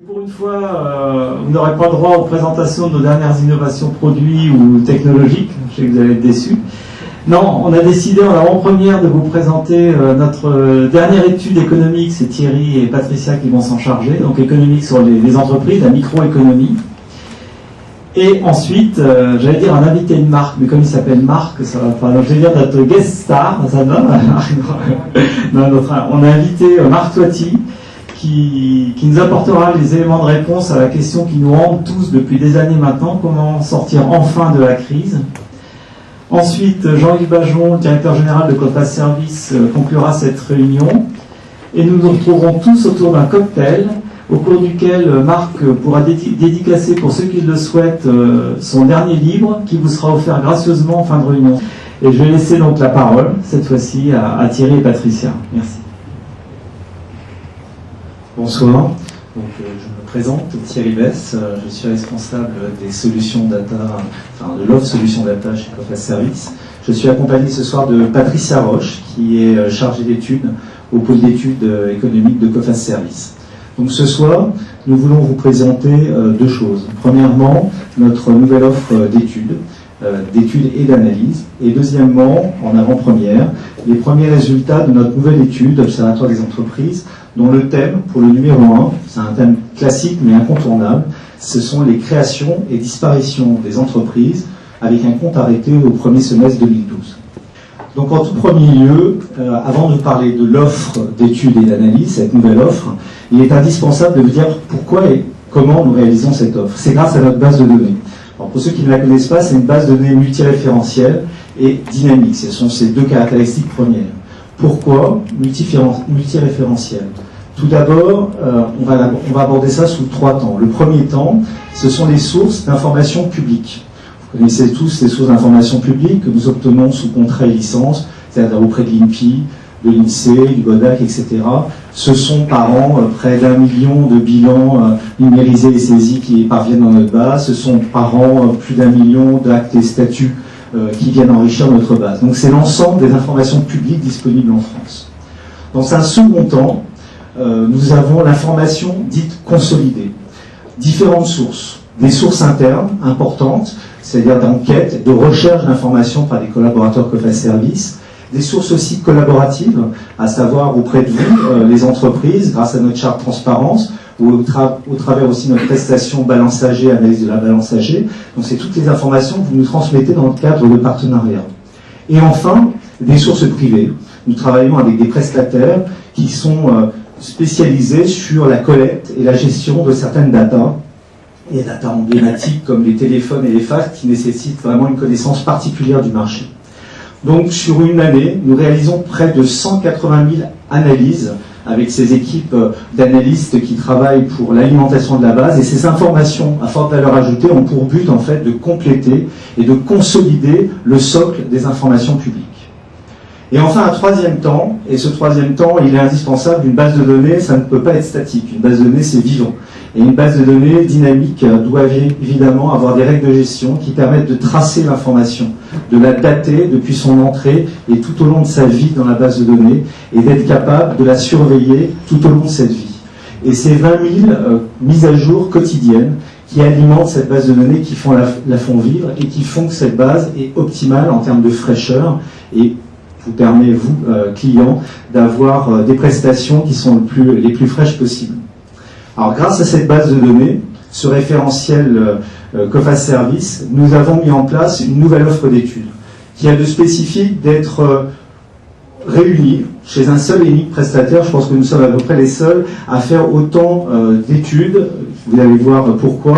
Pour une fois, vous n'aurez pas droit aux présentations de nos dernières innovations produits ou technologiques. Je sais que vous allez être déçus. Non, on a décidé en avant-première de vous présenter notre dernière étude économique. C'est Thierry et Patricia qui vont s'en charger. Donc économique sur les entreprises, la microéconomie. Et ensuite, j'allais dire un invité de marque, mais comme il s'appelle Marc, ça va pas. Donc je vais dire notre guest star, ça va. On a invité Marc Toiti, qui nous apportera les éléments de réponse à la question qui nous hante tous depuis des années maintenant, comment sortir enfin de la crise. Ensuite, Jean-Yves Bajon, le directeur général de Coface Services, conclura cette réunion. Et nous nous retrouverons tous autour d'un cocktail, au cours duquel Marc pourra dédicacer, pour ceux qui le souhaitent, son dernier livre, qui vous sera offert gracieusement en fin de réunion. Et je vais laisser donc la parole, cette fois-ci, à Thierry et Patricia. Merci. Bonsoir, donc, je me présente, Thierry Bess, je suis responsable des solutions data, de l'offre solutions data chez Coface Services. Je suis accompagné ce soir de Patricia Roche, qui est chargée d'études au pôle d'études économiques de Coface Services. Donc ce soir, nous voulons vous présenter deux choses. Premièrement, notre nouvelle offre d'études et d'analyse. Et deuxièmement, en avant-première, les premiers résultats de notre nouvelle étude, Observatoire des entreprises, dont le thème, pour le numéro 1, c'est un thème classique mais incontournable, ce sont les créations et disparitions des entreprises, avec un compte arrêté au premier semestre 2012. Donc en tout premier lieu, avant de vous parler de l'offre d'études et d'analyse, cette nouvelle offre, il est indispensable de vous dire pourquoi et comment nous réalisons cette offre. C'est grâce à notre base de données. Alors pour ceux qui ne la connaissent pas, c'est une base de données multiréférentielle et dynamique. Ce sont ces deux caractéristiques premières. Pourquoi multiréférentielle? Tout d'abord, on va aborder ça sous trois temps. Le premier temps, ce sont les sources d'informations publiques. Vous connaissez tous les sources d'informations publiques que nous obtenons sous contrat et licence, c'est-à-dire auprès de l'INPI, de l'INSEE, du BODAC, etc. Ce sont par an près d'1 million de bilans numérisés et saisis qui parviennent dans notre base. Ce sont par an plus d'1 million d'actes et statuts qui viennent enrichir notre base. Donc c'est l'ensemble des informations publiques disponibles en France. Dans un second temps, nous avons l'information dite consolidée. Différentes sources. Des sources internes importantes, c'est-à-dire d'enquête, de recherche d'informations par des collaborateurs Coface Services. Des sources aussi collaboratives, à savoir auprès de vous, les entreprises, grâce à notre charte transparence, ou au travers aussi de notre prestation balance AG, analyse de la balance AG. Donc c'est toutes les informations que vous nous transmettez dans le cadre de partenariat. Et enfin, des sources privées. Nous travaillons avec des prestataires qui sont spécialisés sur la collecte et la gestion de certaines datas, et datas emblématiques comme les téléphones et les fax qui nécessitent vraiment une connaissance particulière du marché. Donc sur une année, nous réalisons près de 180 000 analyses avec ces équipes d'analystes qui travaillent pour l'alimentation de la base, et ces informations à forte valeur ajoutée ont pour but en fait de compléter et de consolider le socle des informations publiques. Et enfin un troisième temps, et ce troisième temps il est indispensable, une base de données ça ne peut pas être statique, une base de données c'est vivant. Et une base de données dynamique doit évidemment avoir des règles de gestion qui permettent de tracer l'information, de la dater depuis son entrée et tout au long de sa vie dans la base de données, et d'être capable de la surveiller tout au long de cette vie. Et c'est 20 000 mises à jour quotidiennes qui alimentent cette base de données, qui la font vivre et qui font que cette base est optimale en termes de fraîcheur et vous permet, vous, clients, d'avoir des prestations qui sont les plus fraîches possibles. Alors, grâce à cette base de données, ce référentiel Coface Services, nous avons mis en place une nouvelle offre d'études qui a de spécifique d'être réunie chez un seul et unique prestataire. Je pense que nous sommes à peu près les seuls à faire autant d'études, vous allez voir pourquoi,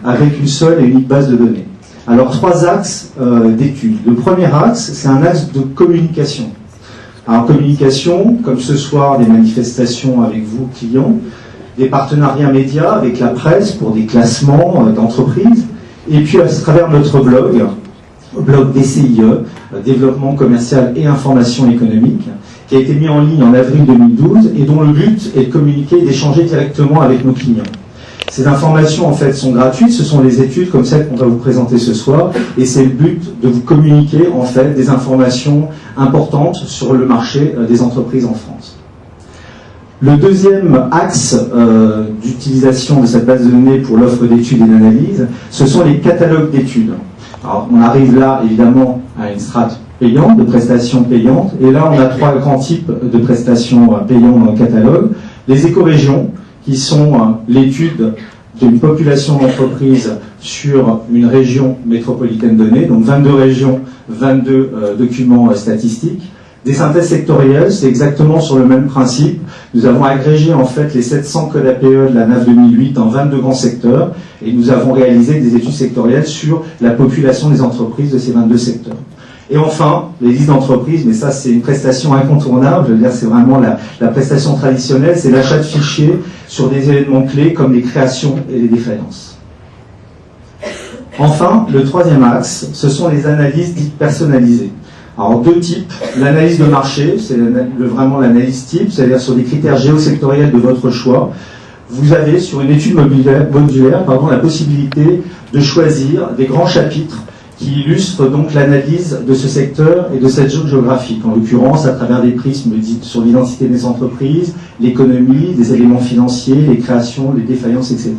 avec une seule et unique base de données. Alors, trois axes d'études. Le premier axe, c'est un axe de communication. Alors, communication, comme ce soir, des manifestations avec vous, clients, des partenariats médias avec la presse pour des classements d'entreprises, et puis à travers notre blog DCIE, Développement commercial et information économique, qui a été mis en ligne en avril 2012 et dont le but est de communiquer et d'échanger directement avec nos clients. Ces informations en fait sont gratuites, ce sont les études comme celles qu'on va vous présenter ce soir, et c'est le but de vous communiquer en fait des informations importantes sur le marché des entreprises en France. Le deuxième axe du utilisation de cette base de données pour l'offre d'études et d'analyse, ce sont les catalogues d'études. Alors, on arrive là, évidemment, à une strate payante, de prestations payantes, et là, on a trois grands types de prestations payantes dans le catalogue. Les écorégions, qui sont l'étude d'une population d'entreprises sur une région métropolitaine donnée, donc 22 régions, 22 documents statistiques. Des synthèses sectorielles, c'est exactement sur le même principe. Nous avons agrégé en fait les 700 codes APE de la NAF 2008 en 22 grands secteurs et nous avons réalisé des études sectorielles sur la population des entreprises de ces 22 secteurs. Et enfin, les listes d'entreprises, mais ça c'est une prestation incontournable, je veux dire c'est vraiment la prestation traditionnelle, c'est l'achat de fichiers sur des événements clés comme les créations et les défaillances. Enfin, le troisième axe, ce sont les analyses dites personnalisées. Alors deux types, l'analyse de marché, c'est vraiment l'analyse type, c'est-à-dire sur des critères géosectoriels de votre choix. Vous avez sur une étude modulaire la possibilité de choisir des grands chapitres qui illustrent donc l'analyse de ce secteur et de cette zone géographique, en l'occurrence à travers des prismes sur l'identité des entreprises, l'économie, des éléments financiers, les créations, les défaillances, etc.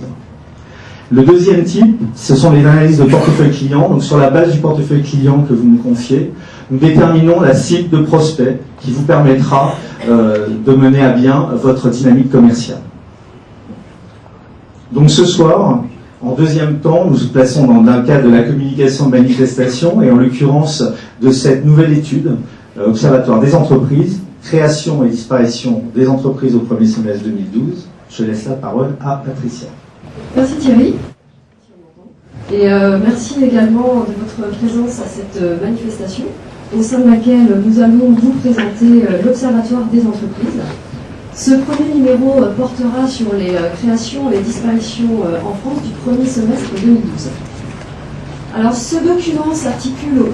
Le deuxième type, ce sont les analyses de portefeuille client. Donc sur la base du portefeuille client que vous nous confiez, nous déterminons la cible de prospect qui vous permettra de mener à bien votre dynamique commerciale. Donc ce soir, en deuxième temps, nous nous plaçons dans le cadre de la communication de manifestation et en l'occurrence de cette nouvelle étude, Observatoire des entreprises, création et disparition des entreprises au premier semestre 2012. Je laisse la parole à Patricia. Merci Thierry. Et merci également de votre présence à cette manifestation, au sein de laquelle nous allons vous présenter l'Observatoire des entreprises. Ce premier numéro portera sur les créations et les disparitions en France du premier semestre 2012. Alors ce document s'articule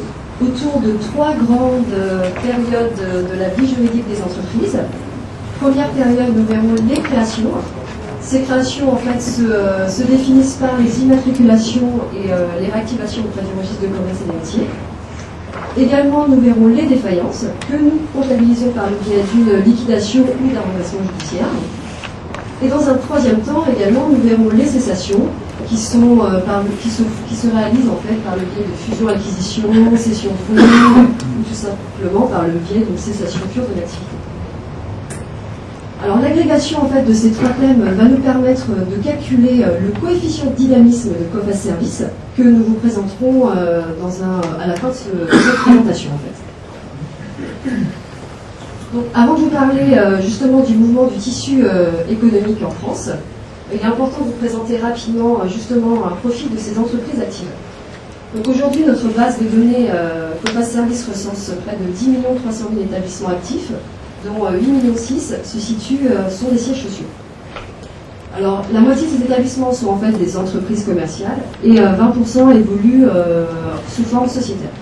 autour de trois grandes périodes de la vie juridique des entreprises. Première période, nous verrons les créations. Ces créations en fait se définissent par les immatriculations et les réactivations auprès du registre de commerce et des métiers. Également, nous verrons les défaillances que nous comptabilisons par le biais d'une liquidation ou d'un redressement judiciaire. Et dans un troisième temps, également, nous verrons les cessations qui se réalisent en fait par le biais de fusion-acquisition, cession de fonds, ou tout simplement par le biais d'une cessation pure de l'activité. Alors l'agrégation en fait de ces trois thèmes va nous permettre de calculer le coefficient de dynamisme de Coface Service que nous vous présenterons à la fin de cette présentation en fait. Donc, avant de vous parler justement du mouvement du tissu économique en France, il est important de vous présenter rapidement justement un profil de ces entreprises actives. Donc aujourd'hui notre base de données Coface Service recense près de 10 300 000 établissements actifs, dont 8,6 millions sont des sièges sociaux. Alors, la moitié de ces établissements sont en fait des entreprises commerciales et 20% évoluent sous forme sociétaire.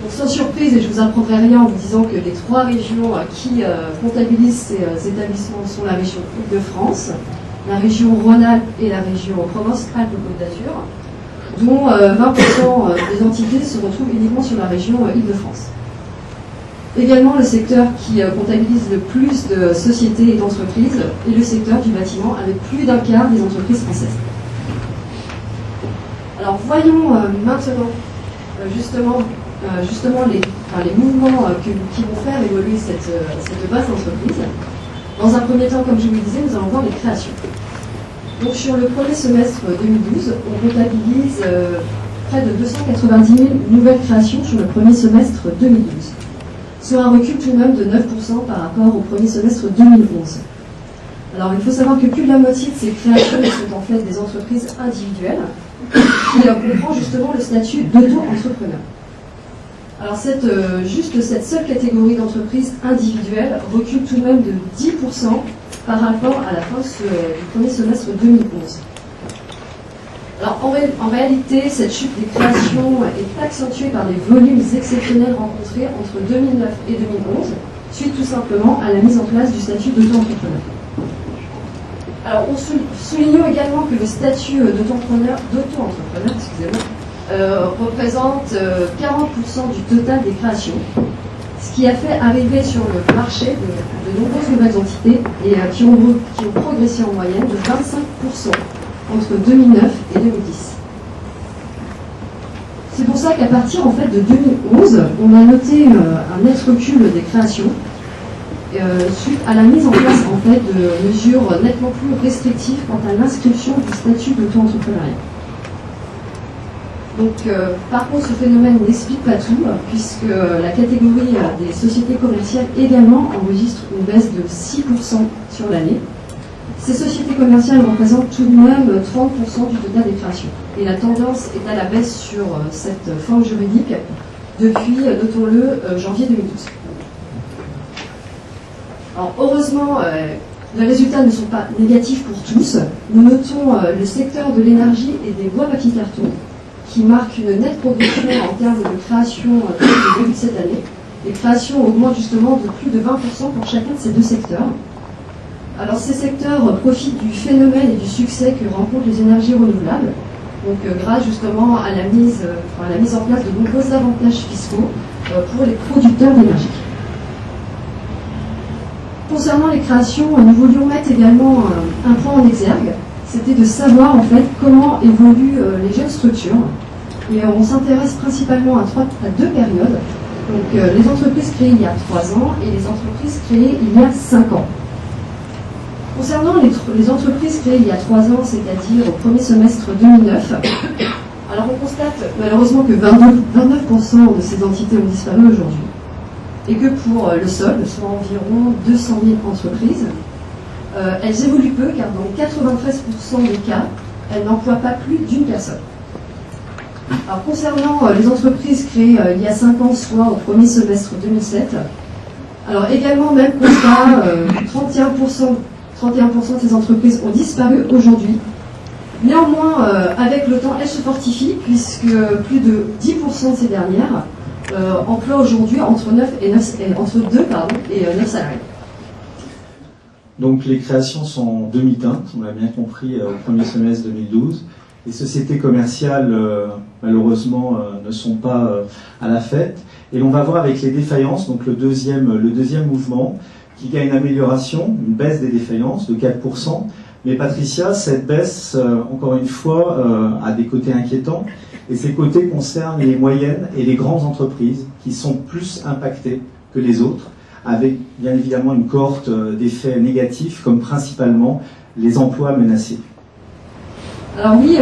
Donc, sans surprise, et je ne vous apprendrai rien en vous disant que les trois régions qui comptabilisent ces établissements sont la région Île-de-France, la région Rhône-Alpes et la région Provence-Alpes-Côte d'Azur, dont 20% des entités se retrouvent uniquement sur la région Île-de-France. Également, le secteur qui comptabilise le plus de sociétés et d'entreprises est le secteur du bâtiment, avec plus d'un quart des entreprises françaises. Alors, voyons maintenant justement les mouvements qui vont faire évoluer cette base d'entreprise. Dans un premier temps, comme je vous le disais, nous allons voir les créations. Donc, sur le premier semestre 2012, on comptabilise près de 290 000 nouvelles créations sur le premier semestre 2012. Soit un recul tout de même de 9% par rapport au premier semestre 2011. Alors il faut savoir que plus de la moitié de ces créations sont en fait des entreprises individuelles qui comprend justement le statut d'auto-entrepreneur. Alors juste cette seule catégorie d'entreprises individuelles recule tout de même de 10% par rapport à la fin du premier semestre 2011. Alors en réalité, cette chute des créations est accentuée par les volumes exceptionnels rencontrés entre 2009 et 2011, suite tout simplement à la mise en place du statut d'auto-entrepreneur. Alors soulignons également que le statut d'auto-entrepreneur représente 40% du total des créations, ce qui a fait arriver sur le marché de nombreuses nouvelles entités et qui ont progressé en moyenne de 25% entre 2009 et 2010. C'est pour ça qu'à partir en fait, de 2011, on a noté un net recul des créations suite à la mise en place en fait, de mesures nettement plus restrictives quant à l'inscription du statut d'auto-entrepreneuriat. Donc, par contre, ce phénomène n'explique pas tout, puisque la catégorie des sociétés commerciales également enregistre une baisse de 6% sur l'année. Ces sociétés commerciales représentent tout de même 30% du total des créations. Et la tendance est à la baisse sur cette forme juridique depuis, notons-le, janvier 2012. Alors, heureusement, les résultats ne sont pas négatifs pour tous. Nous notons le secteur de l'énergie et des bois papier carton, qui marque une nette progression en termes de création depuis le début de cette année. Les créations augmentent justement de plus de 20% pour chacun de ces deux secteurs. Alors ces secteurs profitent du phénomène et du succès que rencontrent les énergies renouvelables, donc grâce justement à la mise en place de nombreux avantages fiscaux pour les producteurs d'énergie. Concernant les créations, nous voulions mettre également un point en exergue, c'était de savoir en fait comment évoluent les jeunes structures. Et on s'intéresse principalement à deux périodes. Donc les entreprises créées il y a 3 ans et les entreprises créées il y a 5 ans. Concernant les entreprises créées il y a 3 ans, c'est-à-dire au premier semestre 2009, alors on constate malheureusement que 29% de ces entités ont disparu aujourd'hui. Et que pour le solde, soit environ 200 000 entreprises, elles évoluent peu car dans 93% des cas, elles n'emploient pas plus d'une personne. Alors concernant les entreprises créées il y a 5 ans, soit au premier semestre 2007, alors également même constat, 31% de ces entreprises ont disparu aujourd'hui. Néanmoins, avec le temps, elles se fortifient puisque plus de 10% de ces dernières emploient aujourd'hui entre 2 et 9 salariés. Donc les créations sont en demi-teinte, on l'a bien compris au premier semestre 2012. Les sociétés commerciales, malheureusement, ne sont pas à la fête. Et l'on va voir avec les défaillances, donc le deuxième mouvement, qui a une amélioration, une baisse des défaillances de 4%. Mais Patricia, cette baisse, encore une fois, a des côtés inquiétants. Et ces côtés concernent les moyennes et les grandes entreprises qui sont plus impactées que les autres, avec bien évidemment une cohorte d'effets négatifs, comme principalement les emplois menacés. Alors oui,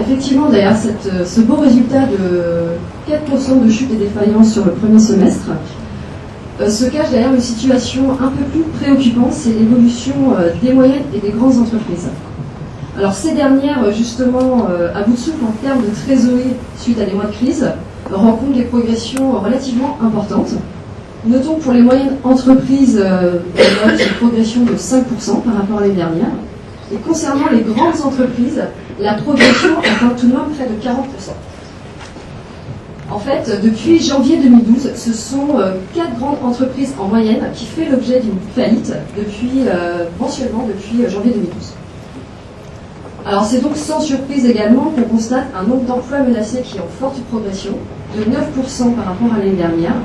effectivement, derrière ce beau résultat de 4% de chute des défaillances sur le premier semestre, se cache derrière une situation un peu plus préoccupante, c'est l'évolution des moyennes et des grandes entreprises. Alors ces dernières, justement, à bout de souffle en termes de trésorerie suite à des mois de crise, rencontrent des progressions relativement importantes. Notons pour les moyennes entreprises une progression de 5% par rapport à l'année dernière. Et concernant les grandes entreprises, la progression atteint tout de même près de 40%. En fait, depuis janvier 2012, ce sont 4 grandes entreprises en moyenne qui font l'objet d'une faillite mensuellement depuis janvier 2012. Alors c'est donc sans surprise également qu'on constate un nombre d'emplois menacés qui est en forte progression, de 9% par rapport à l'année dernière,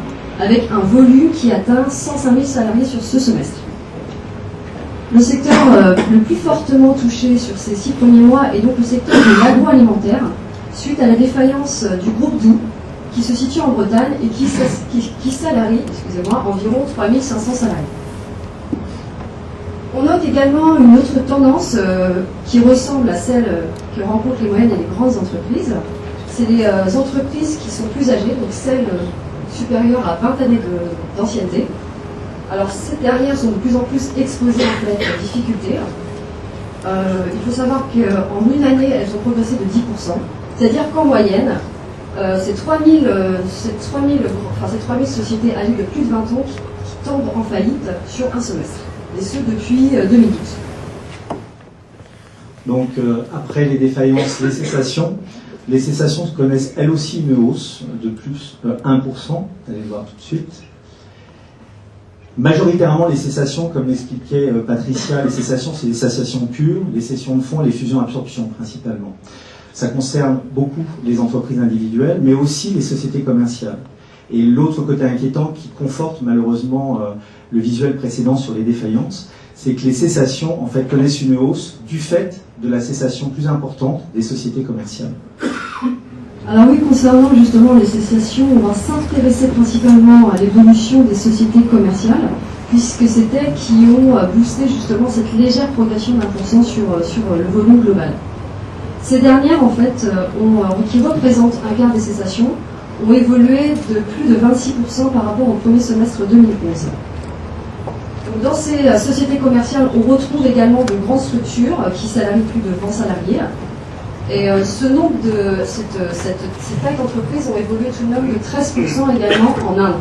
avec un volume qui atteint 105 000 salariés sur ce semestre. Le secteur le plus fortement touché sur ces 6 premiers mois est donc le secteur de l'agroalimentaire, suite à la défaillance du groupe Doux, qui se situe en Bretagne et qui salarie environ 3500 salariés. On note également une autre tendance qui ressemble à celle que rencontrent les moyennes et les grandes entreprises. C'est les entreprises qui sont plus âgées, donc celles supérieures à 20 années d'ancienneté. Alors ces dernières sont de plus en plus exposées en fait aux difficultés. Il faut savoir qu'en une année, elles ont progressé de 10%. C'est-à-dire qu'en moyenne, ces 3000 sociétés âgées de plus de 20 ans qui tombent en faillite sur un semestre. Et ce depuis 2012. Donc après les défaillances, les cessations connaissent elles aussi une hausse de plus 1%, vous allez le voir tout de suite. Majoritairement, les cessations, comme l'expliquait Patricia, les cessations, c'est des cessations pures, les cessions de fonds, les fusions-absorptions principalement. Ça concerne beaucoup les entreprises individuelles, mais aussi les sociétés commerciales. Et l'autre côté inquiétant qui conforte malheureusement le visuel précédent sur les défaillances, c'est que les cessations en fait connaissent une hausse du fait de la cessation plus importante des sociétés commerciales. Alors oui, concernant justement les cessations, on va s'intéresser principalement à l'évolution des sociétés commerciales, puisque c'est elles qui ont boosté justement cette légère progression d'1% sur le volume global. Ces dernières, en fait, qui représentent un quart des cessations, ont évolué de plus de 26% par rapport au premier semestre 2011. Donc, dans ces sociétés commerciales, on retrouve également de grandes structures qui salarient plus de 20 salariés. Et ce nombre de ces tailles d'entreprises ont évolué tout de même de 13% également en un an.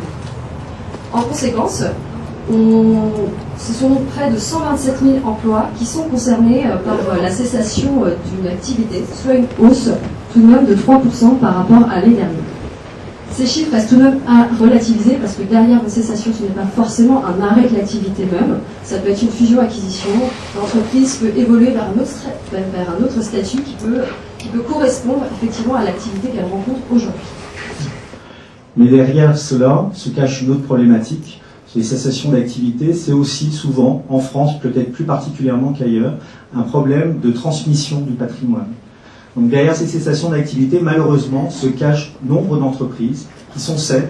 En conséquence, ce sont donc près de 127 000 emplois qui sont concernés par la cessation d'une activité, soit une hausse tout de même de 3% par rapport à l'année dernière. Ces chiffres restent tout de même à relativiser parce que derrière une cessation, ce n'est pas forcément un arrêt de l'activité même. Ça peut être une fusion-acquisition. L'entreprise peut évoluer vers un autre statut qui peut correspondre effectivement à l'activité qu'elle rencontre aujourd'hui. Mais derrière cela se cache une autre problématique. Les cessations d'activité, c'est aussi souvent, en France peut-être plus particulièrement qu'ailleurs, un problème de transmission du patrimoine. Donc derrière ces cessations d'activité, malheureusement, se cachent nombre d'entreprises qui sont saines,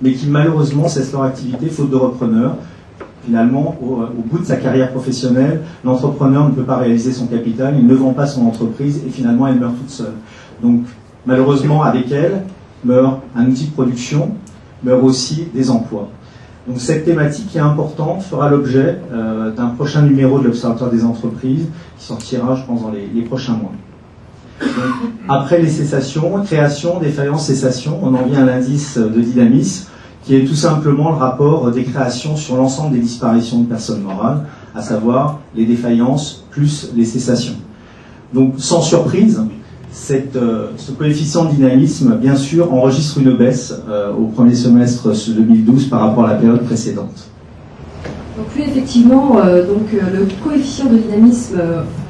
mais qui malheureusement cessent leur activité faute de repreneur. Finalement, au bout de sa carrière professionnelle, l'entrepreneur ne peut pas réaliser son capital, il ne vend pas son entreprise et finalement elle meurt toute seule. Donc malheureusement, avec elle, meurt un outil de production, meurt aussi des emplois. Donc cette thématique qui est importante fera l'objet d'un prochain numéro de l'Observatoire des entreprises qui sortira, je pense, dans les prochains mois. Donc, après les cessations, création, défaillance, cessation, on en vient à l'indice de dynamisme qui est tout simplement le rapport des créations sur l'ensemble des disparitions de personnes morales, à savoir les défaillances plus les cessations. Donc sans surprise, ce coefficient de dynamisme, bien sûr, enregistre une baisse au premier semestre 2012 par rapport à la période précédente. Donc oui, effectivement, le coefficient de dynamisme,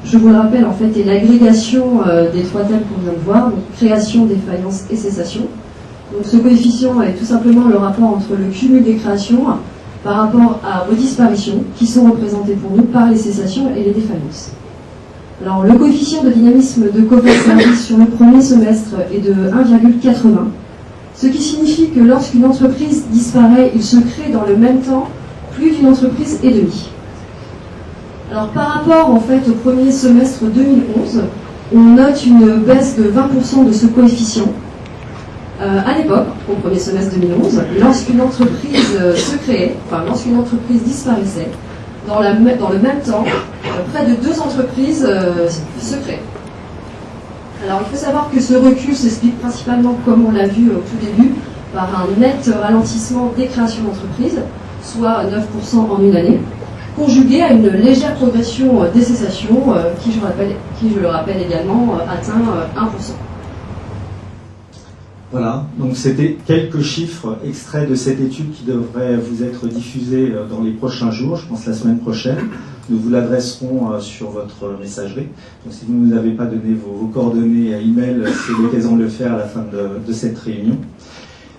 je vous le rappelle, en fait, est l'agrégation des trois thèmes qu'on vient de voir, donc création, défaillance et cessation. Donc ce coefficient est tout simplement le rapport entre le cumul des créations par rapport aux disparitions qui sont représentées pour nous par les cessations et les défaillances. Alors, le coefficient de dynamisme de Coface Services sur le premier semestre est de 1,80, ce qui signifie que lorsqu'une entreprise disparaît, il se crée dans le même temps plus d'une entreprise et demie. Alors, par rapport en fait au premier semestre 2011, on note une baisse de 20% de ce coefficient. À l'époque, au premier semestre 2011, lorsqu'une entreprise se créait, enfin lorsqu'une entreprise disparaissait, dans le même temps, près de 2 entreprises se créent. Alors il faut savoir que ce recul s'explique principalement, comme on l'a vu au tout début, par un net ralentissement des créations d'entreprises, soit 9% en une année, conjugué à une légère progression des cessations qui, je le rappelle également, atteint 1%. Voilà, donc c'était quelques chiffres extraits de cette étude qui devrait vous être diffusée dans les prochains jours, je pense la semaine prochaine. Nous vous l'adresserons sur votre messagerie. Donc si vous ne nous avez pas donné vos coordonnées e-mail, c'est l'occasion de le faire à la fin de cette réunion.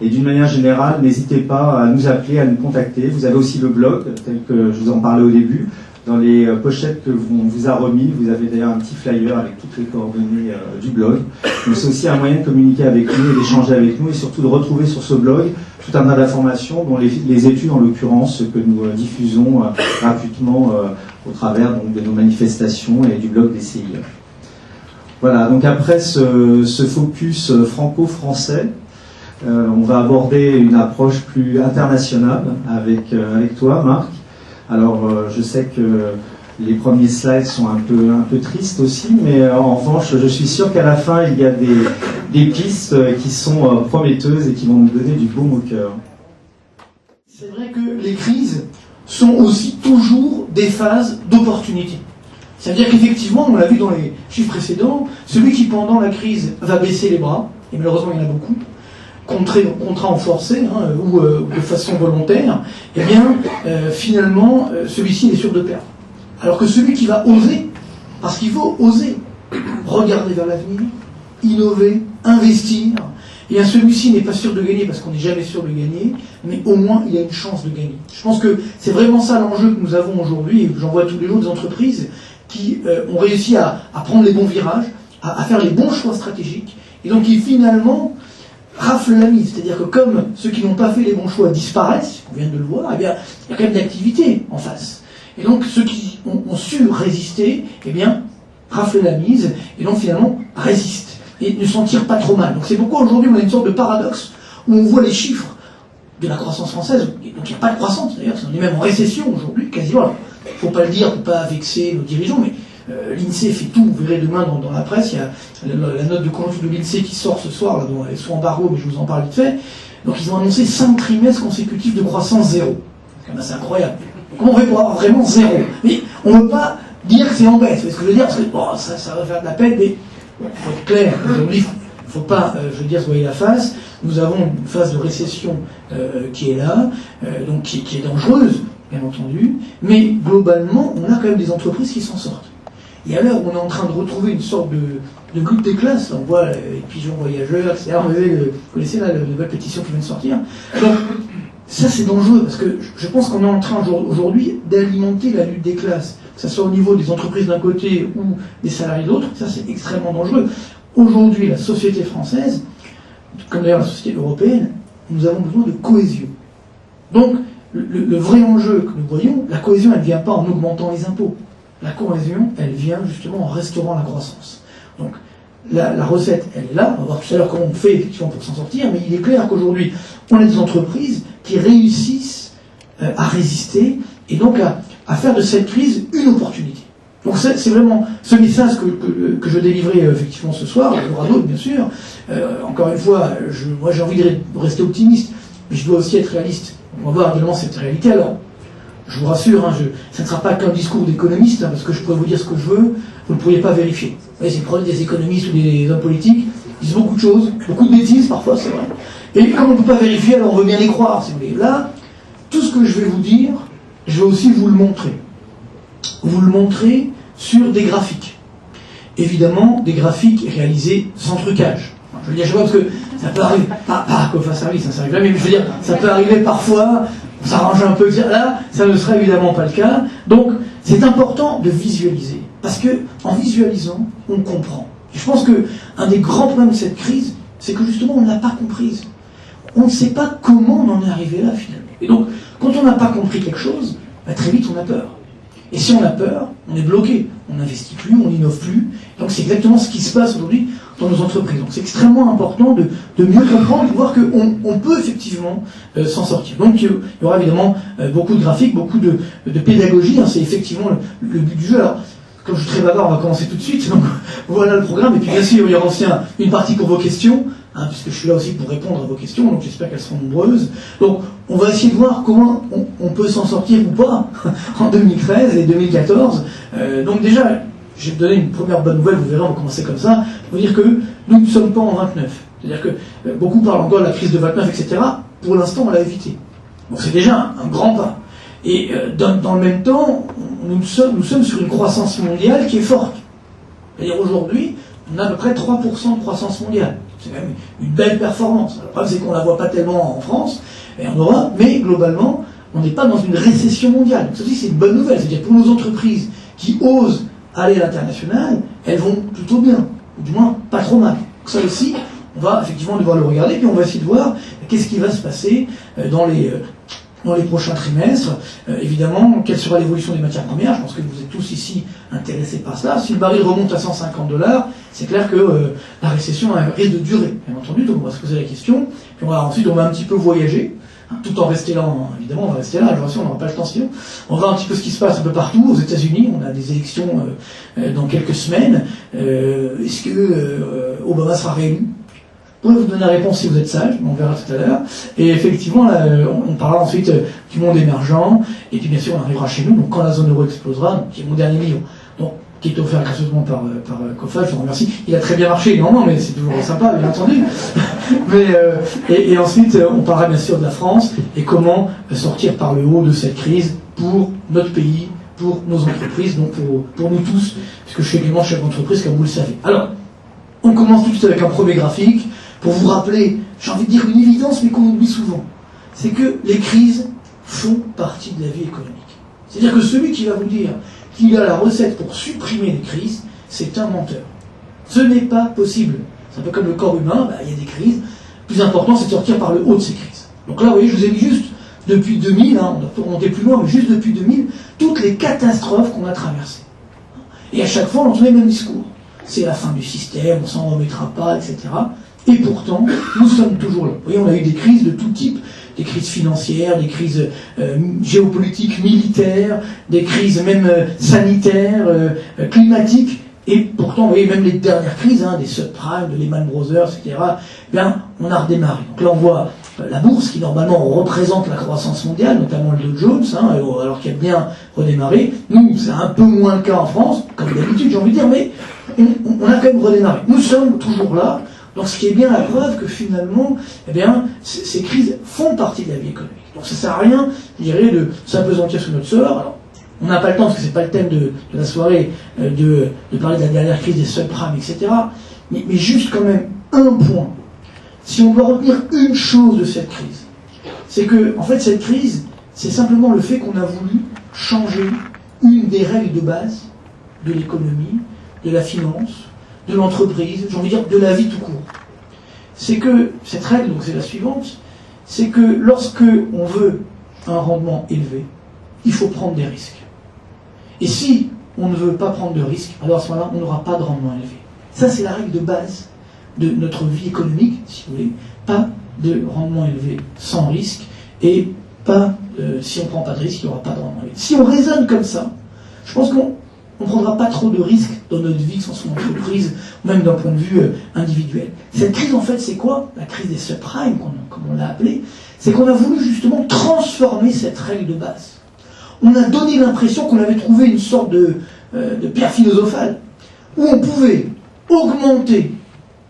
Et d'une manière générale, n'hésitez pas à nous appeler, à nous contacter. Vous avez aussi le blog, tel que je vous en parlais au début. Dans les pochettes que on vous a remis, vous avez d'ailleurs un petit flyer avec toutes les coordonnées du blog. Donc c'est aussi un moyen de communiquer avec nous et d'échanger avec nous et surtout de retrouver sur ce blog tout un tas d'informations, dont les études en l'occurrence que nous diffusons gratuitement au travers donc, de nos manifestations et du blog des CIE. Voilà, donc après ce focus franco-français, on va aborder une approche plus internationale avec toi, Marc. Alors, je sais que les premiers slides sont un peu tristes aussi, mais en revanche, je suis sûr qu'à la fin, il y a des pistes qui sont prometteuses et qui vont nous donner du baume au cœur. C'est vrai que les crises sont aussi toujours des phases d'opportunité. C'est-à-dire qu'effectivement, on l'a vu dans les chiffres précédents, celui qui pendant la crise va baisser les bras, et malheureusement il y en a beaucoup, contrat en forcé ou de façon volontaire, eh bien finalement celui-ci est sûr de perdre. Alors que celui qui va oser, parce qu'il faut oser, regarder vers l'avenir, innover, investir, Eh bien, celui-ci n'est pas sûr de gagner parce qu'on n'est jamais sûr de gagner, mais au moins il a une chance de gagner. Je pense que c'est vraiment ça l'enjeu que nous avons aujourd'hui, et j'en vois tous les jours des entreprises qui ont réussi à prendre les bons virages, à faire les bons choix stratégiques, et donc qui finalement raflent la mise. C'est-à-dire que comme ceux qui n'ont pas fait les bons choix disparaissent, on vient de le voir, eh bien, il y a quand même d'activité en face. Et donc ceux qui ont su résister, eh bien, raflent la mise, et donc finalement résistent, et ne s'en tirent pas trop mal. Donc c'est pourquoi aujourd'hui on a une sorte de paradoxe, où on voit les chiffres de la croissance française, donc il n'y a pas de croissance d'ailleurs, on est même en récession aujourd'hui, quasiment. Il ne faut pas le dire, il ne faut pas vexer nos dirigeants, mais l'INSEE fait tout, vous verrez demain dans la presse, il y a la note de conjoncture de l'INSEE qui sort ce soir, là, dont elle est sous embargo, mais je vous en parle vite fait. Donc ils ont annoncé 5 trimestres consécutifs de croissance zéro. C'est incroyable. Comment on fait pour avoir vraiment zéro? Mais on ne peut pas dire que c'est en baisse. C'est ce que je veux dire, parce que bon, ça va faire de la peine, mais il faut être clair. Aujourd'hui, il ne faut pas, je veux dire, se voiler la face. Nous avons une phase de récession qui est là, donc qui est dangereuse, bien entendu, mais globalement, on a quand même des entreprises qui s'en sortent. Et à l'heure où on est en train de retrouver une sorte de lutte des classes, là, on voit les pigeons voyageurs, etc. Vous connaissez là la nouvelle pétition qui vient de sortir. Donc, ça c'est dangereux, parce que je pense qu'on est en train aujourd'hui d'alimenter la lutte des classes, que ce soit au niveau des entreprises d'un côté ou des salariés de l'autre. Ça c'est extrêmement dangereux. Aujourd'hui, la société française, comme d'ailleurs la société européenne, nous avons besoin de cohésion. Donc, le vrai enjeu que nous voyons, la cohésion, elle ne vient pas en augmentant les impôts. La cohésion, elle vient justement en restaurant la croissance. Donc, la recette, elle est là. On va voir tout à l'heure comment on fait effectivement pour s'en sortir, mais il est clair qu'aujourd'hui, on a des entreprises qui réussissent à résister et donc à faire de cette crise une opportunité. Donc c'est vraiment ce message que je délivrais effectivement ce soir, il y en aura d'autres bien sûr. Encore une fois, moi j'ai envie de rester optimiste, mais je dois aussi être réaliste. On va voir également cette réalité. Alors, je vous rassure, ça ne sera pas qu'un discours d'économiste, parce que je pourrais vous dire ce que je veux, vous ne pourriez pas vérifier. Vous voyez, c'est le problème des économistes ou des hommes politiques, ils disent beaucoup de choses, beaucoup de bêtises parfois, c'est vrai. Et comme on ne peut pas vérifier, alors on veut bien les croire, si vous voulez. Là, tout ce que je vais vous dire, je vais aussi vous le montrer. Vous le montrer sur des graphiques. Évidemment, des graphiques réalisés sans trucage. Je veux dire, je sais pas, parce que ça peut arriver, pas à Cofa Service, ça arrive jamais, mais je veux dire, ça peut arriver parfois, on s'arrange un peu, là, ça ne sera évidemment pas le cas. Donc, c'est important de visualiser. Parce que, en visualisant, on comprend. Et je pense qu'un des grands problèmes de cette crise, c'est que justement, on ne l'a pas comprise. On ne sait pas comment on en est arrivé là, finalement. Et donc, quand on n'a pas compris quelque chose, très vite, on a peur. Et si on a peur, on est bloqué. On n'investit plus, on n'innove plus. Donc, c'est exactement ce qui se passe aujourd'hui dans nos entreprises. Donc, c'est extrêmement important de mieux comprendre, de voir qu'on peut effectivement s'en sortir. Donc, il y aura évidemment beaucoup de graphiques, beaucoup de pédagogie. C'est effectivement le but du jeu. Alors, comme je suis très bavard, on va commencer tout de suite. Donc, voilà le programme. Et puis, bien sûr, il y aura aussi une partie pour vos questions, puisque je suis là aussi pour répondre à vos questions. Donc, j'espère qu'elles seront nombreuses. Donc, on va essayer de voir comment on peut s'en sortir ou pas en 2013 et 2014. Donc, déjà, je vais te donner une première bonne nouvelle. Vous verrez, on va commencer comme ça. Pour dire que nous ne sommes pas en 29. C'est-à-dire que beaucoup parlent encore de la crise de 29, etc. Pour l'instant, on l'a évité. Donc, c'est déjà un grand pas. Et dans le même temps, nous sommes sur une croissance mondiale qui est forte. C'est-à-dire aujourd'hui, on a à peu près 3% de croissance mondiale. C'est quand même une belle performance. Le problème, c'est qu'on ne la voit pas tellement en France et en Europe, mais globalement, on n'est pas dans une récession mondiale. Donc ça aussi, c'est une bonne nouvelle. C'est-à-dire pour nos entreprises qui osent aller à l'international, elles vont plutôt bien, ou du moins pas trop mal. Donc ça aussi, on va effectivement devoir le regarder, puis on va essayer de voir qu'est-ce qui va se passer dans les prochains trimestres. Évidemment, quelle sera l'évolution des matières premières. Je pense que vous êtes tous ici intéressés par cela. Si le baril remonte à $150, c'est clair que la récession risque de durer, bien entendu. Donc on va se poser la question. Puis ensuite, on va un petit peu voyager, tout en restant là. Évidemment, on va rester là. Je vous rassure, on n'aura pas le temps sinon. On va voir un petit peu ce qui se passe un peu partout. Aux États-Unis, on a des élections dans quelques semaines. Est-ce que Obama sera réélu? Vous pouvez vous donner la réponse si vous êtes sage, on verra tout à l'heure. Et effectivement, là, on parlera ensuite du monde émergent, et puis bien sûr, on arrivera chez nous, donc quand la zone euro explosera, donc, qui est mon dernier livre, donc, qui est offert gracieusement par Cofa, je vous remercie. Il a très bien marché, énormément, mais c'est toujours sympa, bien entendu. Et ensuite, on parlera bien sûr de la France, et comment sortir par le haut de cette crise pour notre pays, pour nos entreprises, donc pour nous tous, puisque je suis également chef d'entreprise, comme vous le savez. Alors, on commence tout de suite avec un premier graphique. pour vous rappeler, j'ai envie de dire une évidence, mais qu'on oublie souvent. C'est que les crises font partie de la vie économique. C'est-à-dire que celui qui va vous dire qu'il a la recette pour supprimer les crises, c'est un menteur. Ce n'est pas possible. C'est un peu comme le corps humain, il y a des crises. Le plus important, c'est de sortir par le haut de ces crises. Donc là, vous voyez, je vous ai mis juste depuis 2000, on peut remonter plus loin, mais juste depuis 2000, toutes les catastrophes qu'on a traversées. Et à chaque fois, on entend les mêmes discours. C'est la fin du système, on s'en remettra pas, etc. Et pourtant, nous sommes toujours là. Vous voyez, on a eu des crises de tout type, des crises financières, des crises géopolitiques, militaires, des crises même sanitaires, climatiques. Et pourtant, vous voyez, même les dernières crises, des subprimes, de Lehman Brothers, etc., on a redémarré. Donc là, on voit la bourse qui, normalement, représente la croissance mondiale, notamment le Dow Jones, alors qu'il a bien redémarré. Nous, c'est un peu moins le cas en France, comme d'habitude, j'ai envie de dire, mais on a quand même redémarré. Nous sommes toujours là, donc ce qui est bien la preuve que finalement, ces crises font partie de la vie économique. Donc ça sert à rien, je dirais, de s'apesantir sur notre sort. Alors, on n'a pas le temps, parce que c'est pas le thème de la soirée, de parler de la dernière crise des subprimes, etc. Mais juste quand même un point. Si on doit retenir une chose de cette crise, c'est que, en fait, cette crise, c'est simplement le fait qu'on a voulu changer une des règles de base de l'économie, de la finance, de l'entreprise, j'ai envie de dire de la vie tout court. C'est que, cette règle, donc c'est la suivante, c'est que lorsque on veut un rendement élevé, il faut prendre des risques. Et si on ne veut pas prendre de risques, alors à ce moment-là, on n'aura pas de rendement élevé. Ça, c'est la règle de base de notre vie économique, si vous voulez. Pas de rendement élevé sans risque, et pas, si on ne prend pas de risque, il n'y aura pas de rendement élevé. Si on raisonne comme ça, je pense qu'on ne prendra pas trop de risques dans notre vie, que ce soit en entreprise, ou même d'un point de vue individuel. Cette crise, en fait, c'est quoi? La crise des subprimes, comme on l'a appelée, c'est qu'on a voulu justement transformer cette règle de base. On a donné l'impression qu'on avait trouvé une sorte de pierre philosophale, où on pouvait augmenter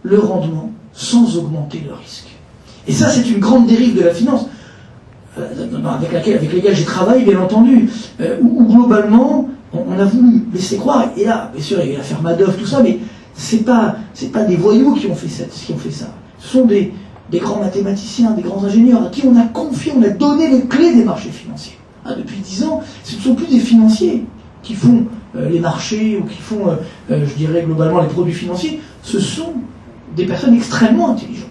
le rendement sans augmenter le risque. Et ça, c'est une grande dérive de la finance, avec laquelle j'ai travaillé, bien entendu, où globalement, on a voulu laisser croire, et là, bien sûr, il y a l'affaire Madoff, tout ça, mais c'est pas des voyous qui ont fait ça. Ce sont des grands mathématiciens, des grands ingénieurs, à qui on a confié, on a donné les clés des marchés financiers. Depuis 10 ans, ce ne sont plus des financiers qui font les marchés ou qui font, je dirais globalement, les produits financiers. Ce sont des personnes extrêmement intelligentes.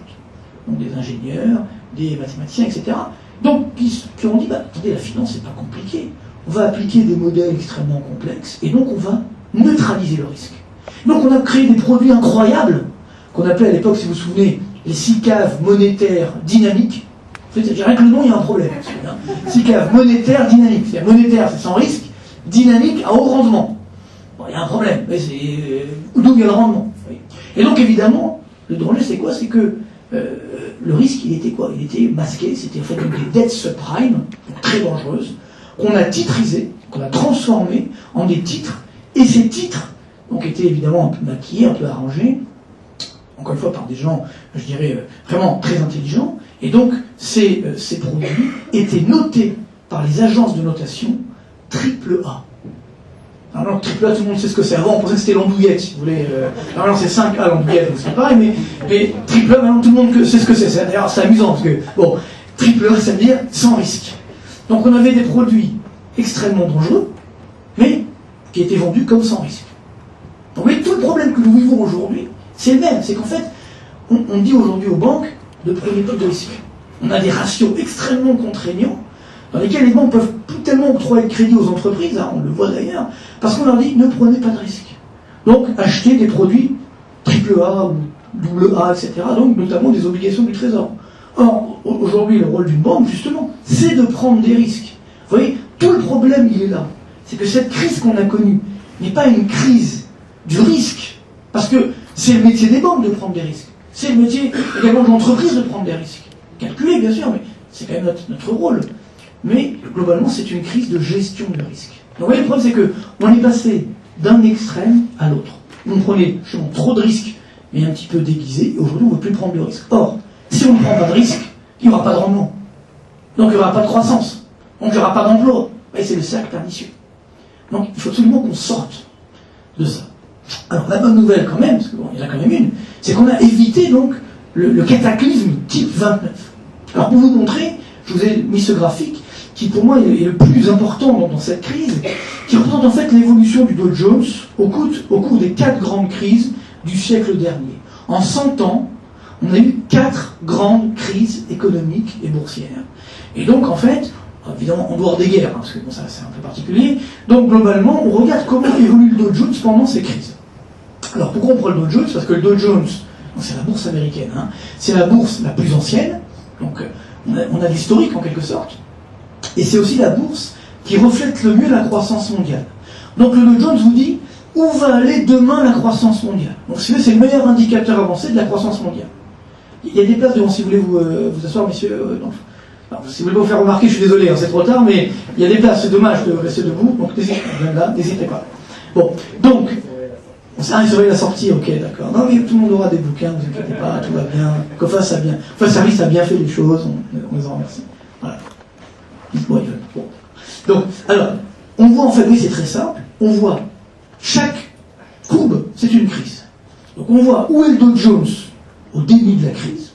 Donc des ingénieurs, des mathématiciens, etc. Donc qui ont dit, attendez, la finance, c'est pas compliqué. On va appliquer des modèles extrêmement complexes et donc on va neutraliser le risque. Donc on a créé des produits incroyables qu'on appelait à l'époque, si vous vous souvenez, les SICAV monétaires dynamiques. En fait, rien que le nom, il y a un problème. SICAV monétaire dynamique. C'est-à-dire monétaire, c'est sans risque, dynamique à haut rendement. Bon, il y a un problème. D'où vient le rendement? Et donc évidemment, le danger, c'est quoi? C'est que le risque, il était quoi? Il était masqué. C'était en fait des dettes subprimes, donc très dangereuses, qu'on a titrisées, qu'on a transformées en des titres. Et ces titres, donc, étaient évidemment un peu maquillés, un peu arrangés, encore une fois par des gens, je dirais, vraiment très intelligents. Et donc, ces produits étaient notés par les agences de notation AAA. Alors, AAA, tout le monde sait ce que c'est. Avant, on pensait que c'était l'andouillette, si vous voulez. Alors, c'est 5A l'andouillette, donc c'est pareil, mais AAA, maintenant, tout le monde sait ce que c'est. D'ailleurs, c'est amusant, parce que, bon, AAA, ça veut dire sans risque. Donc, on avait des produits extrêmement dangereux, mais qui étaient vendus comme sans risque. Donc, vous voyez, tout le problème que nous vivons aujourd'hui, c'est le même. C'est qu'en fait, on dit aujourd'hui aux banques de prenez pas de risque. On a des ratios extrêmement contraignants dans lesquels les banques peuvent plus tellement octroyer de crédit aux entreprises, on le voit d'ailleurs, parce qu'on leur dit ne prenez pas de risque. Donc achetez des produits AAA ou AA, etc., donc notamment des obligations du Trésor. Or, aujourd'hui, le rôle d'une banque, justement, c'est de prendre des risques. Vous voyez, tout le problème, il est là. C'est que cette crise qu'on a connue n'est pas une crise du risque, parce que c'est le métier des banques de prendre des risques. C'est le métier également de l'entreprise de prendre des risques. Calculé, bien sûr, mais c'est quand même notre rôle. Mais globalement, c'est une crise de gestion de risque. Donc vous voyez, le problème, c'est qu'on est passé d'un extrême à l'autre. On prenait justement trop de risques, mais un petit peu déguisés, et aujourd'hui, on ne veut plus prendre de risques. Or, si on ne prend pas de risques, il n'y aura pas de rendement. Donc il n'y aura pas de croissance. Donc il n'y aura pas d'emploi. Et c'est le cercle pernicieux. Donc il faut absolument qu'on sorte de ça. Alors la bonne nouvelle quand même, parce qu'il y en a quand même une, c'est qu'on a évité donc le cataclysme type 29. Alors pour vous montrer, je vous ai mis ce graphique qui pour moi est le plus important dans cette crise, qui représente en fait l'évolution du Dow Jones au cours des 4 grandes crises du siècle dernier. En 100 ans, on a eu 4 grandes crises économiques et boursières. Et donc en fait, évidemment en dehors des guerres, parce que bon, ça c'est un peu particulier, donc globalement on regarde comment évolue le Dow Jones pendant ces crises. Alors pourquoi on prend le Dow Jones? Parce que le Dow Jones, c'est la bourse américaine, hein, c'est la bourse la plus ancienne, donc on a l'historique en quelque sorte, et c'est aussi la bourse qui reflète le mieux la croissance mondiale. Donc le Dow Jones vous dit où va aller demain la croissance mondiale. Donc si vous voulez, c'est le meilleur indicateur avancé de la croissance mondiale. Il y a des places devant, si vous voulez vous asseoir, messieurs. Non. Alors, si vous voulez pas vous faire remarquer, je suis désolé, hein, c'est trop tard, mais il y a des places, c'est dommage de rester debout, donc n'hésitez pas. Bon, donc, ça, ils auraient la sortie, ok, d'accord. Non, mais tout le monde aura des bouquins, ne vous inquiétez pas, tout va bien. Coface Service a bien fait les choses, on les en remercie. Voilà. Dites-moi, bon. Donc, alors, on voit en fait, oui, c'est très simple, on voit chaque courbe, c'est une crise. Donc on voit où est le Dow Jones au début de la crise,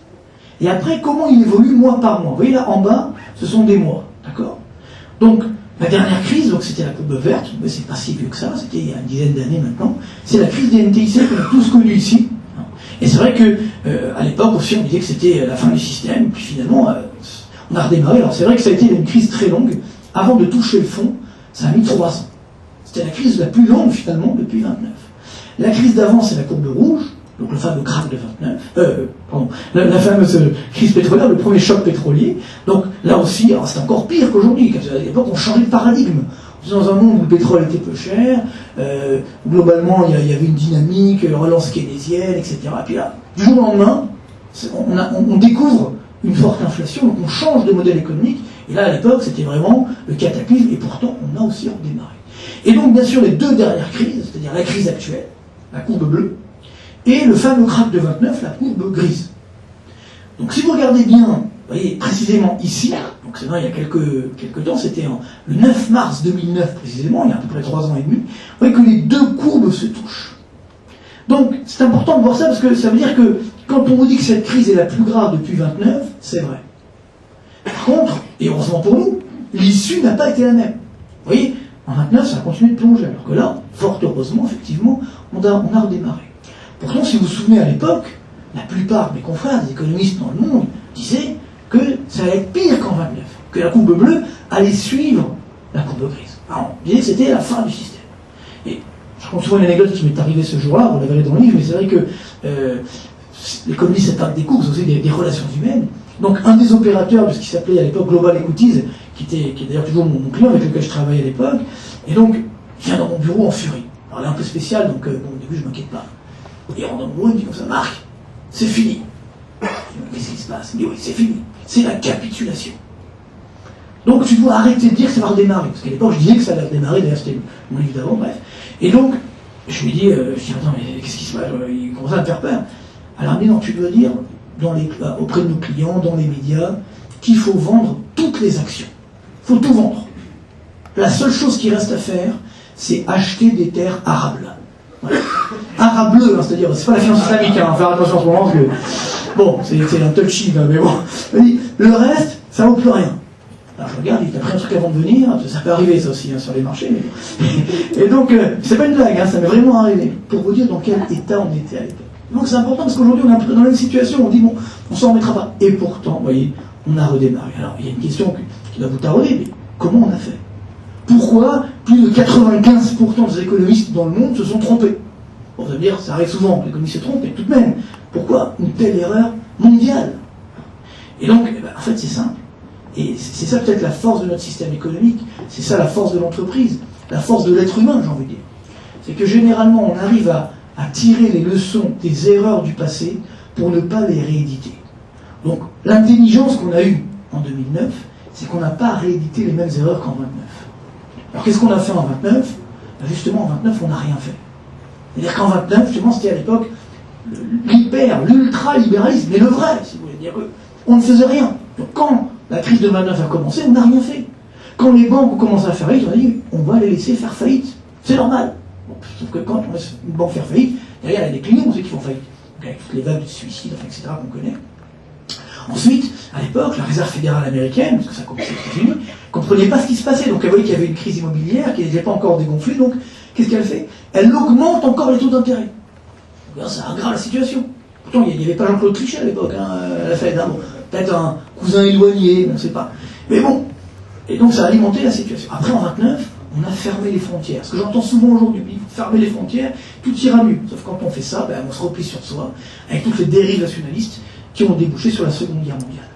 et après comment il évolue mois par mois. Vous voyez là en bas, ce sont des mois, d'accord? Donc la dernière crise, donc c'était la courbe verte, mais c'est pas si vieux que ça, c'était il y a une dizaine d'années maintenant, c'est la crise des NTIC qu'on a tous connue ici. Et c'est vrai que à l'époque aussi on disait que c'était la fin du système, puis finalement on a redémarré. Alors c'est vrai que ça a été une crise très longue, avant de toucher le fond, ça a mis 3 ans. C'était la crise la plus longue finalement depuis 29. La crise d'avant, c'est la courbe rouge, donc le fameux krach de 29, la fameuse crise pétrolière, le premier choc pétrolier. Donc là aussi, c'est encore pire qu'aujourd'hui. À l'époque, on changeait de paradigme. On était dans un monde où le pétrole était peu cher, globalement, il y avait une dynamique, relance keynésienne, etc. Et puis là, du jour au lendemain, on découvre une forte inflation, donc on change de modèle économique. Et là, à l'époque, c'était vraiment le cataclysme, et pourtant, on a aussi redémarré. Et donc, bien sûr, les 2 dernières crises, c'est-à-dire la crise actuelle, la courbe bleue, et le fameux krach de 29, la courbe grise. Donc, si vous regardez bien, vous voyez, précisément ici, donc c'est vrai, il y a quelques temps, c'était le 9 mars 2009, précisément, il y a à peu près 3 ans et demi, vous voyez que les 2 courbes se touchent. Donc, c'est important de voir ça, parce que ça veut dire que, quand on vous dit que cette crise est la plus grave depuis 29, c'est vrai. Par contre, et heureusement pour nous, l'issue n'a pas été la même. Vous voyez, en 29, ça a continué de plonger, alors que là, fort heureusement, effectivement, on a redémarré. Pourtant, si vous vous souvenez à l'époque, la plupart de mes confrères, des économistes dans le monde, disaient que ça allait être pire qu'en 29, que la courbe bleue allait suivre la courbe grise. Alors, on disait que c'était la fin du système. Et je raconte souvent une anecdote qui m'est arrivée ce jour-là, vous la verrez dans le livre, mais c'est vrai que l'économie, c'est pas que des cours, c'est aussi des relations humaines. Donc, un des opérateurs de ce qui s'appelait à l'époque Global Equities, qui est d'ailleurs toujours mon client avec lequel je travaillais à l'époque, et donc, il vient dans mon bureau en furie. Alors, il est un peu spécial, donc, bon, au début, je m'inquiète pas. Il rentre dans mon bureau, il me dit comme ça, Marc, c'est fini. Je dis, qu'est-ce qui se passe? Il me dit, oui, c'est fini. C'est la capitulation. Donc, tu dois arrêter de dire que ça va redémarrer. Parce qu'à l'époque, je disais que ça allait redémarrer, d'ailleurs, c'était mon livre d'avant, bref. Et donc, je lui dis, attends, mais qu'est-ce qui se passe? Il commence à me faire peur. Alors, il me dit, non, tu dois dire, auprès de nos clients, dans les médias, qu'il faut vendre toutes les actions. Il faut tout vendre. La seule chose qui reste à faire, c'est acheter des terres arables. Voilà. Arables, hein, c'est-à-dire, c'est pas la finance islamique, hein, faire attention en ce moment, parce que, bon, c'est un touchy, hein, mais bon. Le reste, ça vaut plus rien. Alors je regarde, il a pris un truc avant de venir, ça peut arriver ça aussi hein, sur les marchés. Mais... Et donc, c'est pas une blague, hein, ça m'est vraiment arrivé, pour vous dire dans quel état on était à l'époque. Donc c'est important parce qu'aujourd'hui on est un peu dans la même situation, on dit bon, on s'en remettra pas. Et pourtant, vous voyez, on a redémarré. Alors il y a une question qui doit vous tarauder, mais comment on a fait? Pourquoi plus de 95% des économistes dans le monde se sont trompés? Bon, vous allez me dire, ça arrive souvent, les économistes se trompent, mais tout de même, pourquoi une telle erreur mondiale? Et donc, en fait c'est simple. Et c'est ça peut-être la force de notre système économique, c'est ça la force de l'entreprise, la force de l'être humain, j'ai envie de dire. C'est que généralement on arrive à tirer les leçons des erreurs du passé pour ne pas les rééditer. Donc l'intelligence qu'on a eue en 2009, c'est qu'on n'a pas réédité les mêmes erreurs qu'en 29. Alors qu'est-ce qu'on a fait en 29? Justement en 29 on n'a rien fait. C'est-à-dire qu'en 29, justement c'était à l'époque l'ultra-libéralisme, mais le vrai, si vous voulez dire, on ne faisait rien. Donc quand la crise de 29 a commencé, on n'a rien fait. Quand les banques ont commencé à faire faillite, on a dit on va les laisser faire faillite. C'est normal. Bon, sauf que quand on laisse une banque faire faillite, derrière elle a des clients, on sait qu'ils font faillite. Donc avec toutes les vagues de suicides, etc., qu'on connaît. Ensuite, à l'époque, la Réserve fédérale américaine, parce que ça commençait aux États-Unis, ne comprenait pas ce qui se passait. Donc elle voyait qu'il y avait une crise immobilière qui n'était pas encore dégonflée. Donc qu'est-ce qu'elle fait? Elle augmente encore les taux d'intérêt. Ça aggrave la situation. Pourtant, il n'y avait pas Jean-Claude Trichet à l'époque, à la Fed. Bon, peut-être un cousin éloigné, on ne sait pas. Mais bon, et donc ça a alimenté la situation. Après, en 29, on a fermé les frontières. Ce que j'entends souvent aujourd'hui, fermer les frontières, tout ira mieux. Sauf quand on fait ça, on se replie sur soi, avec toutes les dérives nationalistes qui ont débouché sur la Seconde Guerre mondiale.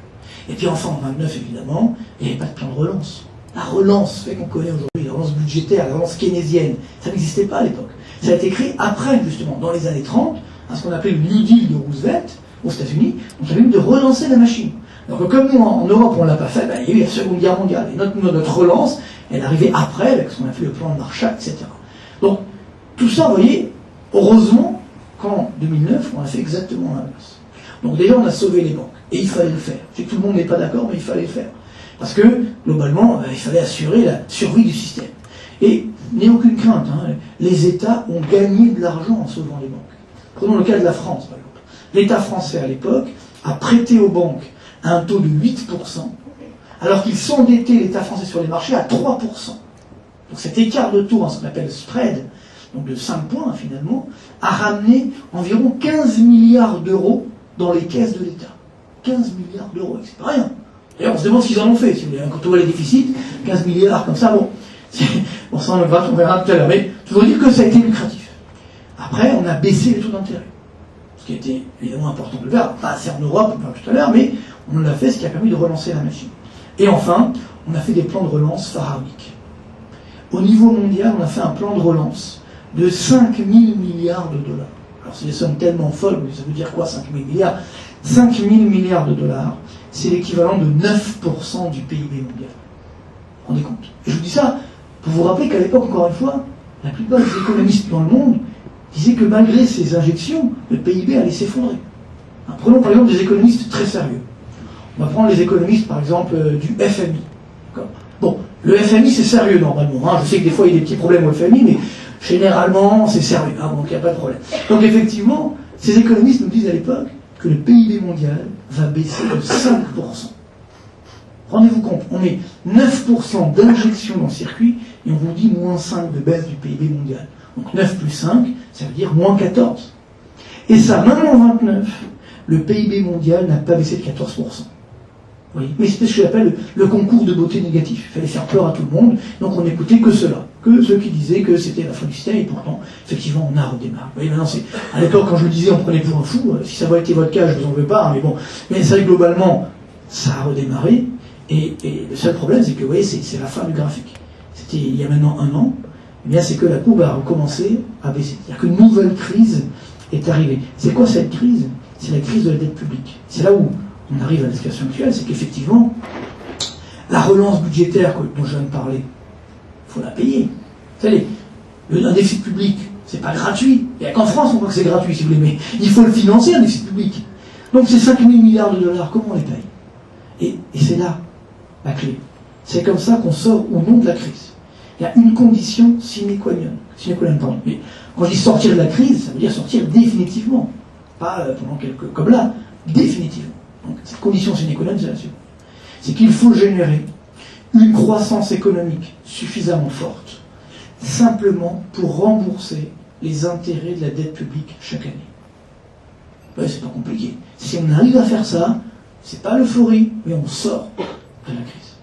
Et puis enfin, en 29, évidemment, il n'y avait pas de plan de relance. La relance, fait qu'on connaît aujourd'hui, la relance budgétaire, la relance keynésienne, ça n'existait pas à l'époque. Ça a été créé après, justement, dans les années 30, ce qu'on appelait le New Deal de Roosevelt, aux États-Unis, on avait eu de relancer la machine. Donc comme nous, en Europe, on ne l'a pas fait, il y a eu la Seconde Guerre mondiale. Et notre relance, elle arrivait après, avec ce qu'on appelait le plan de Marshall, etc. Donc, tout ça, vous voyez, heureusement qu'en 2009, on a fait exactement l'inverse. Donc déjà, on a sauvé les banques. Et il fallait le faire. Je sais que tout le monde n'est pas d'accord, mais il fallait le faire. Parce que, globalement, il fallait assurer la survie du système. Et, n'ayez aucune crainte, les États ont gagné de l'argent en sauvant les banques. Prenons le cas de la France, par exemple. L'État français, à l'époque, a prêté aux banques à un taux de 8%, alors qu'il s'endettait, l'État français, sur les marchés, à 3%. Donc cet écart de taux, ce qu'on appelle le spread, donc de 5 points, finalement, a ramené environ 15 milliards d'euros dans les caisses de l'État. 15 milliards d'euros, c'est pas rien. D'ailleurs, on se demande ce qu'ils en ont fait. Si vous voulez, quand on voit les déficits, 15 milliards comme ça, bon, ça on verra tout à l'heure. Mais je voudrais dire que ça a été lucratif. Après, on a baissé les taux d'intérêt. Ce qui était évidemment important de le faire, pas assez en Europe, on verra tout à l'heure, mais on l'a fait, ce qui a permis de relancer la machine. Et enfin, on a fait des plans de relance pharaoniques. Au niveau mondial, on a fait un plan de relance de 5 000 milliards de dollars. Alors c'est des sommes tellement folles, mais ça veut dire quoi 5 000 milliards 5 000 milliards de dollars, c'est l'équivalent de 9% du PIB mondial. Vous vous rendez compte? Et je vous dis ça pour vous rappeler qu'à l'époque, encore une fois, la plupart des économistes dans le monde disaient que malgré ces injections, le PIB allait s'effondrer. Prenons par exemple des économistes très sérieux. On va prendre les économistes par exemple du FMI. Bon, le FMI c'est sérieux normalement. Je sais que des fois il y a des petits problèmes au FMI, mais généralement c'est sérieux. Donc il n'y a pas de problème. Donc effectivement, ces économistes nous disent à l'époque que le PIB mondial va baisser de 5%. Rendez-vous compte, on met 9% d'injection dans le circuit et on vous dit moins 5 de baisse du PIB mondial. Donc 9 plus 5, ça veut dire moins 14. Et ça, même en 29, le PIB mondial n'a pas baissé de 14%. Oui. Mais c'est ce que j'appelle le concours de beauté négatif. Il fallait faire peur à tout le monde, donc on n'écoutait que cela, que ceux qui disaient que c'était la fin du système, et pourtant, effectivement, on a redémarré. Vous voyez, maintenant, à l'époque, quand je le disais, on prenait pour un fou. Si ça avait été votre cas, je ne vous en veux pas, mais bon. Mais c'est vrai que globalement, ça a redémarré, et le seul problème, c'est que, vous voyez, c'est la fin du graphique. C'était il y a maintenant 1 an, eh bien, c'est que la courbe a recommencé à baisser. C'est-à-dire qu'une nouvelle crise est arrivée. C'est quoi cette crise? C'est la crise de la dette publique. C'est là où on arrive à la situation actuelle, c'est qu'effectivement, la relance budgétaire dont je viens de parler, il faut la payer. Vous savez, un déficit public, c'est pas gratuit. Il n'y a qu'en France on voit que c'est gratuit, si vous voulez, mais il faut le financer, un déficit public. Donc ces 5 000 milliards de dollars, comment on les paye? Et c'est là la clé. C'est comme ça qu'on sort ou non de la crise. Il y a une condition sine qua non. Pardon. Mais quand je dis sortir de la crise, ça veut dire sortir définitivement. Pas pendant comme là, définitivement. Donc, cette condition sine qua non, c'est là-dessus. C'est qu'il faut générer une croissance économique suffisamment forte, simplement pour rembourser les intérêts de la dette publique chaque année. Ouais, c'est pas compliqué. Si on arrive à faire ça, c'est pas l'euphorie, mais on sort de la crise.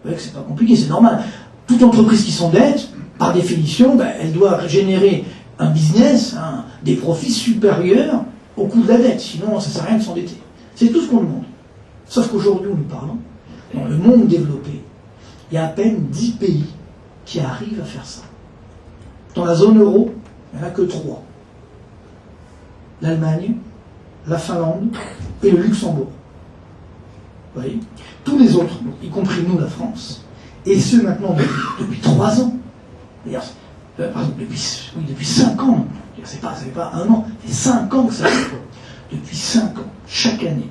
Vous voyez que c'est pas compliqué, c'est normal. Toute entreprise qui s'endette, par définition, elle doit générer un business, des profits supérieurs au coût de la dette. Sinon, ça ne sert à rien de s'endetter. C'est tout ce qu'on demande. Sauf qu'aujourd'hui, où nous parlons, dans le monde développé, il y a à peine 10 pays qui arrivent à faire ça. Dans la zone euro, il n'y en a que 3. L'Allemagne, la Finlande et le Luxembourg. Vous voyez ? Tous les autres, y compris nous, la France, et ce maintenant depuis 3 ans. D'ailleurs, depuis 5 ans maintenant. Ça fait pas 1 an, c'est 5 ans que ça fait. Depuis 5 ans, chaque année,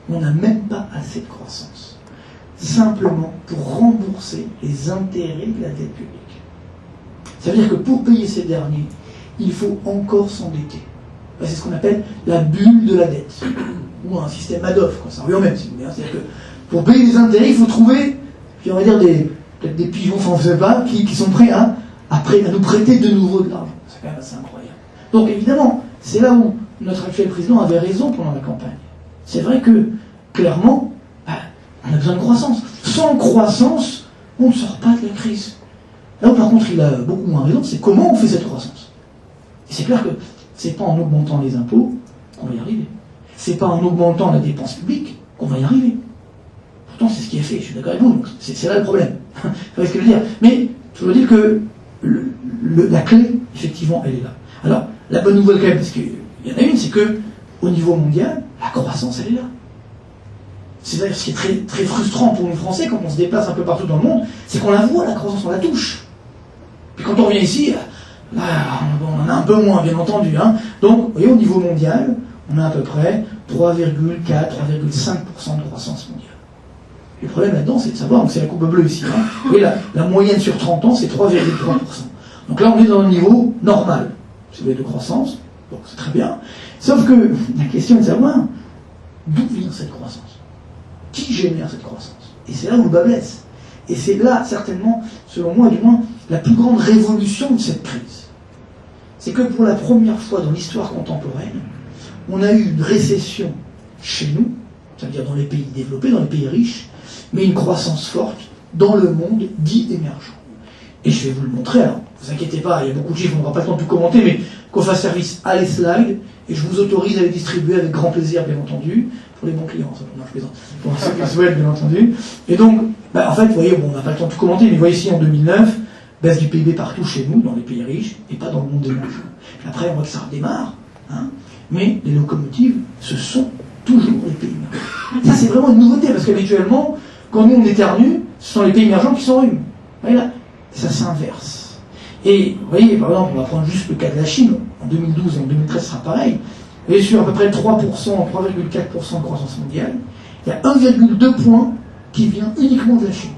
on n'a même pas assez de croissance. Simplement pour rembourser les intérêts de la dette publique. Ça veut dire que pour payer ces derniers, il faut encore s'endetter. Ben, c'est ce qu'on appelle la bulle de la dette, ou un système Madoff, quoi. Ça revient au même, si vous voulez. C'est-à-dire que pour payer les intérêts, il faut trouver, puis on va dire peut-être des pigeons, enfin on ne sait pas, qui sont prêts à nous prêter de nouveau de l'argent. C'est quand même assez incroyable. Donc évidemment, c'est là où notre actuel président avait raison pendant la campagne. C'est vrai que, clairement, on a besoin de croissance. Sans croissance, on ne sort pas de la crise. Là où par contre il a beaucoup moins raison, c'est comment on fait cette croissance. Et c'est clair que c'est pas en augmentant les impôts qu'on va y arriver. C'est pas en augmentant la dépense publique qu'on va y arriver. Pourtant c'est ce qui est fait, je suis d'accord avec vous, donc c'est là le problème. Vous voyez ce que je veux dire. Mais je veux dire que la clé, effectivement, elle est là. Alors, la bonne nouvelle quand même, parce qu'il y en a une, c'est que au niveau mondial, la croissance, elle est là. C'est d'ailleurs ce qui est très, très frustrant pour nous Français quand on se déplace un peu partout dans le monde, c'est qu'on la voit, la croissance, on la touche. Puis quand on revient ici, là, on en a un peu moins, bien entendu. Hein. Donc, vous voyez, au niveau mondial, on a à peu près 3,4, 3,5% de croissance mondiale. Le problème là-dedans, c'est de savoir, donc c'est la courbe bleue ici, hein. Vous voyez, la moyenne sur 30 ans, c'est 3,3%. Donc là, on est dans un niveau normal, c'est de croissance, donc c'est très bien. Sauf que la question est de savoir d'où vient cette croissance. Qui génère cette croissance? Et c'est là où le bas blesse. Et c'est là, certainement, selon moi du moins, la plus grande révolution de cette crise. C'est que pour la première fois dans l'histoire contemporaine, on a eu une récession chez nous, c'est-à-dire dans les pays développés, dans les pays riches, mais une croissance forte dans le monde dit émergent. Et je vais vous le montrer, alors, ne vous inquiétez pas, il y a beaucoup de chiffres, on n'aura pas le temps de tout commenter, mais Coface Service a les slides, et je vous autorise à les distribuer avec grand plaisir, bien entendu, pour les bons clients, ça, je plaisante, pour ceux qui le souhaitent, bien entendu. Et donc, en fait, vous voyez, bon, on n'a pas le temps de tout commenter, mais vous voyez ici, en 2009, baisse du PIB partout chez nous, dans les pays riches, et pas dans le monde émergent. Après, on voit que ça redémarre, hein, mais les locomotives, ce sont toujours les pays émergents. Ça, c'est vraiment une nouveauté, parce qu'habituellement, quand nous, on éternue, ce sont les pays émergents qui s'enrhument. Vous voyez là, ça s'inverse. Et, vous voyez, par exemple, on va prendre juste le cas de la Chine, en 2012 et en 2013, ce sera pareil. Vous voyez, sur à peu près 3%, 3,4% de croissance mondiale, il y a 1,2 point qui vient uniquement de la Chine.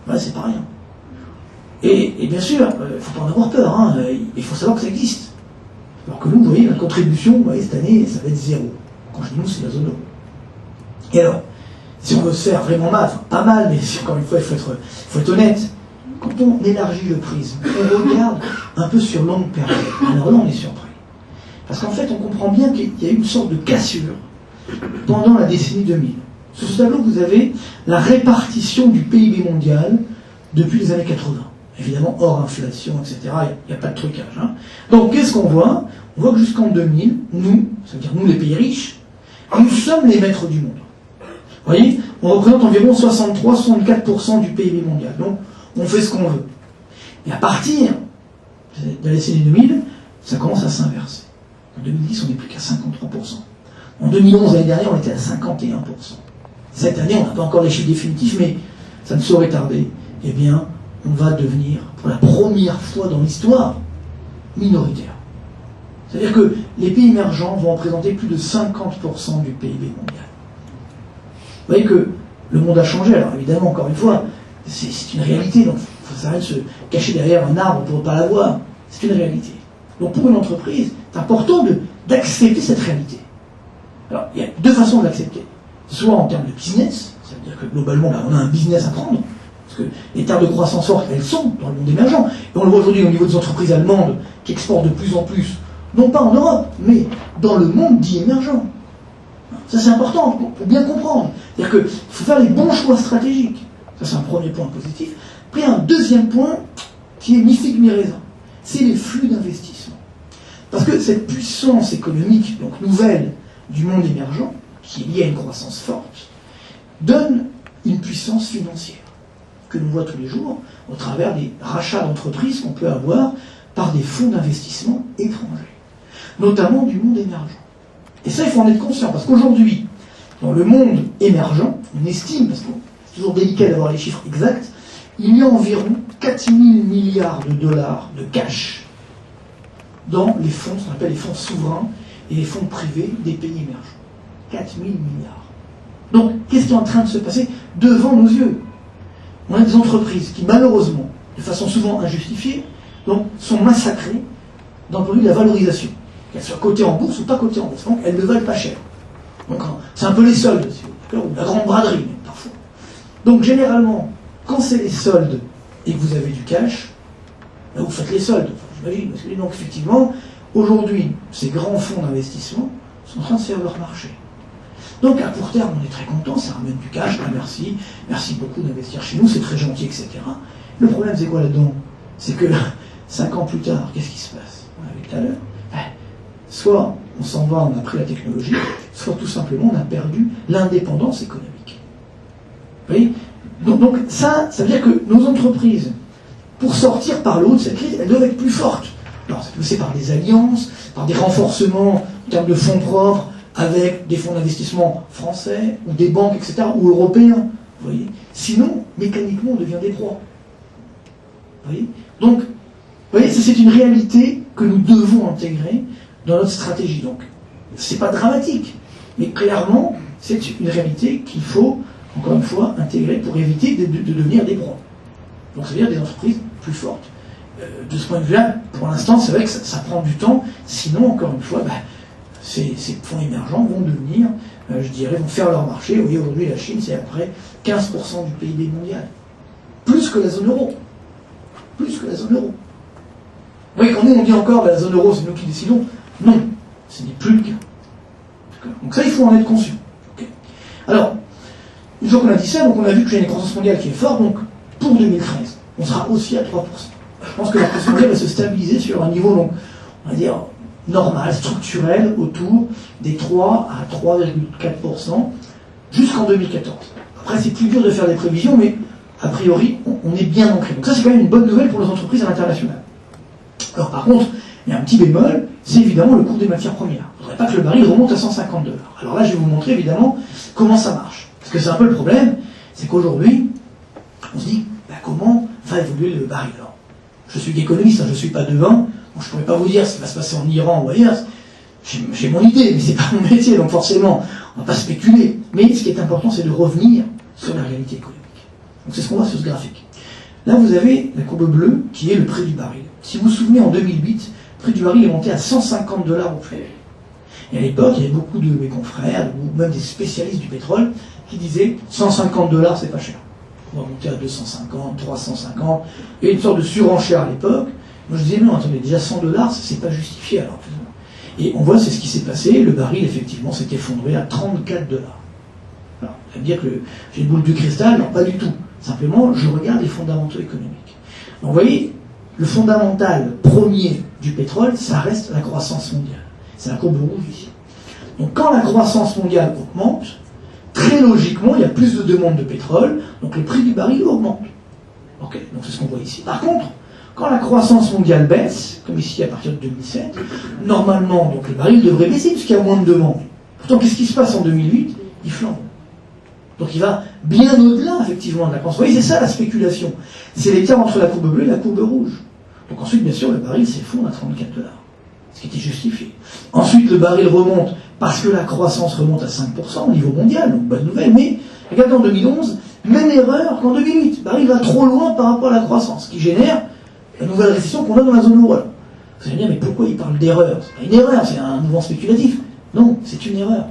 Voilà, c'est pas rien. Et bien sûr, il ne faut pas en avoir peur, hein, il faut savoir que ça existe. Alors que nous, vous voyez, notre contribution, vous voyez, cette année, ça va être 0. Quand je dis nous, c'est la zone euro. Et alors, si on veut se faire vraiment mal, enfin pas mal, mais encore une fois, il faut être honnête, quand on élargit le prisme, on regarde un peu sur longue période. Alors là, on est surpris. Parce qu'en fait, on comprend bien qu'il y a eu une sorte de cassure pendant la décennie 2000. Sur ce tableau, vous avez la répartition du PIB mondial depuis les années 80. Évidemment, hors inflation, etc., il n'y a pas de trucage. Hein. Donc, qu'est-ce qu'on voit? On voit que jusqu'en 2000, nous, c'est-à-dire nous les pays riches, nous sommes les maîtres du monde. Vous voyez, on représente environ 63-64% du PIB mondial. Donc, on fait ce qu'on veut. Et à partir de la décennie 2000, ça commence à s'inverser. En 2010, on n'est plus qu'à 53%. En 2011, l'année dernière, on était à 51%. Cette année, on n'a pas encore les chiffres définitifs, mais ça ne saurait tarder. Eh bien, on va devenir, pour la première fois dans l'histoire, minoritaire. C'est-à-dire que les pays émergents vont représenter plus de 50% du PIB mondial. Vous voyez que le monde a changé. Alors évidemment, encore une fois, c'est une réalité. Donc il faut s'arrêter de se cacher derrière un arbre pour ne pas la voir. C'est une réalité. Donc pour une entreprise, c'est important d'accepter cette réalité. Alors il y a deux façons de l'accepter. Soit en termes de business, ça veut dire que globalement, on a un business à prendre. Parce que les termes de croissance forte, elles sont dans le monde émergent. Et on le voit aujourd'hui au niveau des entreprises allemandes qui exportent de plus en plus, non pas en Europe, mais dans le monde dit émergent. Ça c'est important pour bien comprendre. C'est-à-dire qu'il faut faire les bons choix stratégiques. Ça c'est un premier point positif. Puis un deuxième point qui est mi figue mi raisin. C'est les flux d'investissement. Parce que cette puissance économique, donc nouvelle, du monde émergent, qui est liée à une croissance forte, donne une puissance financière que l'on voit tous les jours au travers des rachats d'entreprises qu'on peut avoir par des fonds d'investissement étrangers, notamment du monde émergent. Et ça, il faut en être conscient, parce qu'aujourd'hui, dans le monde émergent, on estime, parce que c'est toujours délicat d'avoir les chiffres exacts, il y a environ 4 000 milliards de dollars de cash dans les fonds, ce qu'on appelle les fonds souverains et les fonds privés des pays émergents. 4 000 milliards. Donc, qu'est-ce qui est en train de se passer devant nos yeux? On a des entreprises qui, malheureusement, de façon souvent injustifiée, donc, sont massacrées dans le point de vue de la valorisation. qu'elles soient cotées en bourse ou pas cotées en bourse. Donc elles ne valent pas cher. Donc c'est un peu les soldes, ou la grande braderie même, parfois. Donc généralement, quand c'est les soldes et que vous avez du cash, ben, vous faites les soldes, j'imagine, parce que donc effectivement, aujourd'hui, ces grands fonds d'investissement sont en train de faire leur marché. Donc à court terme, on est très content, ça ramène du cash, ah, merci beaucoup d'investir chez nous, c'est très gentil, etc. Le problème, c'est quoi là-dedans? C'est que 5 ans plus tard, qu'est-ce qui se passe? On l'a vu tout à l'heure. Soit on s'en va, on a pris la technologie, soit tout simplement on a perdu l'indépendance économique. Vous voyez? Donc ça veut dire que nos entreprises, pour sortir par le haut de cette crise, elles doivent être plus fortes. Alors ça peut passer par des alliances, par des renforcements en termes de fonds propres, avec des fonds d'investissement français, ou des banques, etc., ou européens. Vous voyez? Sinon, mécaniquement, on devient des proies. Vous voyez? Donc, vous voyez, ça c'est une réalité que nous devons intégrer dans notre stratégie. Donc, c'est pas dramatique, mais clairement, c'est une réalité qu'il faut, encore une fois, intégrer pour éviter de devenir des proies. Donc, c'est-à-dire des entreprises plus fortes. De ce point de vue-là, pour l'instant, c'est vrai que ça prend du temps. Sinon, encore une fois, ces fonds émergents vont devenir, je dirais, vont faire leur marché. Vous voyez, aujourd'hui, la Chine, c'est à peu près 15% du PIB mondial. Plus que la zone euro. Plus que la zone euro. Vous voyez, quand nous, on dit encore, la zone euro, c'est nous qui décidons. Non, ce n'est plus le cas. Donc ça, il faut en être conscient. Okay. Alors, une fois qu'on a dit ça, donc on a vu que j'ai une croissance mondiale qui est forte, donc pour 2013, on sera aussi à 3%. Je pense que la croissance mondiale va se stabiliser sur un niveau, donc, on va dire, normal, structurel, autour des 3 à 3,4% jusqu'en 2014. Après, c'est plus dur de faire des prévisions, mais a priori, on est bien ancré. Donc ça, c'est quand même une bonne nouvelle pour les entreprises à l'international. Alors par contre, il y a un petit bémol, c'est évidemment le cours des matières premières. Il ne faudrait pas que le baril remonte à 150 $. Alors là, je vais vous montrer évidemment comment ça marche. Parce que c'est un peu le problème, c'est qu'aujourd'hui, on se dit, comment va évoluer le baril? Alors, je suis économiste, je ne suis pas devin, donc je ne pourrais pas vous dire ce qui va se passer en Iran ou ailleurs. J'ai mon idée, mais ce n'est pas mon métier, donc forcément, on ne va pas spéculer. Mais ce qui est important, c'est de revenir sur la réalité économique. Donc c'est ce qu'on voit sur ce graphique. Là, vous avez la courbe bleue, qui est le prix du baril. Si vous vous souvenez, en 2008, le prix du baril est monté à 150 $ au plus. Et à l'époque, il y avait beaucoup de mes confrères, ou même des spécialistes du pétrole, qui disaient 150 $, c'est pas cher. On va monter à 250, 350, et une sorte de surenchère à l'époque. Moi je disais non, attendez, déjà 100 $, c'est pas justifié alors. Et on voit, c'est ce qui s'est passé, le baril effectivement s'est effondré à 34 $. Alors, ça veut dire que j'ai une boule de cristal? Non, pas du tout. Simplement, je regarde les fondamentaux économiques. Donc vous voyez, le fondamental premier du pétrole, ça reste la croissance mondiale. C'est la courbe rouge ici. Donc quand la croissance mondiale augmente, très logiquement, il y a plus de demande de pétrole, donc le prix du baril augmente. Ok, donc c'est ce qu'on voit ici. Par contre, quand la croissance mondiale baisse, comme ici à partir de 2007, normalement, donc le baril devrait baisser puisqu'il y a moins de demande. Pourtant, qu'est-ce qui se passe en 2008? Il flambe. Donc il va bien au-delà, effectivement, de la croissance. Vous voyez, c'est ça la spéculation. C'est l'écart entre la courbe bleue et la courbe rouge. Donc ensuite, bien sûr, le baril s'effondre à 34 $. Ce qui était justifié. Ensuite, le baril remonte parce que la croissance remonte à 5% au niveau mondial, donc bonne nouvelle, mais regardez en 2011, même erreur qu'en 2008. Le baril va trop loin par rapport à la croissance, ce qui génère la nouvelle récession qu'on a dans la zone euro. Vous allez me dire, mais pourquoi il parle d'erreur? C'est pas une erreur, c'est un mouvement spéculatif. Non, c'est une erreur.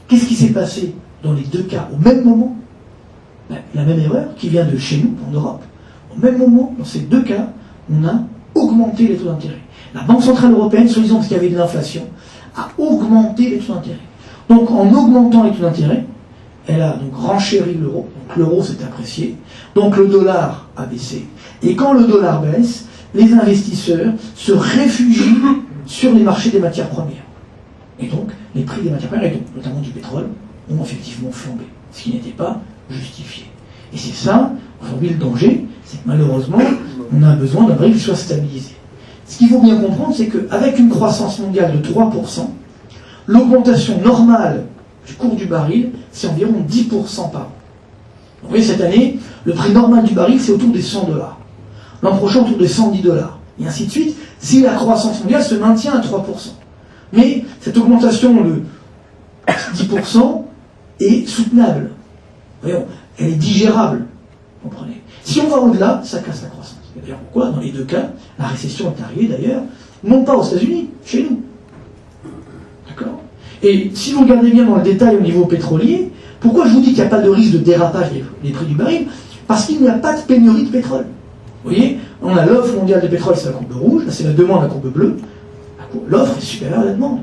Qu'est-ce qui s'est passé dans les deux cas au même moment? La même erreur qui vient de chez nous, en Europe. Au même moment, dans ces deux cas, on a augmenté les taux d'intérêt. La Banque Centrale Européenne, soi-disant parce qu'il y avait de l'inflation, a augmenté les taux d'intérêt. Donc en augmentant les taux d'intérêt, elle a donc renchéri l'euro, donc l'euro s'est apprécié, donc le dollar a baissé. Et quand le dollar baisse, les investisseurs se réfugient sur les marchés des matières premières. Et donc les prix des matières premières, et donc notamment du pétrole, ont effectivement flambé, ce qui n'était pas justifié. Et c'est ça, aujourd'hui le danger, c'est que malheureusement, on a besoin d'un baril qui soit stabilisé. Ce qu'il faut bien comprendre, c'est qu'avec une croissance mondiale de 3%, l'augmentation normale du cours du baril, c'est environ 10% par an. Vous voyez, cette année, le prix normal du baril, c'est autour des 100 $. L'an prochain, autour des 110 $. Et ainsi de suite, si la croissance mondiale se maintient à 3%. Mais cette augmentation de 10% est soutenable. Voyons, elle est digérable. Comprenez. Si on va au-delà, ça casse la croissance. C'est-à-dire pourquoi, dans les deux cas, la récession est arrivée d'ailleurs, non pas aux États-Unis, chez nous. Et si vous regardez bien dans le détail au niveau pétrolier, pourquoi je vous dis qu'il n'y a pas de risque de dérapage des prix du baril? Parce qu'il n'y a pas de pénurie de pétrole. Vous voyez, on a l'offre mondiale de pétrole, c'est la courbe rouge, là c'est la demande, la courbe bleue. L'offre est supérieure à la demande.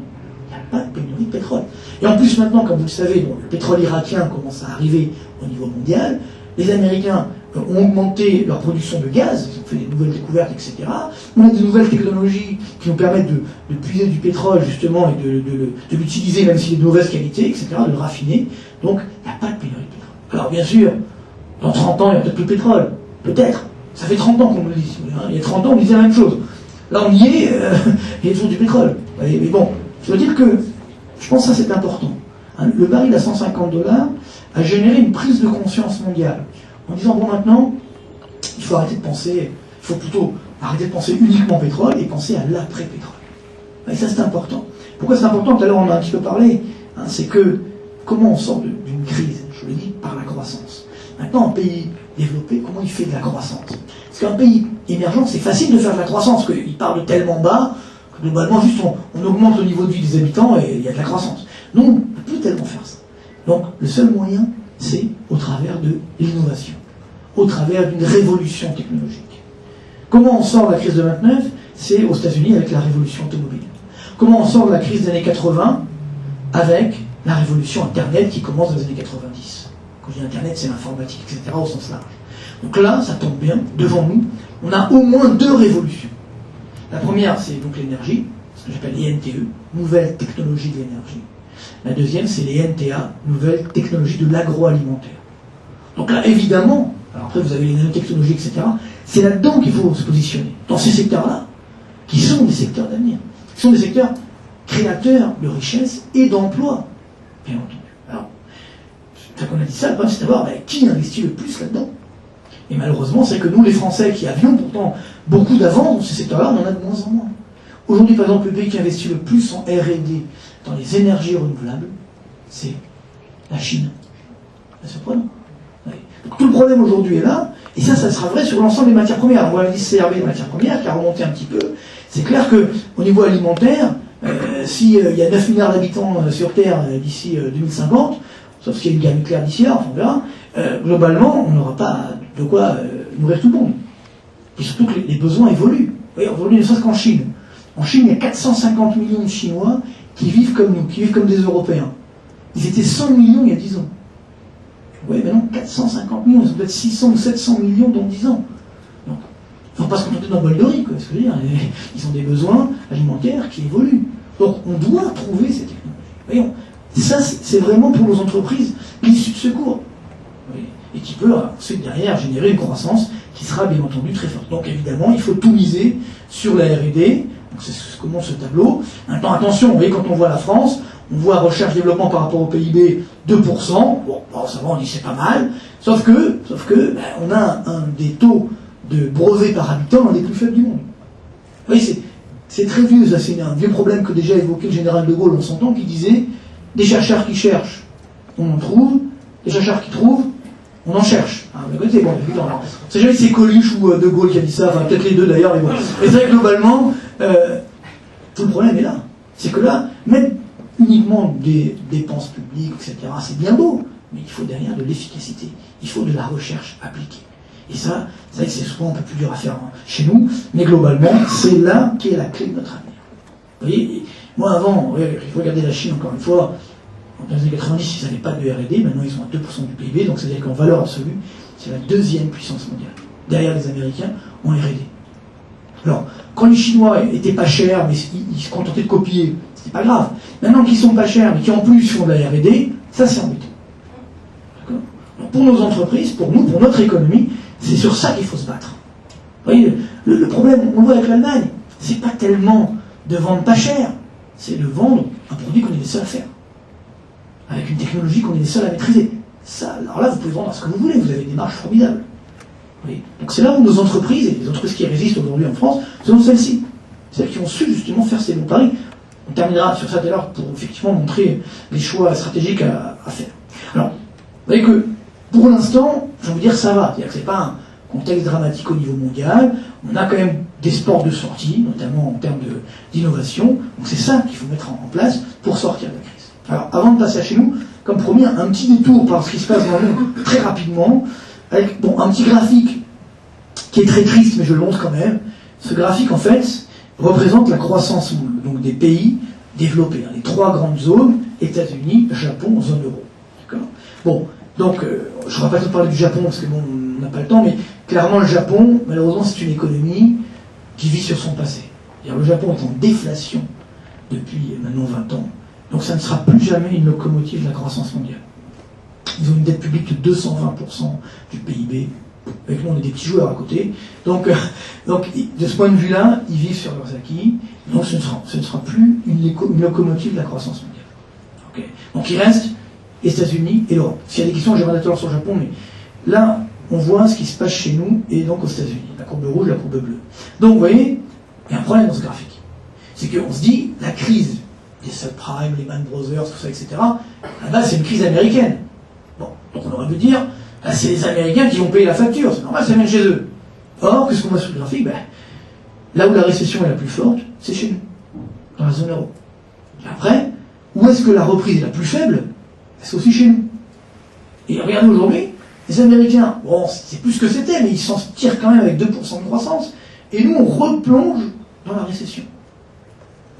Il n'y a pas de pénurie de pétrole. Et en plus maintenant, comme vous le savez, bon, le pétrole irakien commence à arriver au niveau mondial. Les Américains ont augmenté leur production de gaz, ils ont fait des nouvelles découvertes, etc. On a de nouvelles technologies qui nous permettent de puiser du pétrole, justement, et de l'utiliser, même s'il est de mauvaise qualité, etc., de le raffiner. Donc, il n'y a pas de pénurie de pétrole. Alors, bien sûr, dans 30 ans, il n'y a peut-être plus de pétrole. Peut-être. Ça fait 30 ans qu'on nous le dit, si vous voulez, hein. Il y a 30 ans, on disait la même chose. Là, on y est, il y a toujours du pétrole. Mais bon, je veux dire que, je pense que ça, c'est important. Hein, le baril à $150 a généré une prise de conscience mondiale. En disant, bon, maintenant, il faut arrêter de penser, il faut plutôt arrêter de penser uniquement pétrole et penser à l'après-pétrole. Et ça, c'est important. Pourquoi c'est important? Tout à l'heure, on a un petit peu parlé. Hein, c'est que, comment on sort d'une crise? Je le dis, par la croissance. Maintenant, un pays développé, comment il fait de la croissance? Parce qu'un pays émergent, c'est facile de faire de la croissance, qu'il part de tellement bas, que globalement, juste on augmente le niveau de vie des habitants et il y a de la croissance. Nous, on ne peut plus tellement faire ça. Donc, le seul moyen, c'est au travers de l'innovation, au travers d'une révolution technologique. Comment on sort de la crise de 29? C'est aux États-Unis avec la révolution automobile. Comment on sort de la crise des années 80? Avec la révolution Internet qui commence dans les années 90. Quand je dis Internet, c'est l'informatique, etc., au sens large. Donc là, ça tombe bien, devant nous, on a au moins deux révolutions. La première, c'est donc l'énergie, ce que j'appelle les NTE, nouvelles technologies de l'énergie. La deuxième, c'est les NTA, nouvelles technologies de l'agroalimentaire. Donc là, évidemment, alors après vous avez les nanotechnologies, etc., c'est là-dedans qu'il faut se positionner, dans ces secteurs-là, qui sont des secteurs d'avenir, qui sont des secteurs créateurs de richesse et d'emplois, bien entendu. Alors, une fois qu'on a dit ça, le problème c'est de savoir qui investit le plus là-dedans. Et malheureusement, c'est que nous, les Français, qui avions pourtant beaucoup d'avance dans ces secteurs-là, on en a de moins en moins. Aujourd'hui, par exemple, le pays qui investit le plus en R&D dans les énergies renouvelables, c'est la Chine. C'est surprenant. Oui. Donc tout le problème aujourd'hui est là, et ça sera vrai sur l'ensemble des matières premières. On voit l'indice CRB des matières premières qui a remonté un petit peu. C'est clair qu'au niveau alimentaire, s'il y a 9 milliards d'habitants sur Terre d'ici 2050, sauf s'il y a une guerre nucléaire d'ici là, enfin, on verra, globalement, on n'aura pas de quoi nourrir tout le monde. Et surtout que les besoins évoluent. Vous voyez, aujourd'hui, ne serait-ce qu'en Chine. En Chine, il y a 450 millions de Chinois qui vivent comme nous, qui vivent comme des Européens. Ils étaient 100 millions il y a 10 ans. Vous voyez, maintenant, 450 millions, ils sont peut-être 600 ou 700 millions dans 10 ans. Donc, il ne faut pas se contenter d'un bol de riz, quoi, ce que je veux dire. Ils ont des besoins alimentaires qui évoluent. Donc, on doit trouver ces technologies. Voyons, ça, c'est vraiment pour nos entreprises l'issue de secours. Et qui peut ensuite derrière générer une croissance qui sera bien entendu très forte. Donc évidemment, il faut tout miser sur la R&D. Donc c'est ce que montre ce tableau. Maintenant, attention, vous voyez, quand on voit la France, on voit recherche-développement par rapport au PIB 2%. Bon, ça va, on dit c'est pas mal. Sauf que on a un des taux de brevets par habitant l'un des plus faibles du monde. Vous voyez, c'est très vieux, ça. C'est un vieux problème que déjà évoqué le général de Gaulle en son temps, qui disait des chercheurs qui cherchent, on en trouve. Des chercheurs qui trouvent, on en cherche. Hein, vous connaissez, bon, évidemment. C'est jamais si c'est Coluche ou De Gaulle qui a dit ça, enfin peut-être les deux d'ailleurs, mais bon. Et c'est vrai que globalement, tout le problème est là. C'est que là, même uniquement des dépenses publiques, etc., c'est bien beau, mais il faut derrière de l'efficacité. Il faut de la recherche appliquée. Et ça, c'est vrai que c'est souvent un peu plus dur à faire chez nous, mais globalement, c'est là qu'est la clé de notre avenir. Vous voyez, moi avant, regardez la Chine encore une fois, dans les années 90, ils n'avaient pas de R&D, maintenant ils sont à 2% du PIB, donc c'est-à-dire qu'en valeur absolue, c'est la deuxième puissance mondiale, derrière les Américains, en R&D. Alors, quand les Chinois étaient pas chers, mais ils se contentaient de copier, c'était pas grave. Maintenant qu'ils sont pas chers, mais qui en plus font de la R&D, ça c'est embêtant. D'accord ? Donc pour nos entreprises, pour nous, pour notre économie, c'est sur ça qu'il faut se battre. Vous voyez, le problème, on le voit avec l'Allemagne, c'est pas tellement de vendre pas cher, c'est de vendre un produit qu'on est les seuls à faire. Avec une technologie qu'on est les seuls à maîtriser. Ça, alors là, vous pouvez vendre ce que vous voulez, vous avez des marges formidables. Oui. Donc c'est là où nos entreprises, et les entreprises qui résistent aujourd'hui en France, sont celles-ci. Celles qui ont su justement faire ces bons paris. On terminera sur ça tout à l'heure pour effectivement montrer les choix stratégiques à faire. Alors, vous voyez que pour l'instant, je vais vous dire ça va. C'est-à-dire que c'est pas un contexte dramatique au niveau mondial. On a quand même des sports de sortie, notamment en termes d'innovation. Donc c'est ça qu'il faut mettre en place pour sortir de la crise. Alors, avant de passer à chez nous, comme promis, un petit détour par ce qui se passe dans le monde très rapidement, avec un petit graphique qui est très triste, mais je le montre quand même. Ce graphique, en fait, représente la croissance donc, des pays développés, les 3 grandes zones, États-Unis, Japon, zone euro. D'accord ? Bon, donc, je ne vais pas tout parler du Japon, parce que bon, on n'a pas le temps, mais clairement, le Japon, malheureusement, c'est une économie qui vit sur son passé. Le Japon est en déflation depuis maintenant 20 ans, donc ça ne sera plus jamais une locomotive de la croissance mondiale. Ils ont une dette publique de 220% du PIB. Avec nous, on est des petits joueurs à côté. Donc de ce point de vue-là, ils vivent sur leurs acquis. Donc ce ne sera plus une locomotive de la croissance mondiale. Okay. Donc il reste les États-Unis et l'Europe. S'il y a des questions, je reviendrai tout à l'heure sur le Japon, mais là, on voit ce qui se passe chez nous et donc aux États-Unis. La courbe rouge, la courbe bleue. Donc vous voyez, il y a un problème dans ce graphique. C'est qu'on se dit, la crise des subprimes, les Lehman Brothers, tout ça, etc., à la base, c'est une crise américaine. Bon, donc on aurait pu dire, c'est les Américains qui vont payer la facture, c'est normal, ça vient de chez eux. Or, qu'est-ce qu'on voit sur le graphique ? Là où la récession est la plus forte, c'est chez nous, dans la zone euro. Et après, où est-ce que la reprise est la plus faible ? C'est aussi chez nous. Et regardez aujourd'hui, les Américains, bon, c'est plus ce que c'était, mais ils s'en tirent quand même avec 2% de croissance, et nous, on replonge dans la récession.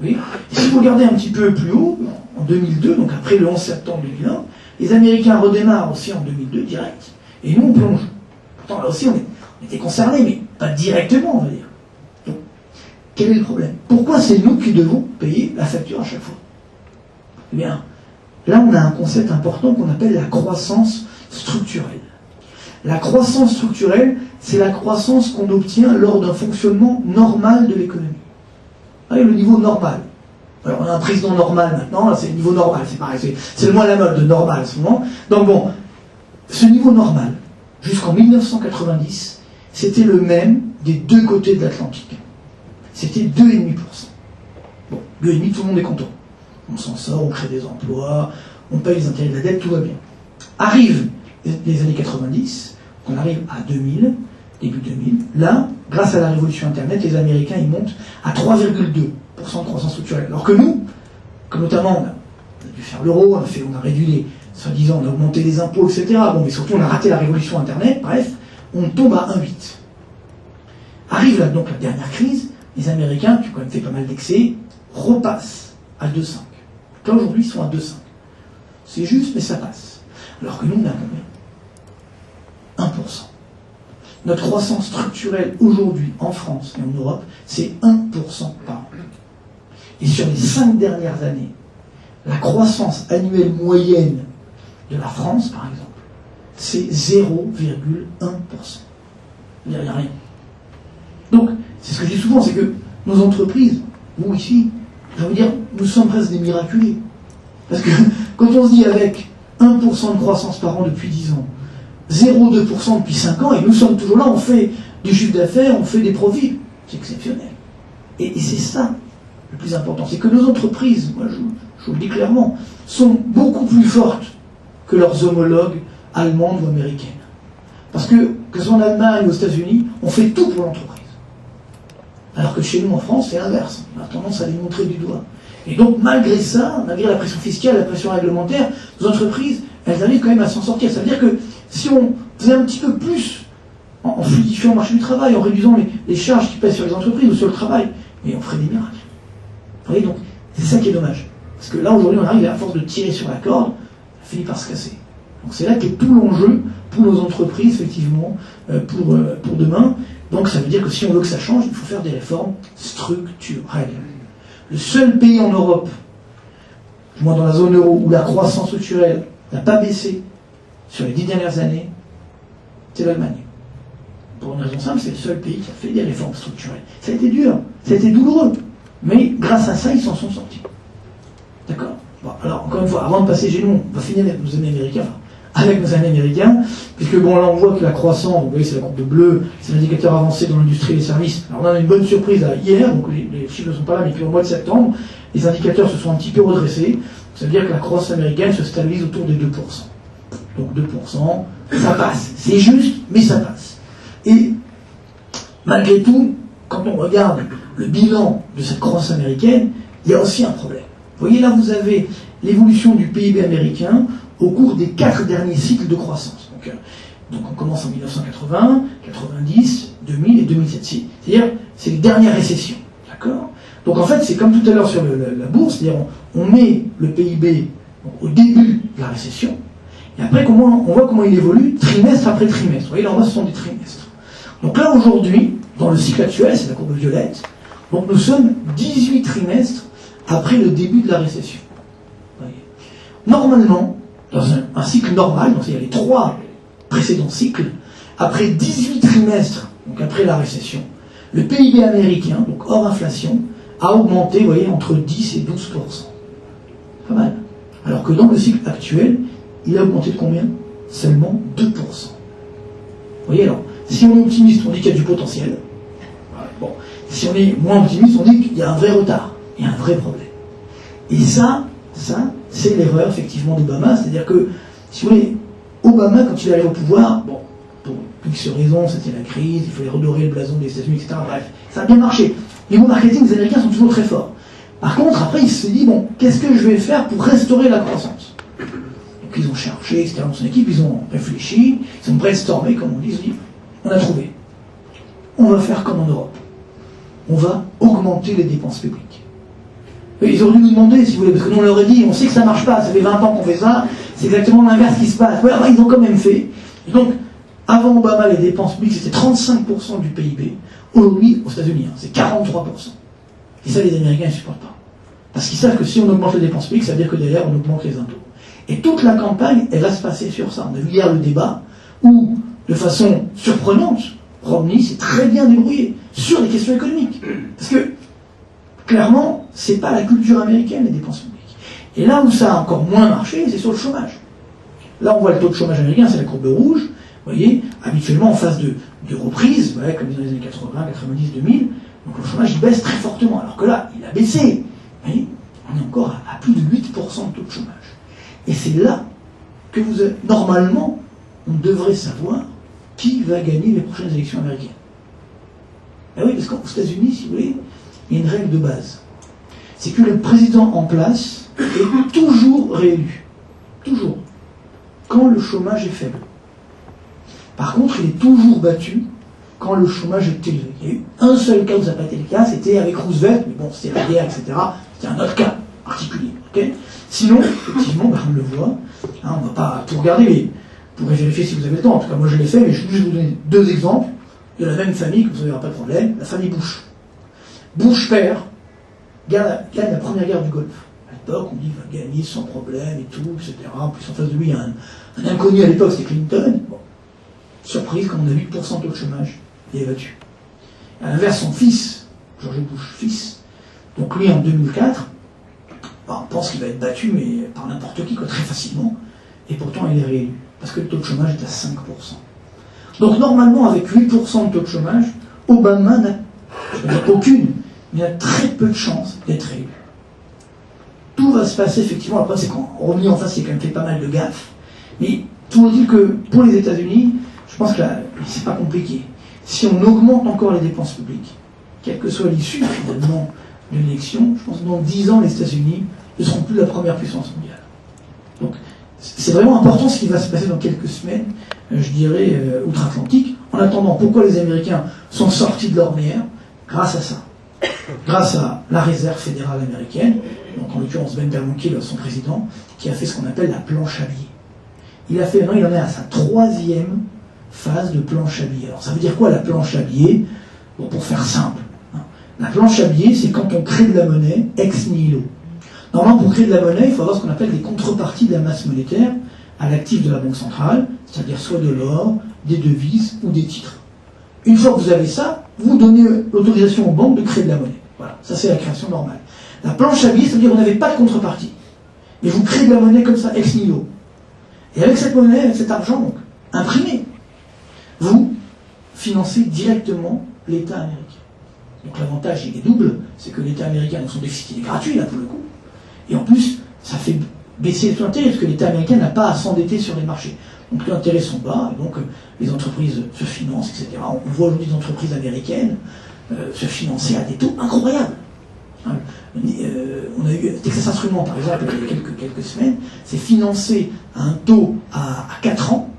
Oui. Et si vous regardez un petit peu plus haut, en 2002, donc après le 11 septembre 2001, les Américains redémarrent aussi en 2002, direct, et nous, on plonge. Pourtant, là aussi, on était concernés, mais pas directement, on va dire. Donc, quel est le problème ? Pourquoi c'est nous qui devons payer la facture à chaque fois ? Eh bien, là, on a un concept important qu'on appelle la croissance structurelle. La croissance structurelle, c'est la croissance qu'on obtient lors d'un fonctionnement normal de l'économie. Voyez, le niveau normal. Alors, on a un président normal maintenant, là, c'est le niveau normal, c'est pareil, c'est le mot à la mode de normal en ce moment. Donc bon, ce niveau normal, jusqu'en 1990, c'était le même des 2 côtés de l'Atlantique. C'était 2,5%. Bon, 2,5%, tout le monde est content. On s'en sort, on crée des emplois, on paye les intérêts de la dette, tout va bien. Arrivent les années 90, on arrive à 2000, début 2000. Là, grâce à la révolution Internet, les Américains, ils montent à 3,2% de croissance structurelle. Alors que nous, comme notamment, on a dû faire l'euro, on a réduit les, soi-disant, on a augmenté les impôts, etc. Bon, mais surtout, on a raté la révolution Internet, bref, on tombe à 1,8. Arrive là, donc, la dernière crise, les Américains, qui ont quand même fait pas mal d'excès, repassent à 2,5. Là, aujourd'hui, ils sont à 2,5. C'est juste, mais ça passe. Alors que nous, on a combien ? 1%. Notre croissance structurelle aujourd'hui en France et en Europe, c'est 1% par an. Et sur les 5 dernières années, la croissance annuelle moyenne de la France, par exemple, c'est 0,1%. Il n'y a rien. Donc, c'est ce que je dis souvent, c'est que nos entreprises, vous ici, je veux dire, nous sommes presque des miraculés. Parce que quand on se dit avec 1% de croissance par an depuis 10 ans, 0,2% depuis 5 ans, et nous sommes toujours là, on fait du chiffre d'affaires, on fait des profits. C'est exceptionnel. Et c'est ça le plus important. C'est que nos entreprises, moi je vous le dis clairement, sont beaucoup plus fortes que leurs homologues allemandes ou américaines. Parce que ce soit en Allemagne ou aux États-Unis, on fait tout pour l'entreprise. Alors que chez nous, en France, c'est l'inverse. On a tendance à les montrer du doigt. Et donc, malgré ça, malgré la pression fiscale, la pression réglementaire, nos entreprises, elles arrivent quand même à s'en sortir. Ça veut dire que si on faisait un petit peu plus en fluidifiant le marché du travail, en réduisant les charges qui pèsent sur les entreprises ou sur le travail, mais on ferait des miracles. Vous voyez, donc, c'est ça qui est dommage. Parce que là, aujourd'hui, on arrive à force de tirer sur la corde, ça finit par se casser. Donc c'est là qu'est tout l'enjeu pour nos entreprises, effectivement, pour demain. Donc ça veut dire que si on veut que ça change, il faut faire des réformes structurelles. Le seul pays en Europe, du moins dans la zone euro, où la croissance structurelle n'a pas baissé sur les 10 dernières années, c'est l'Allemagne. Pour une raison simple, c'est le seul pays qui a fait des réformes structurelles. Ça a été dur, ça a été douloureux, mais grâce à ça, ils s'en sont sortis. D'accord ? Bon, alors, encore une fois, avant de passer chez nous, on va finir avec nos amis américains, avec nos amis américains, puisque bon, là, on voit que la croissance, vous voyez, c'est la courbe bleue, c'est l'indicateur avancé dans l'industrie et les services. Alors, on a une bonne surprise là, hier, donc les chiffres ne sont pas là, mais puis au mois de septembre, les indicateurs se sont un petit peu redressés. Ça veut dire que la croissance américaine se stabilise autour des 2%. Donc 2%, ça passe. C'est juste, mais ça passe. Et malgré tout, quand on regarde le bilan de cette croissance américaine, il y a aussi un problème. Vous voyez, là, vous avez l'évolution du PIB américain au cours des 4 derniers cycles de croissance. Donc on commence en 1980, 90, 2000 et 2007. C'est-à-dire, c'est les dernières récessions. D'accord ? Donc en fait, c'est comme tout à l'heure sur la bourse, c'est-à-dire on met le PIB au début de la récession, et après on voit comment il évolue trimestre après trimestre. Vous voyez, là en bas, ce sont des trimestres. Donc là, aujourd'hui, dans le cycle actuel, c'est la courbe violette, donc nous sommes 18 trimestres après le début de la récession. Vous voyez. Normalement, dans un cycle normal, donc il y a les 3 précédents cycles, après 18 trimestres, donc après la récession, le PIB américain, donc hors inflation, a augmenté, vous voyez, entre 10 et 12%. Pas mal. Alors que dans le cycle actuel, il a augmenté de combien ? Seulement 2%. Vous voyez, alors, si on est optimiste, on dit qu'il y a du potentiel. Bon. Si on est moins optimiste, on dit qu'il y a un vrai retard, il y a un vrai problème. Et ça, c'est l'erreur, effectivement, d'Obama. C'est-à-dire que, si vous voulez, Obama, quand il arrive au pouvoir, bon, pour X raisons, c'était la crise, il fallait redorer le blason des États-Unis, etc. Bref, ça a bien marché. Niveau marketing, les Américains sont toujours très forts. Par contre, après, il se dit, bon, qu'est-ce que je vais faire pour restaurer la croissance ? Donc ils ont cherché, etc. Dans son équipe, ils ont réfléchi, ils ont brainstormé, comme on dit, ils ont dit, on a trouvé. On va faire comme en Europe. On va augmenter les dépenses publiques. Et ils auraient dû nous demander, si vous voulez, parce que nous on leur a dit, on sait que ça marche pas, ça fait 20 ans qu'on fait ça, c'est exactement l'inverse qui se passe. Ouais, ils ont quand même fait. Et donc, avant Obama, les dépenses publiques, c'était 35% du PIB. Aujourd'hui, aux États-Unis, c'est 43%. Et ça, les Américains ne supportent pas. Parce qu'ils savent que si on augmente les dépenses publiques, ça veut dire que derrière, on augmente les impôts. Et toute la campagne, elle va se passer sur ça. On a vu hier le débat où, de façon surprenante, Romney s'est très bien débrouillé sur les questions économiques. Parce que, clairement, c'est pas la culture américaine, les dépenses publiques. Et là où ça a encore moins marché, c'est sur le chômage. Là, on voit le taux de chômage américain, c'est la courbe rouge. Vous voyez, habituellement en phase de reprise, ouais, comme dans les années 80, 90, 2000, donc le chômage il baisse très fortement, alors que là, il a baissé. Vous voyez, on est encore à plus de 8% de taux de chômage. Et c'est là que normalement, on devrait savoir qui va gagner les prochaines élections américaines. Et oui, parce qu'aux États-Unis, si vous voulez, il y a une règle de base. C'est que le président en place est toujours réélu. Toujours. Quand le chômage est faible. Par contre, il est toujours battu quand le chômage est élevé. Il y a eu un seul cas où ça n'a pas été le cas, c'était avec Roosevelt, mais bon, c'était la guerre, etc. C'était un autre cas particulier. Okay. Sinon, effectivement, on le voit, hein, on ne va pas tout regarder, mais vous pourrez vérifier si vous avez le temps. En tout cas, moi je l'ai fait, mais je vais juste vous donner 2 exemples de la même famille, comme ça, il n'y aura pas de problème, la famille Bush. Bush père gagne la première guerre du Golfe. À l'époque, on dit qu'il va gagner sans problème et tout, etc. En plus, en face de lui, il y a un inconnu à l'époque, c'était Clinton. Bon. Surprise, quand on a 8% de taux de chômage, il est battu. À l'inverse, son fils, George Bush, fils, donc lui en 2004, on pense qu'il va être battu, mais par n'importe qui, très facilement, et pourtant il est réélu, parce que le taux de chômage est à 5%. Donc normalement, avec 8% de taux de chômage, Obama n'a, je ne veux dire aucune, mais a très peu de chances d'être réélu. Tout va se passer, effectivement, après c'est quand Romney en face, il a quand même fait pas mal de gaffes, mais tout veut dire que pour les États-Unis, je pense que là, c'est pas compliqué. Si on augmente encore les dépenses publiques, quelle que soit l'issue finalement de l'élection, je pense que dans 10 ans, les États-Unis ne seront plus la première puissance mondiale. Donc, c'est vraiment important ce qui va se passer dans quelques semaines, je dirais, outre-Atlantique. En attendant, pourquoi les Américains sont sortis de l'ornière ? Grâce à ça. Grâce à la réserve fédérale américaine, donc en l'occurrence Ben Bernanke, son président, qui a fait ce qu'on appelle la planche à billets. Il en est à sa 3e phase de planche à billets. Alors ça veut dire quoi la planche à billets ? Bon, pour faire simple. La planche à billets, c'est quand on crée de la monnaie ex nihilo. Normalement, pour créer de la monnaie, il faut avoir ce qu'on appelle des contreparties de la masse monétaire à l'actif de la Banque centrale, c'est-à-dire soit de l'or, des devises ou des titres. Une fois que vous avez ça, vous donnez l'autorisation aux banques de créer de la monnaie. Voilà, ça c'est la création normale. La planche à billets, ça veut dire que vous n'avez pas de contrepartie. Mais vous créez de la monnaie comme ça, ex nihilo. Et avec cette monnaie, avec cet argent, donc, imprimé, vous financez directement l'État américain. Donc l'avantage, il est double, c'est que l'État américain, son déficit, il est gratuit, là, pour le coup. Et en plus, ça fait baisser les taux d'intérêt, parce que l'État américain n'a pas à s'endetter sur les marchés. Donc les intérêts sont bas, et donc les entreprises se financent, etc. On voit aujourd'hui des entreprises américaines se financer à des taux incroyables. on a eu Texas Instruments, par exemple, il y a quelques semaines, c'est financé à un taux à 4 ans,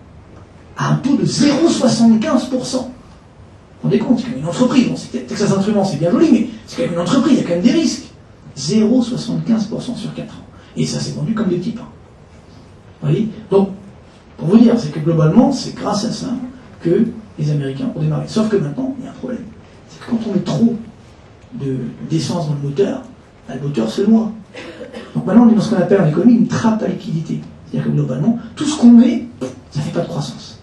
à un taux de 0,75%. Vous vous rendez compte, c'est quand même une entreprise. Bon, Texas Instruments, c'est bien joli, mais c'est quand même une entreprise, il y a quand même des risques. 0,75% sur 4 ans. Et ça s'est vendu comme des petits pains. Vous voyez? Donc, pour vous dire, c'est que globalement, c'est grâce à ça que les Américains ont démarré. Sauf que maintenant, il y a un problème. C'est que quand on met trop d'essence dans le moteur se noie. Donc maintenant, on est dans ce qu'on appelle en économie une trappe à liquidité. C'est-à-dire que globalement, tout ce qu'on met, ça ne fait pas de croissance.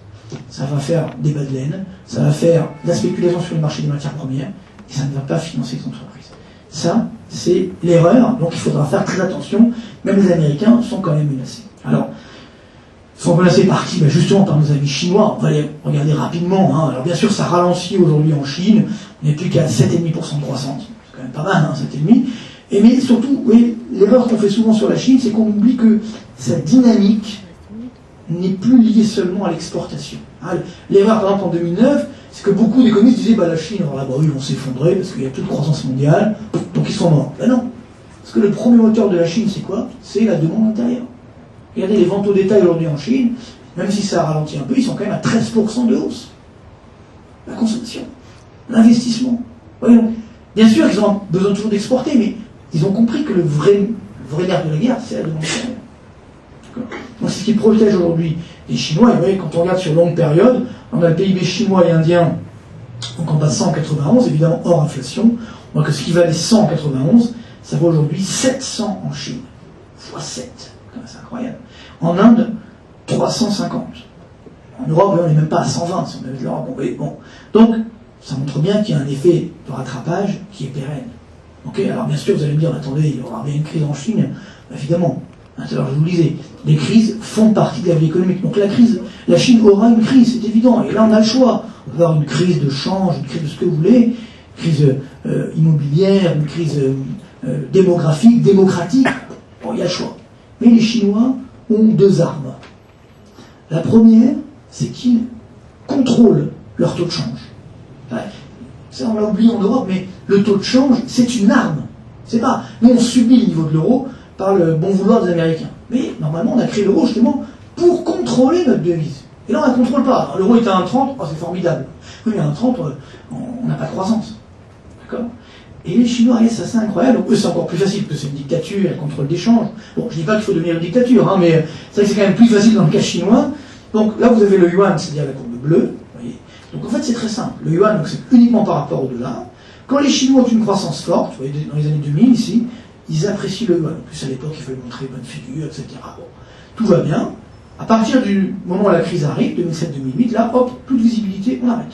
Ça va faire des bas de laine, ça va faire de la spéculation sur le marché des matières premières, et ça ne va pas financer les entreprises. Ça, c'est l'erreur, donc il faudra faire très attention. Même les Américains sont quand même menacés. Alors, ils sont menacés par qui? Justement par nos amis chinois. On va les regarder rapidement. Hein. Alors bien sûr, ça ralentit aujourd'hui en Chine. On n'est plus qu'à 7,5% de croissance. C'est quand même pas mal, hein, 7,5%. Mais surtout, oui, l'erreur qu'on fait souvent sur la Chine, c'est qu'on oublie que sa dynamique n'est plus liée seulement à l'exportation. Hein, l'erreur, par exemple, en 2009, c'est que beaucoup d'économistes disaient la Chine, alors là, ils vont s'effondrer parce qu'il n'y a plus de croissance mondiale, donc ils sont morts. Ben non. Parce que le premier moteur de la Chine, c'est quoi? C'est la demande intérieure. Regardez les ventes au détail aujourd'hui en Chine, même si ça ralentit un peu, ils sont quand même à 13% de hausse. La consommation, l'investissement. Voyons. Bien sûr, ils ont besoin toujours d'exporter, mais ils ont compris que le vrai nerf de la guerre, c'est la demande intérieure. Donc c'est ce qui protège aujourd'hui les Chinois. Et vous voyez, quand on regarde sur longue période, on a le PIB chinois et indien, donc en bas de 191, évidemment hors inflation. On voit que ce qui valait 191, ça vaut aujourd'hui 700 en Chine, fois 7. C'est incroyable. En Inde, 350. En Europe, on n'est même pas à 120, si on avait l'Europe. Bon. Donc, ça montre bien qu'il y a un effet de rattrapage qui est pérenne. Okay, alors bien sûr, vous allez me dire, attendez, il y aura bien une crise en Chine. Évidemment. Alors, je vous le disais, les crises font partie de la vie économique. Donc la Chine aura une crise, c'est évident. Et là, on a le choix. On va avoir une crise de change, une crise de ce que vous voulez, une crise immobilière, une crise démographique, démocratique. Bon, il y a le choix. Mais les Chinois ont deux armes. La première, c'est qu'ils contrôlent leur taux de change. Ça, on l'a oublié en Europe, mais le taux de change, c'est une arme. C'est pas. Nous, on subit le niveau de l'euro par le bon vouloir des Américains. Mais normalement, on a créé l'euro justement pour contrôler notre devise. Et là, on ne la contrôle pas. L'euro est à 1,30, oh, c'est formidable. Oui, mais à 1,30, on n'a pas de croissance. D'accord? Et les Chinois, ça c'est incroyable. Donc eux, c'est encore plus facile, parce que c'est une dictature, il y a le contrôle d'échange. Bon, je ne dis pas qu'il faut devenir une dictature, hein, mais c'est vrai que c'est quand même plus facile dans le cas chinois. Donc là, vous avez le yuan, c'est-à-dire la courbe bleue. Voyez. Donc en fait, c'est très simple. Le yuan, c'est uniquement par rapport au dollar. Quand les Chinois ont une croissance forte, vous voyez, dans les années 2000 ici, ils apprécient le yuan. En plus, à l'époque, il fallait montrer bonne figure, etc. Bon, tout va bien. À partir du moment où la crise arrive, 2007-2008, là, hop, plus de visibilité, on arrête.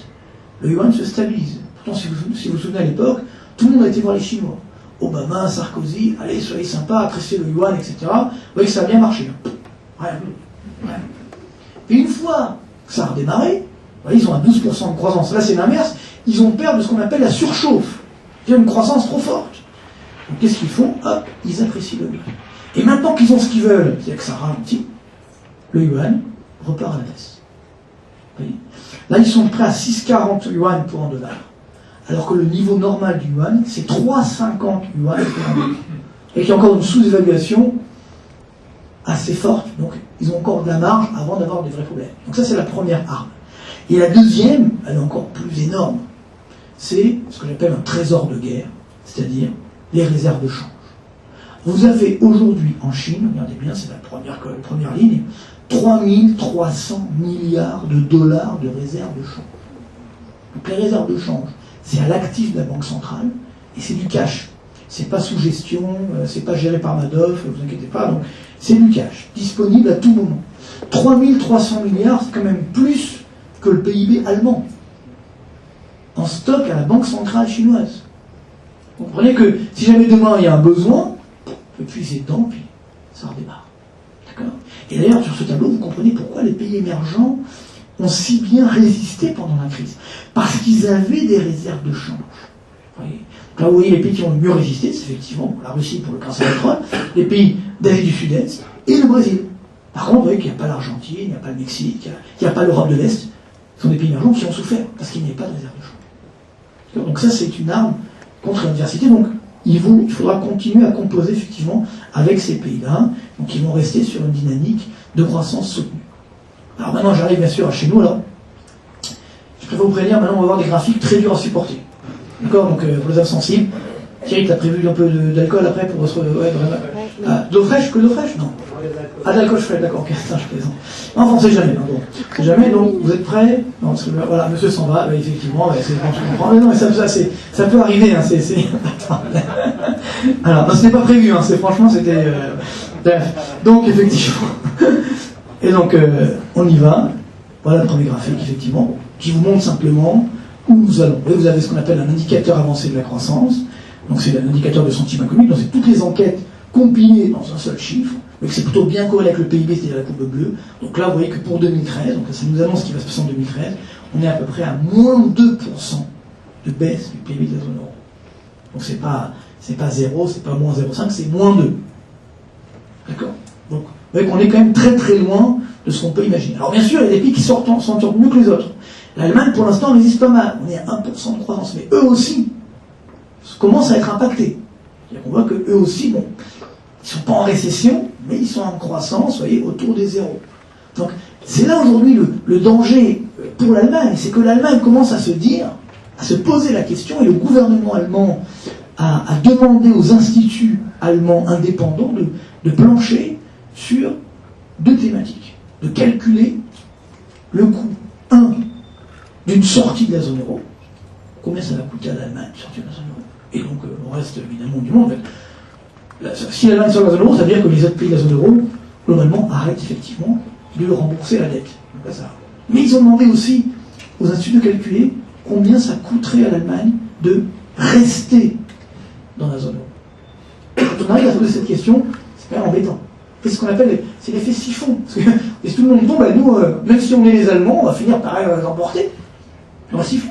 Le yuan se stabilise. Pourtant, si vous vous souvenez à l'époque, tout le monde a été voir les Chinois. Obama, Sarkozy, allez, soyez sympas, appréciez le yuan, etc. Vous voyez que ça a bien marché. Rien. Et une fois que ça a redémarré, vous voyez, ils ont à 12% de croissance. Là, c'est l'inverse. Ils ont peur de ce qu'on appelle la surchauffe. Il y a une croissance trop forte. Donc, qu'est-ce qu'ils font? Hop, ils apprécient le yuan. Et maintenant qu'ils ont ce qu'ils veulent, c'est-à-dire que ça ralentit, le yuan repart à la baisse. Vous voyez, là, ils sont prêts à 6,40 yuan pour un dollar. Alors que le niveau normal du yuan, c'est 3,50 yuan pour un dollar. Et qu'il y a encore une sous-évaluation assez forte. Donc, ils ont encore de la marge avant d'avoir des vrais problèmes. Donc ça, c'est la première arme. Et la deuxième, elle est encore plus énorme. C'est ce que j'appelle un trésor de guerre, c'est-à-dire les réserves de change. Vous avez aujourd'hui en Chine, regardez bien, c'est la première ligne, 3300 milliards de dollars de réserves de change. Donc les réserves de change, c'est à l'actif de la Banque centrale, et c'est du cash. C'est pas sous gestion, c'est pas géré par Madoff, vous inquiétez pas, donc c'est du cash, disponible à tout moment. 3300 milliards, c'est quand même plus que le PIB allemand, en stock à la Banque centrale chinoise. Vous comprenez que si jamais demain il y a un besoin, on peut puiser dedans, puis ça redémarre. D'accord? Et d'ailleurs, sur ce tableau, vous comprenez pourquoi les pays émergents ont si bien résisté pendant la crise. Parce qu'ils avaient des réserves de change. Vous voyez? Là, vous voyez les pays qui ont le mieux résisté, c'est effectivement la Russie pour le cancer pétrole, les pays d'Asie du Sud-Est et le Brésil. Par contre, vous voyez qu'il n'y a pas l'Argentine, il n'y a pas le Mexique, il n'y a pas l'Europe de l'Est. Ce sont des pays émergents qui ont souffert parce qu'il n'y avait pas de réserve de change. Donc ça, c'est une arme contre l'adversité. Donc, il faudra continuer à composer effectivement avec ces pays-là. Donc ils vont rester sur une dynamique de croissance soutenue. Alors maintenant j'arrive bien sûr à chez nous. Alors, je préfère vous prévenir, maintenant on va avoir des graphiques très durs à supporter. D'accord? Donc pour les âmes sensibles, Thierry, t'as prévu un peu d'alcool après pour votre... Ouais, vraiment. Ah, d'eau fraîche? Que d'eau fraîche? Non. Ah, d'alcool frais, d'accord, ok, ça je plaisante. Enfin, on sait jamais, hein, bon. On sait jamais, donc vous êtes prêts? Non, parce que, voilà, monsieur s'en va, bah, effectivement, bah, c'est bon, je comprends. Mais non, mais ça peut arriver, hein, c'est... Alors, non, ce n'est pas prévu, hein, franchement, c'était... Bref, donc, effectivement... Et donc, on y va. Voilà le premier graphique, effectivement, qui vous montre simplement où nous allons. Et vous avez ce qu'on appelle un indicateur avancé de la croissance. Donc, c'est un indicateur de sentiment économique. Donc, c'est toutes les enquêtes compilées dans un seul chiffre. Donc, c'est plutôt bien corrélé avec le PIB, c'est-à-dire la courbe bleue. Donc là, vous voyez que pour 2013, donc ça nous annonce ce qui va se passer en 2013, on est à peu près à moins 2% de baisse du PIB de la zone euro. Donc, c'est pas 0, c'est pas moins 0,5, c'est moins 2. D'accord? Donc, vous voyez qu'on est quand même très très loin de ce qu'on peut imaginer. Alors bien sûr, il y a des pays qui s'en sortent mieux que les autres. L'Allemagne, pour l'instant, résiste pas mal. On est à 1% de croissance. Mais eux aussi commencent à être impactés. On voit qu'eux aussi, bon, ils ne sont pas en récession, mais ils sont en croissance, vous voyez, autour des zéros. Donc, c'est là aujourd'hui le danger pour l'Allemagne. C'est que l'Allemagne commence à se dire, à se poser la question, et le gouvernement allemand a demandé aux instituts allemands indépendants de plancher sur 2 thématiques. De calculer le coût, 1, d'une sortie de la zone euro. Combien ça va coûter à l'Allemagne de sortir de la zone euro? Et donc, le reste, évidemment, du monde. En fait, si l'Allemagne sort de la zone euro, ça veut dire que les autres pays de la zone euro, globalement, arrêtent effectivement de rembourser la dette. Donc, ça. Mais ils ont demandé aussi aux instituts de calculer combien ça coûterait à l'Allemagne de rester dans la zone euro. Quand on arrive à poser cette question, c'est quand même embêtant. C'est ce qu'on appelle, c'est l'effet siphon. Parce que si tout le monde tombe, bah, nous, même si on est les Allemands, on va finir par les emporter dans un siphon.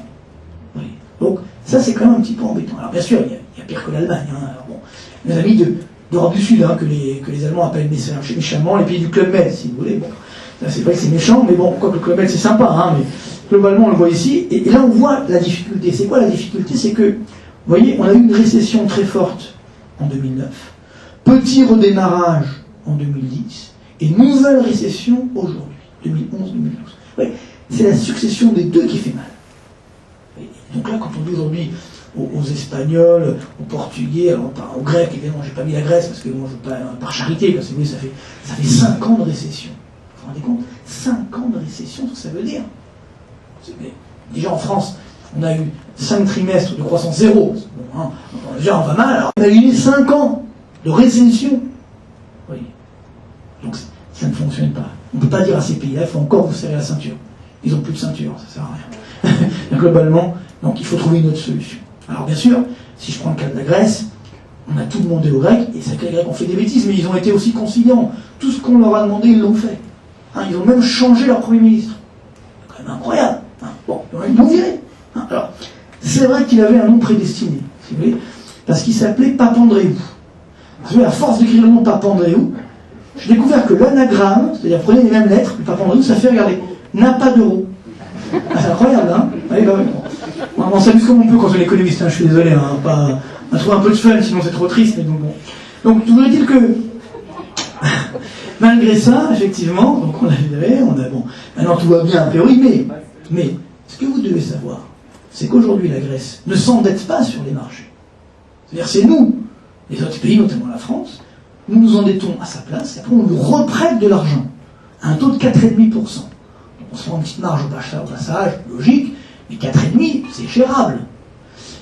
Oui. Donc, ça, c'est quand même un petit peu embêtant. Alors, bien sûr, il y a pire que l'Allemagne. Hein. Alors, bon, mes amis d'Europe du Sud, hein, que les Allemands appellent méchamment les pays du Club Med, si vous voulez. Bon, c'est vrai que c'est méchant, mais bon, quoi que le Club Med, c'est sympa, hein, mais globalement, on le voit ici. Et là, on voit la difficulté. C'est quoi la difficulté? C'est que, vous voyez, on a eu une récession très forte en 2009, petit redémarrage en 2010, et nouvelle récession aujourd'hui, 2011-2012. Oui, c'est la succession des deux qui fait mal. Et donc là, quand on dit aujourd'hui aux Espagnols, aux Portugais, alors aux Grecs, évidemment, j'ai pas mis la Grèce, parce que moi, je veux pas, par charité, parce que ça fait 5 ans de récession. Vous vous rendez compte? 5 ans de récession, ce que ça veut dire. Déjà en France, on a eu 5 trimestres de croissance zéro. Bon, hein, déjà, on va mal, alors on a eu 5 ans de récession. Oui. Donc ça ne fonctionne pas. On ne peut pas dire à ces pays-là, il faut encore vous serrer la ceinture. Ils n'ont plus de ceinture, ça ne sert à rien. Globalement, donc il faut trouver une autre solution. Alors bien sûr, si je prends le cas de la Grèce, on a tout demandé aux Grecs, et c'est que les Grecs ont fait des bêtises, mais ils ont été aussi conciliants. Tout ce qu'on leur a demandé, ils l'ont fait. Hein, ils ont même changé leur Premier ministre. C'est quand même incroyable. Hein. Bon, ils l'ont viré. Hein. Alors, c'est vrai qu'il avait un nom prédestiné, si vous voulez, parce qu'il s'appelait Papandréou. Vous savez, à force d'écrire le nom Papandréou, j'ai découvert que l'anagramme, c'est-à-dire prenez les mêmes lettres, le Papandréou, ça fait, regardez, n'a pas d'euro. Ah, c'est incroyable, hein? Allez, bah, on s'amuse comme on peut quand on est économiste, hein, je suis désolé, hein, on trouve un peu de fun, sinon c'est trop triste, mais donc bon. Donc, toujours est-il que, malgré ça, effectivement, donc on a bon, maintenant tout va bien a priori, mais ce que vous devez savoir, c'est qu'aujourd'hui la Grèce ne s'endette pas sur les marchés. C'est-à-dire c'est nous, les autres pays, notamment la France, nous nous endettons à sa place, et après on nous reprête de l'argent, à un taux de 4,5%. On se prend une petite marge au passage, logique, mais 4,5%, c'est gérable.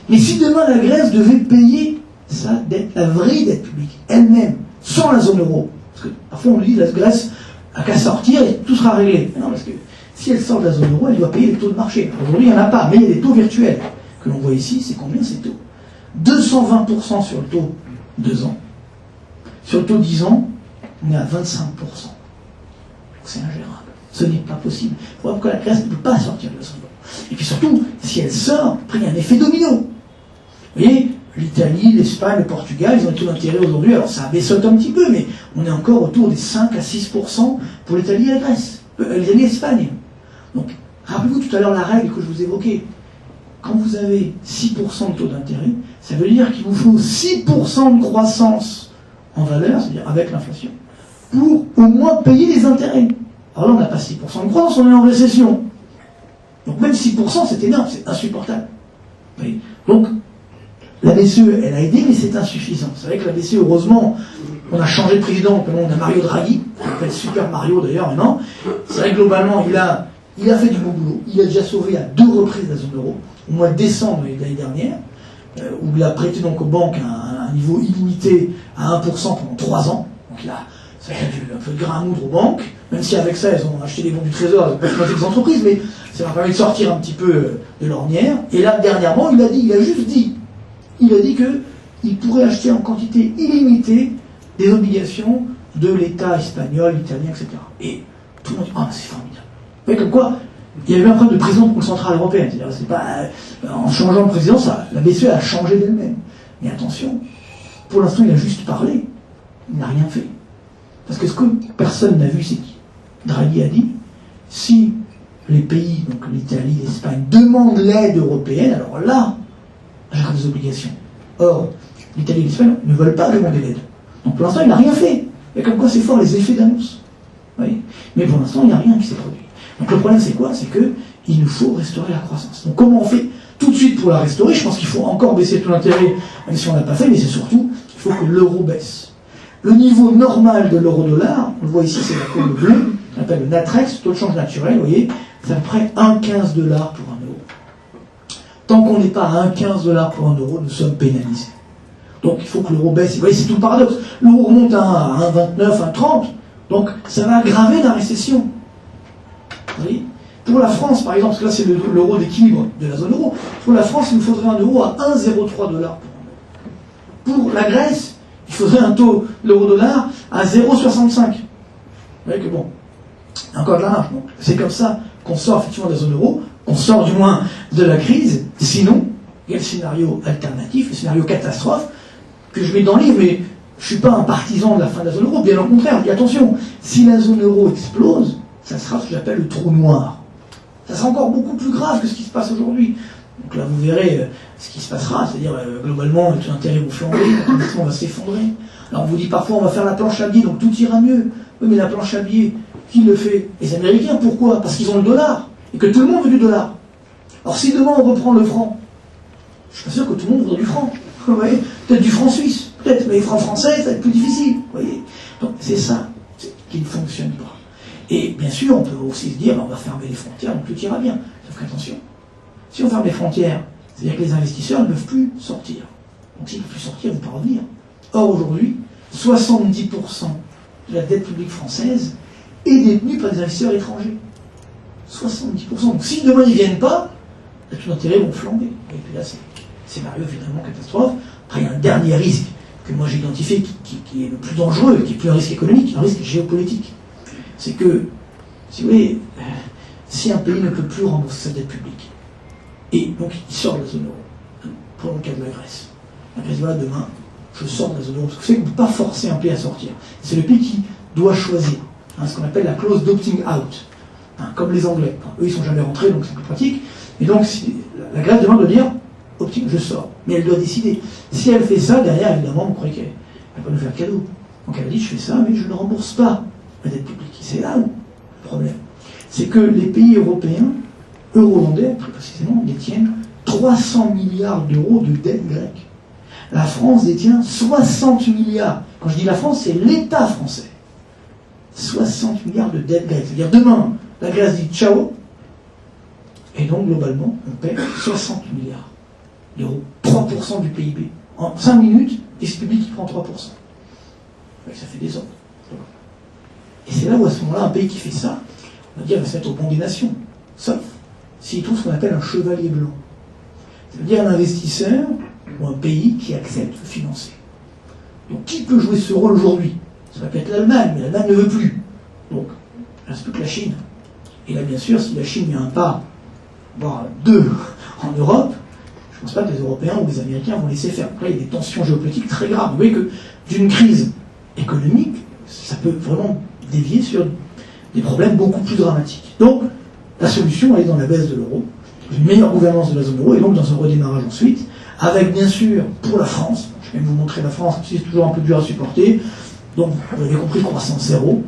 Mais si demain la Grèce devait payer sa dette, la vraie dette publique, elle-même, sans la zone euro, parce que parfois on nous dit la Grèce n'a qu'à sortir et tout sera réglé. Non, parce que si elle sort de la zone euro, elle doit payer les taux de marché. Aujourd'hui, il n'y en a pas, mais il y a des taux virtuels. Que l'on voit ici, c'est combien ces taux? 220% sur le taux 2 ans. Sur le taux 10 ans, on est à 25%. C'est ingérable. Ce n'est pas possible. Il faut voir pourquoi la Grèce ne peut pas sortir de la zone euro. Et puis surtout, si elle sort, après il y a un effet domino. Vous voyez, l'Italie, l'Espagne, le Portugal, ils ont des taux d'intérêt aujourd'hui, alors ça baissote un petit peu, mais on est encore autour des 5 à 6% pour l'Italie et la Grèce. L'Italie et l'Espagne. Donc, rappelez-vous tout à l'heure la règle que je vous évoquais. Quand vous avez 6% de taux d'intérêt, Ça veut dire qu'il vous faut 6% de croissance en valeur, c'est-à-dire avec l'inflation, pour au moins payer les intérêts. Alors là, on n'a pas 6% de croissance, on est en récession. Donc même 6%, c'est énorme, c'est insupportable. Oui. Donc, la BCE, elle a aidé, mais c'est insuffisant. C'est vrai que la BCE, heureusement, on a changé de président, on a Mario Draghi, on l'appelle Super Mario d'ailleurs maintenant. C'est vrai que globalement, il a fait du bon boulot. Il a déjà sauvé à 2 reprises la zone euro, au mois de décembre de l'année dernière, où il a prêté donc aux banques un niveau illimité à 1% pendant 3 ans. Donc là, ça fait un peu de grain à moudre aux banques, même si avec ça, elles ont acheté des bons du trésor, elles ont pas exploité des entreprises, mais ça leur permis de sortir un petit peu de l'ornière. Et là, dernièrement, il a dit qu'il pourrait acheter en quantité illimitée des obligations de l'État espagnol, italien, etc. Et tout le monde dit « Ah, c'est formidable ». Mais comme quoi, il y avait un problème de président de Banque Centrale Européenne. C'est-à-dire, c'est pas, en changeant de président, la BCE a changé d'elle-même. Mais attention, pour l'instant, il a juste parlé. Il n'a rien fait. Parce que ce que personne n'a vu, c'est que Draghi a dit, si les pays, donc l'Italie, l'Espagne, demandent l'aide européenne, alors là, j'aurai des obligations. Or, l'Italie et l'Espagne ne veulent pas demander l'aide. Donc pour l'instant, il n'a rien fait. Et comme quoi, c'est fort les effets d'annonce. Oui. Mais pour l'instant, il n'y a rien qui s'est produit. Donc le problème, c'est quoi? C'est qu'il nous faut restaurer la croissance. Donc comment on fait tout de suite pour la restaurer? Je pense qu'il faut encore baisser le taux d'intérêt, même si on ne l'a pas fait, mais c'est surtout qu'il faut que l'euro baisse. Le niveau normal de l'euro-dollar, on le voit ici, c'est la courbe bleue, on appelle le Natrex, taux de change naturel, vous voyez, c'est à peu près 1,15 $ pour un euro. Tant qu'on n'est pas à 1,15 $ pour un euro, nous sommes pénalisés. Donc il faut que l'euro baisse. Vous voyez, c'est tout le paradoxe. L'euro remonte à 1,29, 1,30, donc ça va aggraver la récession. Vous voyez? Pour la France, par exemple, parce que là c'est l'euro d'équilibre de la zone euro, pour la France, il nous faudrait un euro à 1,03 $ pour un euro. Pour la Grèce, il faudrait un taux de l'euro-dollar à 0,65. Vous voyez que bon, encore de la marge. Donc c'est comme ça qu'on sort effectivement de la zone euro, qu'on sort du moins de la crise. Sinon, il y a le scénario alternatif, le scénario catastrophe, que je mets dans le livre, mais je ne suis pas un partisan de la fin de la zone euro, bien au contraire. Je dis attention, si la zone euro explose, ça sera ce que j'appelle le trou noir. Ça sera encore beaucoup plus grave que ce qui se passe aujourd'hui. Donc là, vous verrez ce qui se passera, c'est-à-dire globalement, les taux d'intérêt vont flamber, l'investissement va s'effondrer. Alors on vous dit parfois on va faire la planche à billets, donc tout ira mieux. Oui, mais la planche à billets, qui le fait? Les Américains, pourquoi? Parce qu'ils ont le dollar, et que tout le monde veut du dollar. Alors si demain on reprend le franc, je suis pas sûr que tout le monde voudrait du franc. Vous voyez, peut-être du franc suisse, peut-être, mais les francs français, ça va être plus difficile. Vous voyez, donc c'est ça qui ne fonctionne pas. Et bien sûr, on peut aussi se dire, on va fermer les frontières, donc tout ira bien. Sauf qu'attention, si on ferme les frontières, c'est-à-dire que les investisseurs ne peuvent plus sortir. Donc s'ils ne peuvent plus sortir, ils ne vont pas revenir. Or aujourd'hui, 70% de la dette publique française est détenue par des investisseurs étrangers. 70%. Donc si demain ils ne viennent pas, les taux d'intérêt vont flamber. Et puis là, c'est scénario finalement catastrophe. Après, il y a un dernier risque que moi j'ai identifié qui est le plus dangereux, qui est plus un risque économique, un risque géopolitique. C'est que, si vous voulez, si un pays ne peut plus rembourser sa dette publique, et donc il sort de la zone euro, pour le cas de la Grèce. La Grèce, voilà, demain, je sors de la zone euro. Parce que vous savez qu'on ne peut pas forcer un pays à sortir. C'est le pays qui doit choisir, ce qu'on appelle la clause d'opting out, comme les Anglais. Eux, ils ne sont jamais rentrés, donc c'est plus pratique. Et donc, la Grèce demain doit dire, opting, je sors. Mais elle doit décider. Si elle fait ça, derrière, évidemment, vous croyez qu'elle ne va pas nous faire cadeau. Donc elle a dit, je fais ça, mais je ne rembourse pas la dette publique. C'est là où le problème. C'est que les pays européens, euro-hollandais, plus précisément, détiennent 300 milliards d'euros de dette grecque. La France détient 60 milliards. Quand je dis la France, c'est l'État français. 60 milliards de dette grecque. C'est-à-dire demain, la Grèce dit ciao, et donc globalement, on paie 60 milliards d'euros, 3% du PIB. En 5 minutes, et ce public qui prend 3%. Ça fait des ordres. Et c'est là où à ce moment-là, un pays qui fait ça, on va dire, il va se mettre au banc des nations. Sauf s'il trouve ce qu'on appelle un chevalier blanc. C'est-à-dire un investisseur ou un pays qui accepte de financer. Donc qui peut jouer ce rôle aujourd'hui? Ça peut être l'Allemagne, mais l'Allemagne ne veut plus. Donc, il ne reste plus que la Chine. Et là, bien sûr, si la Chine met un pas, voire 2 en Europe, je ne pense pas que les Européens ou les Américains vont laisser faire. Donc là, il y a des tensions géopolitiques très graves. Vous voyez que d'une crise économique, ça peut vraiment dévier sur des problèmes beaucoup plus dramatiques. Donc, la solution, elle est dans la baisse de l'euro, une meilleure gouvernance de la zone euro, et donc dans un redémarrage ensuite, avec bien sûr, pour la France, je vais même vous montrer la France, c'est toujours un peu dur à supporter, donc vous avez compris, croissance zéro,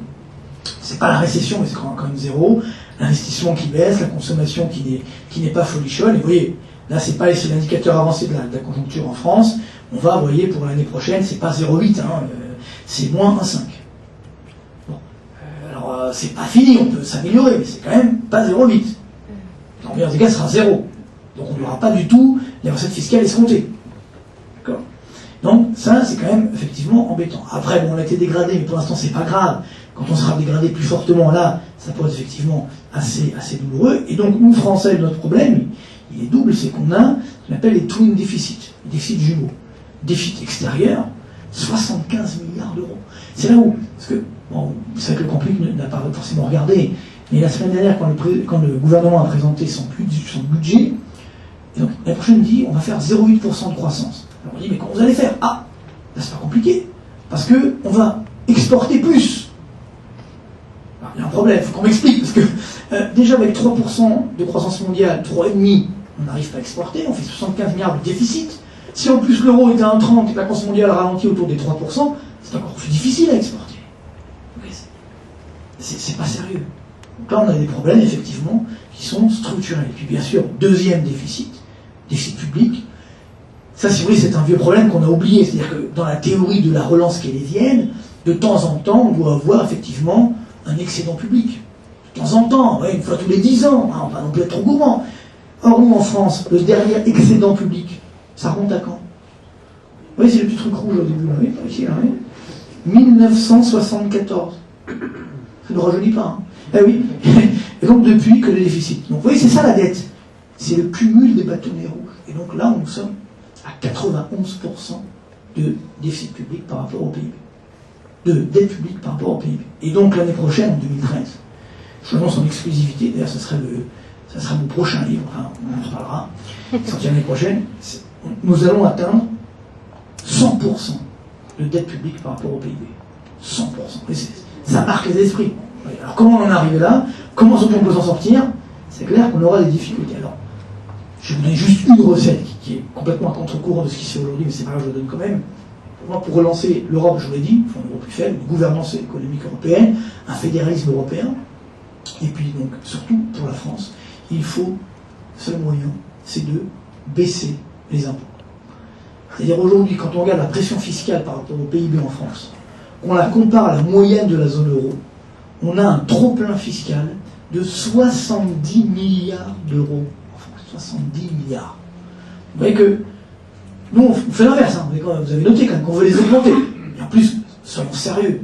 c'est pas la récession, mais c'est quand même zéro, l'investissement qui baisse, la consommation qui n'est pas folichonne, et vous voyez, là c'est l'indicateur avancé de la conjoncture en France, on va, vous voyez, pour l'année prochaine, c'est pas 0,8, c'est moins 1,5. Bon, alors c'est pas fini, on peut s'améliorer, mais c'est quand même pas 0,8. Dans le meilleur des cas, ce sera 0. Donc on n'aura pas du tout les recettes fiscales escomptées. D'accord ? Donc ça, c'est quand même effectivement embêtant. Après, bon, on a été dégradé, mais pour l'instant, c'est pas grave. Quand on sera dégradé plus fortement, là, ça peut être effectivement assez douloureux. Et donc, nous, Français, notre problème, il est double, c'est qu'on a ce qu'on appelle les twin déficits, les déficits jumeaux. Déficit extérieur, 75 milliards d'euros. C'est là où, parce que, bon, vous savez que le Camplic n'a pas forcément regardé, mais la semaine dernière, quand le gouvernement a présenté son budget, et donc l'année prochaine, il dit on va faire 0,8% de croissance. Alors on dit mais comment vous allez faire? Ah, là c'est pas compliqué, parce que on va exporter plus. Alors, il y a un problème, il faut qu'on m'explique, parce que déjà avec 3% de croissance mondiale, 3,5%, on n'arrive pas à exporter, on fait 75 milliards de déficit. Si en plus l'euro était à 1,30 et que la croissance mondiale ralentit autour des 3%, c'est encore plus difficile à exporter. C'est pas sérieux. Donc là, on a des problèmes, effectivement, qui sont structurels. Et puis, bien sûr, deuxième déficit public. Ça, si vous voulez, c'est un vieux problème qu'on a oublié. C'est-à-dire que dans la théorie de la relance keynésienne, de temps en temps, on doit avoir, effectivement, un excédent public. De temps en temps, ouais, une fois tous les 10 ans. On va non plus être trop gourmand. Or, nous, en France, le dernier excédent public, ça remonte à quand? Oui, c'est le petit truc rouge au début, là, oui, pas ici, là, oui. 1974. Ça ne rajeunit pas, hein. Eh oui. Et donc depuis que le déficit. Donc vous voyez, c'est ça la dette. C'est le cumul des bâtonnets rouges. Et donc là, nous sommes à 91% de déficit public par rapport au PIB. De dette publique par rapport au PIB. Et donc l'année prochaine, en 2013, je l'annonce en exclusivité, d'ailleurs ça sera mon prochain livre, enfin, on en reparlera, sorti l'année prochaine, nous allons atteindre 100% de dette publique par rapport au PIB. 100%. Et ça marque les esprits. Alors comment on en est arrivé là? Comment on peut s'en sortir? C'est clair qu'on aura des difficultés. Alors, je vais vous donner juste une recette qui est complètement à contre-courant de ce qui se fait aujourd'hui, mais c'est pas grave, je la donne quand même. Pour moi, pour relancer l'Europe, je vous l'ai dit, il faut un euro plus faible, une gouvernance économique européenne, un fédéralisme européen, et puis donc, surtout pour la France, il faut, le seul moyen, c'est de baisser les impôts. C'est-à-dire aujourd'hui, quand on regarde la pression fiscale par rapport au PIB en France, qu'on la compare à la moyenne de la zone euro, on a un trop-plein fiscal de 70 milliards d'euros. Enfin, 70 milliards. Vous voyez que nous, on fait l'inverse. Hein. Vous avez noté quand même qu'on veut les augmenter. Et en plus, soyons sérieux.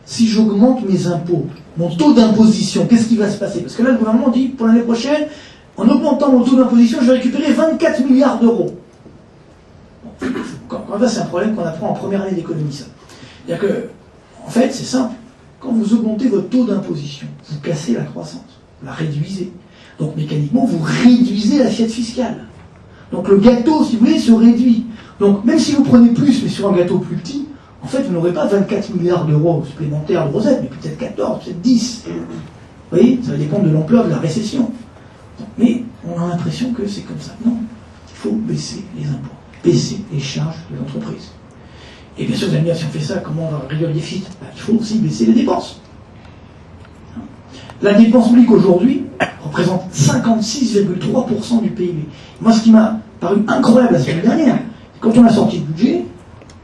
Si j'augmente mes impôts, mon taux d'imposition, qu'est-ce qui va se passer? Parce que là, le gouvernement dit, pour l'année prochaine, en augmentant mon taux d'imposition, je vais récupérer 24 milliards d'euros. Bon, quand même, c'est un problème qu'on apprend en première année d'économie, ça. C'est-à-dire que, en fait, c'est simple. Quand vous augmentez votre taux d'imposition, vous cassez la croissance, vous la réduisez. Donc mécaniquement, vous réduisez l'assiette fiscale. Donc le gâteau, si vous voulez, se réduit. Donc même si vous prenez plus, mais sur un gâteau plus petit, en fait, vous n'aurez pas 24 milliards d'euros supplémentaires de recettes, mais peut-être 14, peut-être 10. Vous voyez, ça va dépendre de l'ampleur de la récession. Mais on a l'impression que c'est comme ça. Non, il faut baisser les impôts, baisser les charges de l'entreprise. Et bien sûr, vous allez me dire, si on fait ça, comment on va réduire le déficit? Il faut aussi baisser les dépenses. La dépense publique aujourd'hui représente 56,3% du PIB. Moi, ce qui m'a paru incroyable la semaine dernière, quand on a sorti le budget,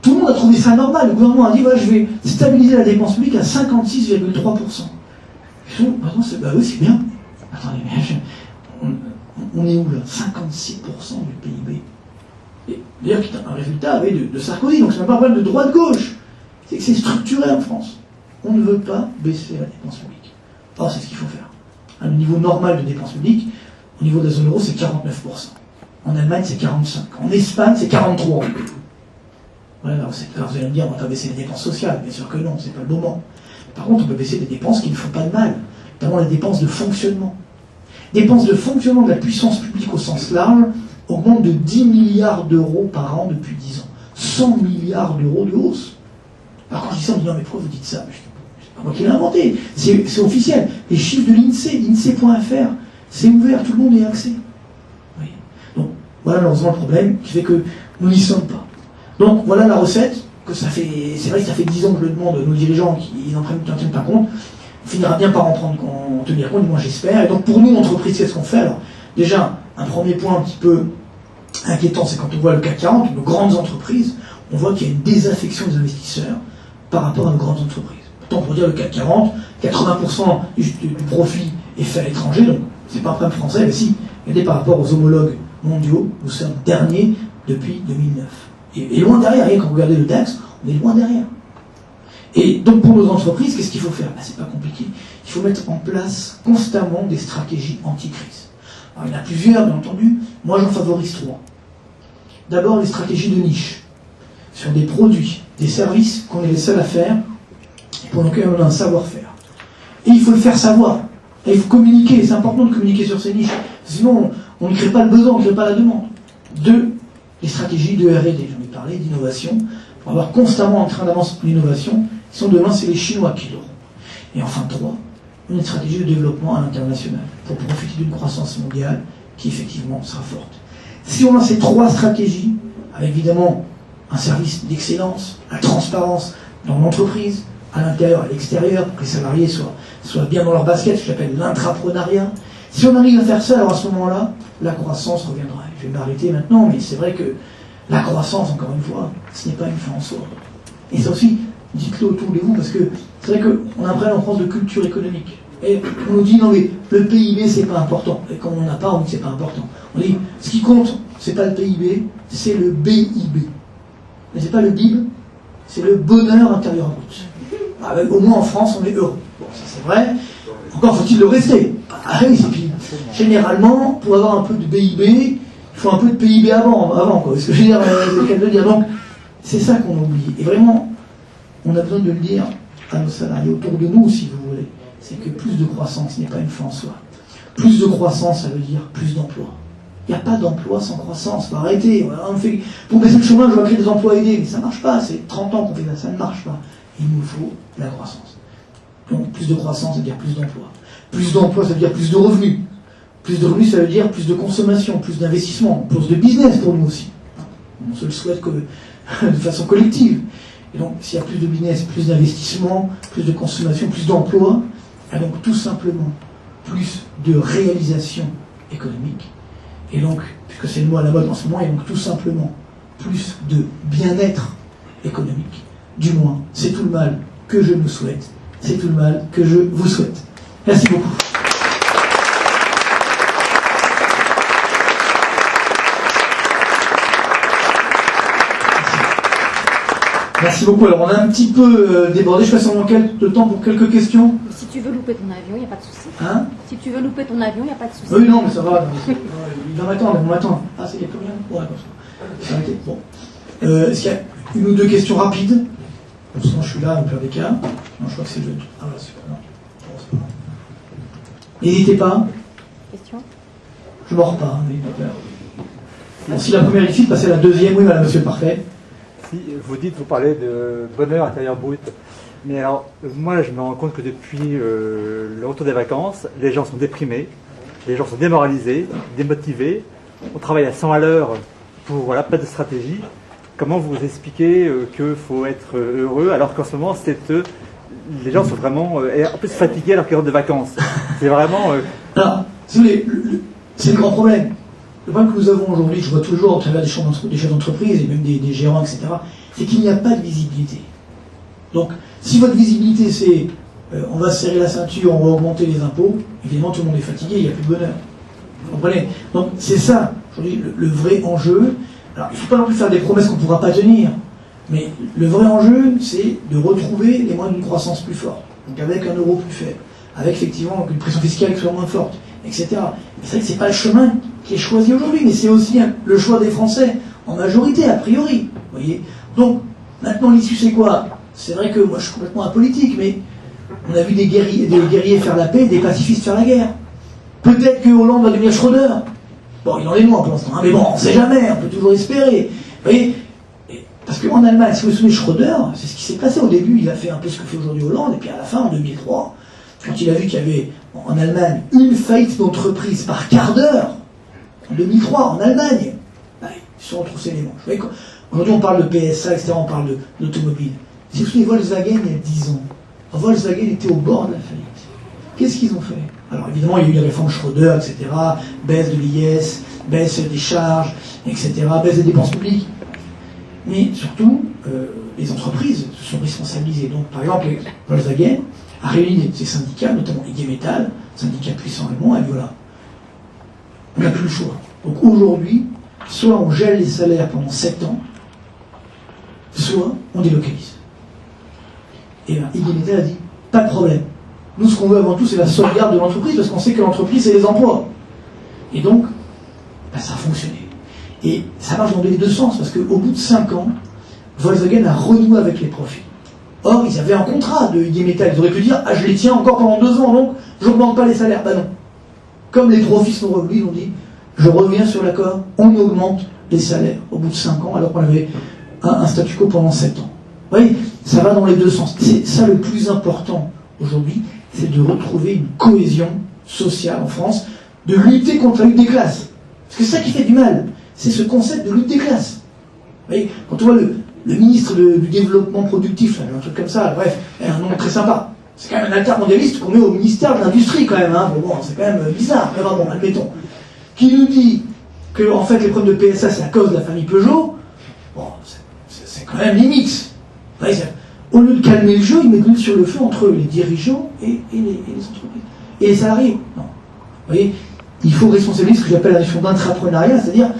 tout le monde a trouvé ça normal. Le gouvernement a dit, voilà, je vais stabiliser la dépense publique à 56,3%. Bah oui, c'est bien. Attendez, mais on est où là? 56% du PIB. D'ailleurs, qui est un résultat de Sarkozy, donc c'est même pas un problème de droite-gauche. C'est que c'est structuré en France. On ne veut pas baisser la dépense publique. Or, c'est ce qu'il faut faire. Le niveau normal de dépense publique, au niveau de la zone euro, c'est 49%. En Allemagne, c'est 45%. En Espagne, c'est 43%. Voilà, alors vous allez me dire, on va pas baisser les dépenses sociales. Bien sûr que non, c'est pas le moment. Par contre, on peut baisser des dépenses qui ne font pas de mal, notamment les dépenses de fonctionnement. Dépenses de fonctionnement de la puissance publique au sens large augmente de 10 milliards d'euros par an depuis 10 ans. 100 milliards d'euros de hausse. Alors quand je dis ça, on me dit non mais pourquoi vous dites ça? C'est pas moi qui l'ai inventé, c'est officiel. Les chiffres de l'INSEE, l'INSEE.fr, c'est ouvert, tout le monde y a accès. Oui. Donc voilà malheureusement le problème qui fait que Nous n'y sommes pas. Donc voilà la recette, c'est vrai que ça fait 10 ans que je le demande à nos dirigeants qui n'en tiennent pas compte. On finira bien par en tenir compte, moi j'espère. Et donc pour nous, entreprises, qu'est-ce qu'on fait? Alors, déjà, un premier point un petit peu inquiétant, c'est quand on voit le CAC 40, nos grandes entreprises, on voit qu'il y a une désaffection des investisseurs par rapport à nos grandes entreprises. Pourtant, pour dire le CAC 40, 80% du profit est fait à l'étranger, donc c'est pas un problème français, mais si, regardez par rapport aux homologues mondiaux, nous sommes derniers depuis 2009. Et loin derrière, rien quand vous regardez le DAX, on est loin derrière. Et donc pour nos entreprises, qu'est-ce qu'il faut faire? C'est pas compliqué. Il faut mettre en place constamment des stratégies anti-crise. Alors, il y en a plusieurs, bien entendu. Moi, j'en favorise 3. D'abord, les stratégies de niche, sur des produits, des services qu'on est les seuls à faire, et pour lesquels on a un savoir-faire. Et il faut le faire savoir. Et il faut communiquer. C'est important de communiquer sur ces niches. Sinon, on ne crée pas le besoin, on ne crée pas la demande. 2, les stratégies de R&D. J'en ai parlé, d'innovation. Pour avoir constamment un train d'avance pour l'innovation. Sinon, demain, c'est les Chinois qui l'auront. Et enfin, 3, une stratégie de développement à l'international pour profiter d'une croissance mondiale qui, effectivement, sera forte. Si on a ces 3 stratégies, avec évidemment un service d'excellence, la transparence dans l'entreprise, à l'intérieur, à l'extérieur, pour que les salariés soient bien dans leur basket, ce que j'appelle l'intrapreneuriat. Si on arrive à faire ça, alors à ce moment-là, la croissance reviendra. Je vais m'arrêter maintenant, mais c'est vrai que la croissance, encore une fois, ce n'est pas une fin en soi. Et ça aussi, dites-le autour de vous, parce que c'est vrai qu'on a un problème en France de culture économique. Et on nous dit, non mais le PIB, c'est pas important. Et quand on n'a pas, on dit que c'est pas important. On dit, ce qui compte, c'est pas le PIB, c'est le BIB. Mais c'est pas le BIB, c'est le bonheur intérieur brut. Au moins en France, on est heureux. Bon, ça c'est vrai. Encore faut-il le rester. Ah oui, et puis, généralement, pour avoir un peu de BIB, il faut un peu de PIB avant quoi. Ce que je veux dire, c'est le cas de le dire. Donc, c'est ça qu'on oublie. Et vraiment, on a besoin de le dire à nos salariés autour de nous, si vous voulez. C'est que plus de croissance n'est pas une fin en soi. Plus de croissance, ça veut dire plus d'emplois. Il n'y a pas d'emploi sans croissance. Faut arrêter. Pour baisser le chemin, je dois créer des emplois aidés. Mais ça ne marche pas. C'est 30 ans qu'on fait ça. Ça ne marche pas. Il nous faut la croissance. Donc, plus de croissance, ça veut dire plus d'emplois. Plus d'emplois, ça veut dire plus de revenus. Plus de revenus, ça veut dire plus de consommation, plus d'investissement, plus de business pour nous aussi. On se le souhaite de façon collective. Et donc, s'il y a plus de business, plus d'investissement, plus de consommation, plus d'emplois, et donc tout simplement plus de réalisation économique. Et donc, puisque c'est le mot à la mode en ce moment, et donc tout simplement plus de bien-être économique. Du moins, c'est tout le mal que je nous souhaite. C'est tout le mal que je vous souhaite. Merci beaucoup. Merci beaucoup. Alors, on a un petit peu débordé. Je passe en manque de temps pour quelques questions. Si tu veux louper ton avion, il n'y a pas de souci. Hein? Si tu veux louper ton avion, il n'y a pas de souci. Oui, non, mais ça va. Il va m'attendre, on m'attend. Ah, c'est plus rien? Ouais, comme ça. Arrêtez. Bon. Est-ce qu'il y a une ou deux questions rapides? Bon, sinon, je suis là, au pire des cas. Non, je crois que c'est le... Ah, voilà, super. Non. Bon, c'est pas grave. N'hésitez pas. Question? Je mords pas, n'ayez pas peur. Bon, si la première est ici, passez à la deuxième. Oui, madame, monsieur, parfait. Si vous parlez de bonheur intérieur brut. Mais alors, moi, je me rends compte que depuis le retour des vacances, les gens sont déprimés, les gens sont démoralisés, démotivés. On travaille à 100 à l'heure pour pas de stratégie. Comment vous expliquez qu'il faut être heureux alors qu'en ce moment, les gens sont vraiment en plus fatigués alors qu'ils rentrent de vacances. C'est vraiment... Alors, si vous voulez, c'est le grand problème. Le problème que nous avons aujourd'hui, je vois toujours au travers des chefs d'entreprise et même des gérants, etc., c'est qu'il n'y a pas de visibilité. Donc, si votre visibilité c'est on va serrer la ceinture, on va augmenter les impôts, évidemment tout le monde est fatigué, il n'y a plus de bonheur. Vous comprenez? Donc c'est ça, aujourd'hui, le vrai enjeu. Alors, il ne faut pas non plus faire des promesses qu'on ne pourra pas tenir, mais le vrai enjeu, c'est de retrouver les moyens d'une croissance plus forte, donc avec un euro plus faible, avec effectivement une pression fiscale qui soit moins forte, etc. Et c'est vrai que ce n'est pas le chemin qui est choisi aujourd'hui, mais c'est aussi le choix des Français, en majorité, a priori. Vous voyez? Donc, maintenant, l'issue, c'est quoi? C'est vrai que moi, je suis complètement apolitique, mais on a vu des guerriers faire la paix, des pacifistes faire la guerre. Peut-être que Hollande va devenir Schröder. Bon, il en est loin pour l'instant, hein, mais bon, on ne sait jamais, on peut toujours espérer. Vous voyez? Parce qu'en Allemagne, si vous vous souvenez, Schröder, c'est ce qui s'est passé au début, il a fait un peu ce que fait aujourd'hui Hollande, et puis à la fin, en 2003, quand il a vu qu'il y avait en Allemagne une faillite d'entreprise par quart d'heure, en 2003, en Allemagne, ils se sont retroussés les manches. Vous voyez, aujourd'hui, on parle de PSA, etc., on parle d'automobile. Si vous souvenez, Volkswagen, il y a 10 ans, Volkswagen était au bord de la faillite. Qu'est-ce qu'ils ont fait? Alors évidemment, il y a eu les réformes Schröder, etc., baisse de l'IS, baisse des charges, etc., baisse des dépenses publiques. Mais surtout, les entreprises se sont responsabilisées. Donc, par exemple, Volkswagen a réuni ses syndicats, notamment IG Metall, syndicat puissant allemand, et voilà. On n'a plus le choix. Donc aujourd'hui, soit on gèle les salaires pendant 7 ans, soit on délocalise. Et bien, IG Metall a dit, pas de problème. Nous, ce qu'on veut avant tout, c'est la sauvegarde de l'entreprise, parce qu'on sait que l'entreprise, c'est les emplois. Et donc, ben, ça a fonctionné. Et ça marche dans les deux sens, parce qu'au bout de 5 ans, Volkswagen a renoué avec les profits. Or, ils avaient un contrat de IG Metall. Ils auraient pu dire, ah, je les tiens encore pendant 2 ans, donc je n'augmente pas les salaires. Ben non. Comme les profits sont revenus, ils ont dit, je reviens sur l'accord, on augmente les salaires au bout de 5 ans, alors qu'on avait un statu quo pendant 7 ans. Vous voyez, ça va dans les deux sens. C'est ça le plus important aujourd'hui, c'est de retrouver une cohésion sociale en France, de lutter contre la lutte des classes. Parce que c'est ça qui fait du mal, c'est ce concept de lutte des classes. Vous voyez, quand on voit le ministre du développement productif, un truc comme ça, bref, un nom très sympa. C'est quand même un altermondialiste qu'on met au ministère de l'Industrie quand même, hein. Bon, c'est quand même bizarre, mais bon, admettons. Qui nous dit que en fait les problèmes de PSA c'est à cause de la famille Peugeot, bon, c'est quand même limite. Vous voyez, au lieu de calmer le jeu, ils mettent l'huile sur le feu entre les dirigeants et les entreprises. Et les salariés. Non. Vous voyez, il faut responsabiliser ce que j'appelle la notion d'intrapreneuriat, c'est-à-dire,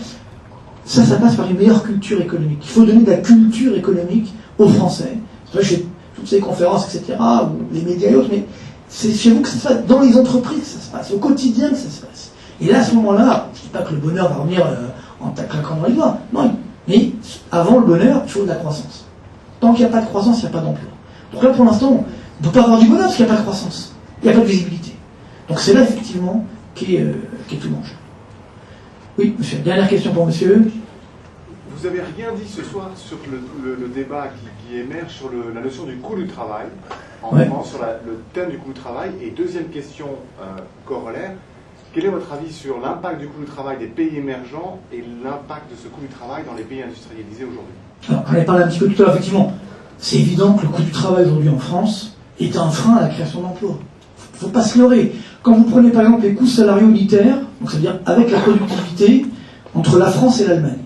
ça passe par une meilleure culture économique. Il faut donner de la culture économique aux Français. C'est vrai, chez toutes ces conférences, etc., ou les médias et autres, mais c'est chez vous que ça se passe, dans les entreprises que ça se passe, au quotidien que ça se passe. Et là, à ce moment-là, je ne dis pas que le bonheur va revenir en claquant dans les doigts. Non, mais avant le bonheur, il faut de la croissance. Tant qu'il n'y a pas de croissance, il n'y a pas d'emploi. Donc là, pour l'instant, on ne peut pas avoir du bonheur parce qu'il n'y a pas de croissance. Il n'y a pas de visibilité. Donc c'est là, effectivement, qui est tout l'enjeu. Oui, monsieur. Dernière question pour monsieur. Vous n'avez rien dit ce soir sur le débat qui émerge sur la notion du coût du travail, en moment sur le thème du coût du travail. Et deuxième question corollaire, quel est votre avis sur l'impact du coût du travail des pays émergents et l'impact de ce coût du travail dans les pays industrialisés aujourd'hui? Alors, j'en ai parlé un petit peu tout à l'heure, effectivement. C'est évident que le coût du travail aujourd'hui en France est un frein à la création d'emplois. Il ne faut pas se leurrer. Quand vous prenez par exemple les coûts salariaux unitaires, donc c'est-à-dire avec la productivité, entre la France et l'Allemagne,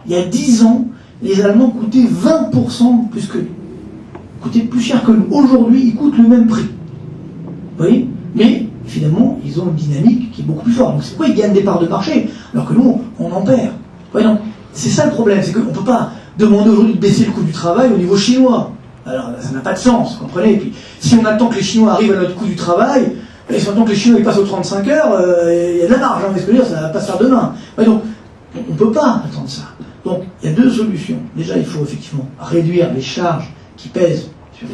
il y a 10 ans, les Allemands coûtaient 20% plus que nous. Ils coûtaient plus cher que nous. Aujourd'hui, ils coûtent le même prix. Vous voyez? Mais finalement, ils ont une dynamique qui est beaucoup plus forte. Donc c'est pourquoi ils gagnent des parts de marché, alors que nous, on en perd. Vous voyez, donc c'est ça le problème, c'est qu'on ne peut pas demander aujourd'hui de baisser le coût du travail au niveau chinois. Alors ça n'a pas de sens, vous comprenez? Et puis si on attend que les Chinois arrivent à notre coût du travail, et si on attend que les Chinois ils passent aux 35 heures, il y a de la marge, hein, mais ce que je veux dire, ça ne va pas se faire demain. Ouais, donc on ne peut pas attendre ça. Donc il y a deux solutions. Déjà, il faut effectivement réduire les charges qui pèsent sur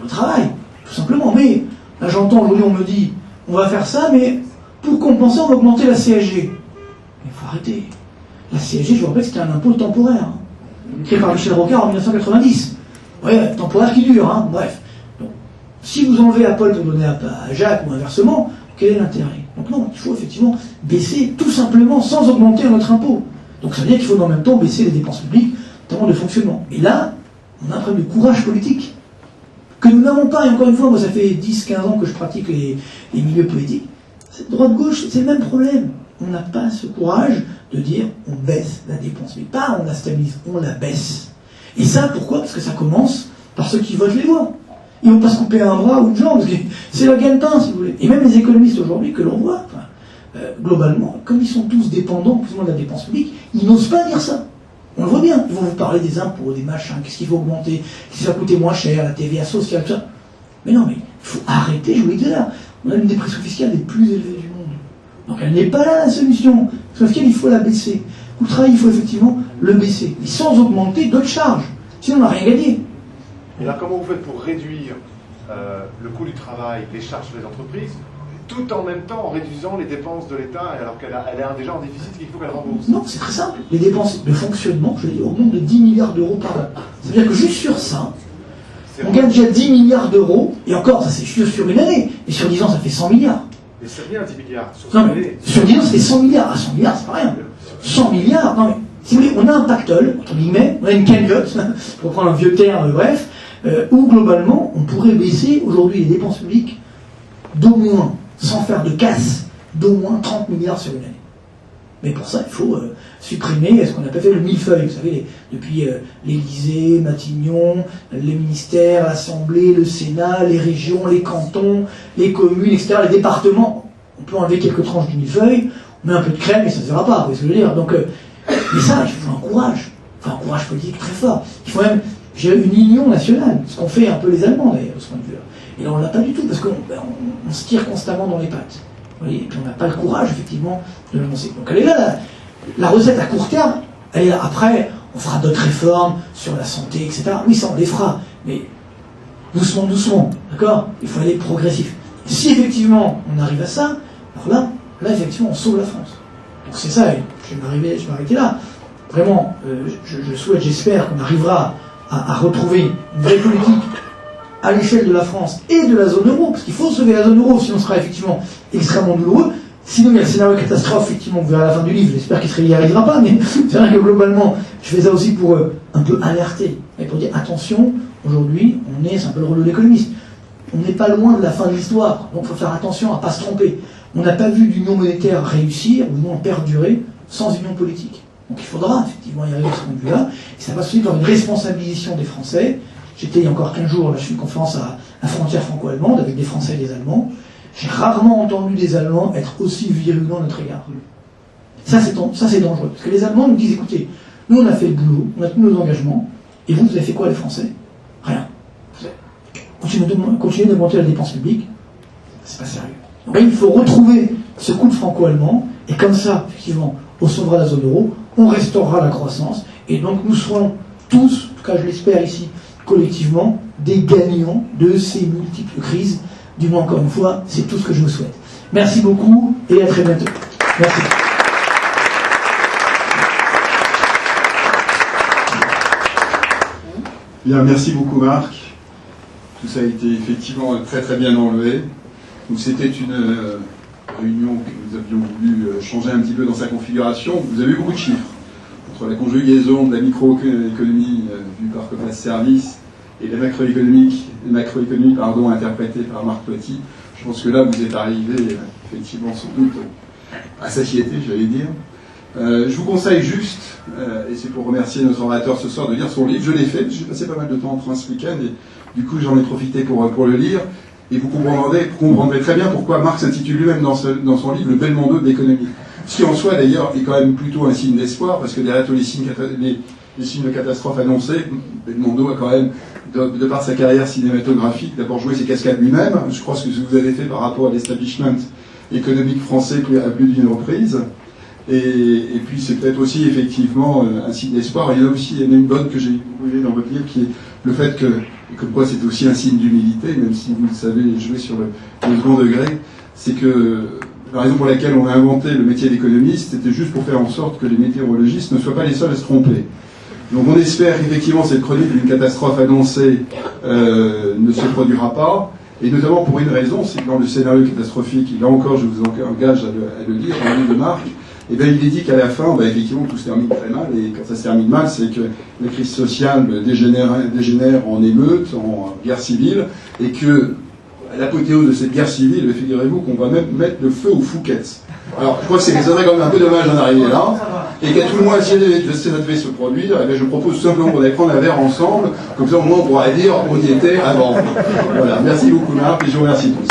le travail, tout simplement. Mais là j'entends aujourd'hui, on me dit, on va faire ça, mais pour compenser, on va augmenter la CSG. Mais il faut arrêter. La CSG, je vous rappelle que c'était un impôt temporaire, hein, créé par Michel Rocard en 1990. Ouais, temporaire qui dure, hein, bref. Donc, si vous enlevez à Paul pour donner à Jacques ou inversement, quel est l'intérêt? Donc non, il faut effectivement baisser tout simplement sans augmenter notre impôt. Donc ça veut dire qu'il faut en même temps baisser les dépenses publiques, notamment de fonctionnement. Et là, on a un problème de courage politique que nous n'avons pas. Et encore une fois, moi ça fait 10-15 ans que je pratique les milieux politiques. Droite-gauche, c'est le même problème. On n'a pas ce courage de dire on baisse la dépense. Mais pas on la stabilise, on la baisse. Et ça, pourquoi? Parce que ça commence par ceux qui votent les lois. Ils ne vont pas se couper un bras ou une jambe, parce que c'est leur gagne-pain, si vous voulez. Et même les économistes aujourd'hui que l'on voit, globalement, comme ils sont tous dépendants plus ou moins de la dépense publique, ils n'osent pas dire ça. On le voit bien. Ils vont vous parler des impôts, des machins, qu'est-ce qu'il faut augmenter, qu'est-ce qui va coûter moins cher, la TVA sociale, tout ça. Mais non, mais il faut arrêter, je vous l'ai dit là. On a une des pressions fiscales les plus élevées du monde. Donc elle n'est pas là la solution. Sauf qu'il faut la baisser. Le travail, il faut effectivement le baisser. Et sans augmenter d'autres charges. Sinon, on n'a rien gagné. Et là, comment vous faites pour réduire le coût du travail, les charges sur les entreprises, tout en même temps en réduisant les dépenses de l'État, alors qu'elle est déjà en déficit qu'il faut qu'elle rembourse? Non, c'est très simple. Les dépenses de fonctionnement, je l'ai dit, augmentent de 10 milliards d'euros par an. C'est-à-dire que juste sur ça, on gagne déjà 10 milliards d'euros, et encore, ça c'est juste sur une année, et sur 10 ans, ça fait 100 milliards. Mais c'est bien 10 milliards. Non, mais sur 10 ans, ça fait 100 milliards. Ah, 100 milliards, c'est pas rien. 100 milliards, non mais si vous voulez, on a un pactole, entre guillemets, on a une cagnotte, pour prendre un vieux terme, bref, où globalement, on pourrait baisser aujourd'hui les dépenses publiques d'au moins, sans faire de casse, d'au moins 30 milliards sur une année. Mais pour ça, il faut supprimer ce qu'on appelle le millefeuille. Vous savez, depuis l'Élysée, Matignon, les ministères, l'Assemblée, le Sénat, les régions, les cantons, les communes, etc., les départements. On peut enlever quelques tranches du millefeuille, on met un peu de crème et ça ne se verra pas, vous voyez ce que je veux dire. Donc, mais ça, il faut un courage. Enfin, un courage politique très fort. Il faut même une union nationale, ce qu'ont fait un peu les Allemands d'ailleurs, de ce point de vue-là. Et là, on ne l'a pas du tout, parce qu'on se tire constamment dans les pattes. Vous voyez, et puis on n'a pas le courage, effectivement, de l'annoncer. Donc elle est là, la recette à court terme, elle est là. Après, on fera d'autres réformes sur la santé, etc. Oui, ça, on les fera, mais doucement, doucement, d'accord? Il faut aller progressif. Si effectivement, on arrive à ça, alors là, effectivement, on sauve la France. Donc c'est ça, je vais m'arrêter là. Vraiment, je souhaite, j'espère qu'on arrivera à retrouver une vraie politique à l'échelle de la France et de la zone euro, parce qu'il faut sauver la zone euro, sinon ce sera effectivement extrêmement douloureux. Sinon, il y a le scénario catastrophe, effectivement, vous verrez à la fin du livre, j'espère qu'il n'y arrivera pas, mais c'est vrai que globalement, je fais ça aussi pour un peu alerter, et pour dire, attention, aujourd'hui, c'est un peu le rôle de l'économiste, on n'est pas loin de la fin de l'histoire, donc il faut faire attention à ne pas se tromper. On n'a pas vu l'union monétaire réussir, ou non perdurer, sans union politique. Donc il faudra effectivement y arriver à ce point de vue-là, et ça passe aussi par une responsabilisation des Français. J'étais il y a encore 15 jours, là je fais une conférence à frontière franco-allemande avec des Français et des Allemands. J'ai rarement entendu des Allemands être aussi virulents à notre égard. Ça c'est dangereux. Parce que les Allemands nous disent, écoutez, nous on a fait le boulot, on a tenu nos engagements, et vous avez fait quoi les Français? Rien. Continuez d'augmenter la dépense publique, c'est pas sérieux. Donc il faut retrouver ce coup de franco-allemand, et comme ça, effectivement, on sauvera la zone euro, on restaurera la croissance, et donc nous serons tous, en tout cas je l'espère ici, collectivement, des gagnants de ces multiples crises. Du moins, encore une fois, c'est tout ce que je vous souhaite. Merci beaucoup et à très bientôt. Merci. Bien, merci beaucoup Marc. Tout ça a été effectivement très très bien enlevé. Donc c'était une réunion que nous avions voulu changer un petit peu dans sa configuration. Vous avez eu beaucoup de chiffres. Entre la conjugaison de la microéconomie vue par Coface Service et la macroéconomie interprétée par Marc Toiti, je pense que là vous êtes arrivé effectivement sans doute à satiété, j'allais dire. Je vous conseille juste, et c'est pour remercier notre orateur ce soir, de lire son livre. Je l'ai fait, j'ai passé pas mal de temps en France ce week-end et du coup j'en ai profité pour le lire. Et vous comprendrez très bien pourquoi Marc s'intitule lui-même dans son livre Le Belmondo de l'économie. Ce qui en soi d'ailleurs est quand même plutôt un signe d'espoir, parce que derrière tous les signes de catastrophe annoncés, Belmondo a quand même, de par sa carrière cinématographique, d'abord joué ses cascades lui-même. Je crois que ce que vous avez fait par rapport à l'establishment économique français à plus d'une reprise. Et puis c'est peut-être aussi effectivement un signe d'espoir. Il y en a une bonne que j'ai trouvée dans votre livre qui est le fait que, et comme quoi c'est aussi un signe d'humilité, même si vous le savez jouer sur le second degré, c'est que la raison pour laquelle on a inventé le métier d'économiste, c'était juste pour faire en sorte que les météorologistes ne soient pas les seuls à se tromper. Donc on espère qu'effectivement cette chronique d'une catastrophe annoncée ne se produira pas, et notamment pour une raison, c'est que dans le scénario catastrophique, là encore je vous engage à le lire, dans le livre de Marc, et bien il est dit qu'à la fin, effectivement tout se termine très mal, et quand ça se termine mal, c'est que la crise sociale dégénère en émeute, en guerre civile, et que à l'apothéose de cette guerre civile, figurez-vous qu'on va même mettre le feu aux Fouquettes. Alors je crois que ça serait quand même un peu dommage d'en arriver là, et qu'à tout le moins, si ça devait se produire, je propose tout simplement qu'on aille prendre un verre ensemble, comme ça au moins on pourra dire on y était avant. Voilà, merci beaucoup Marc, et je vous remercie tous.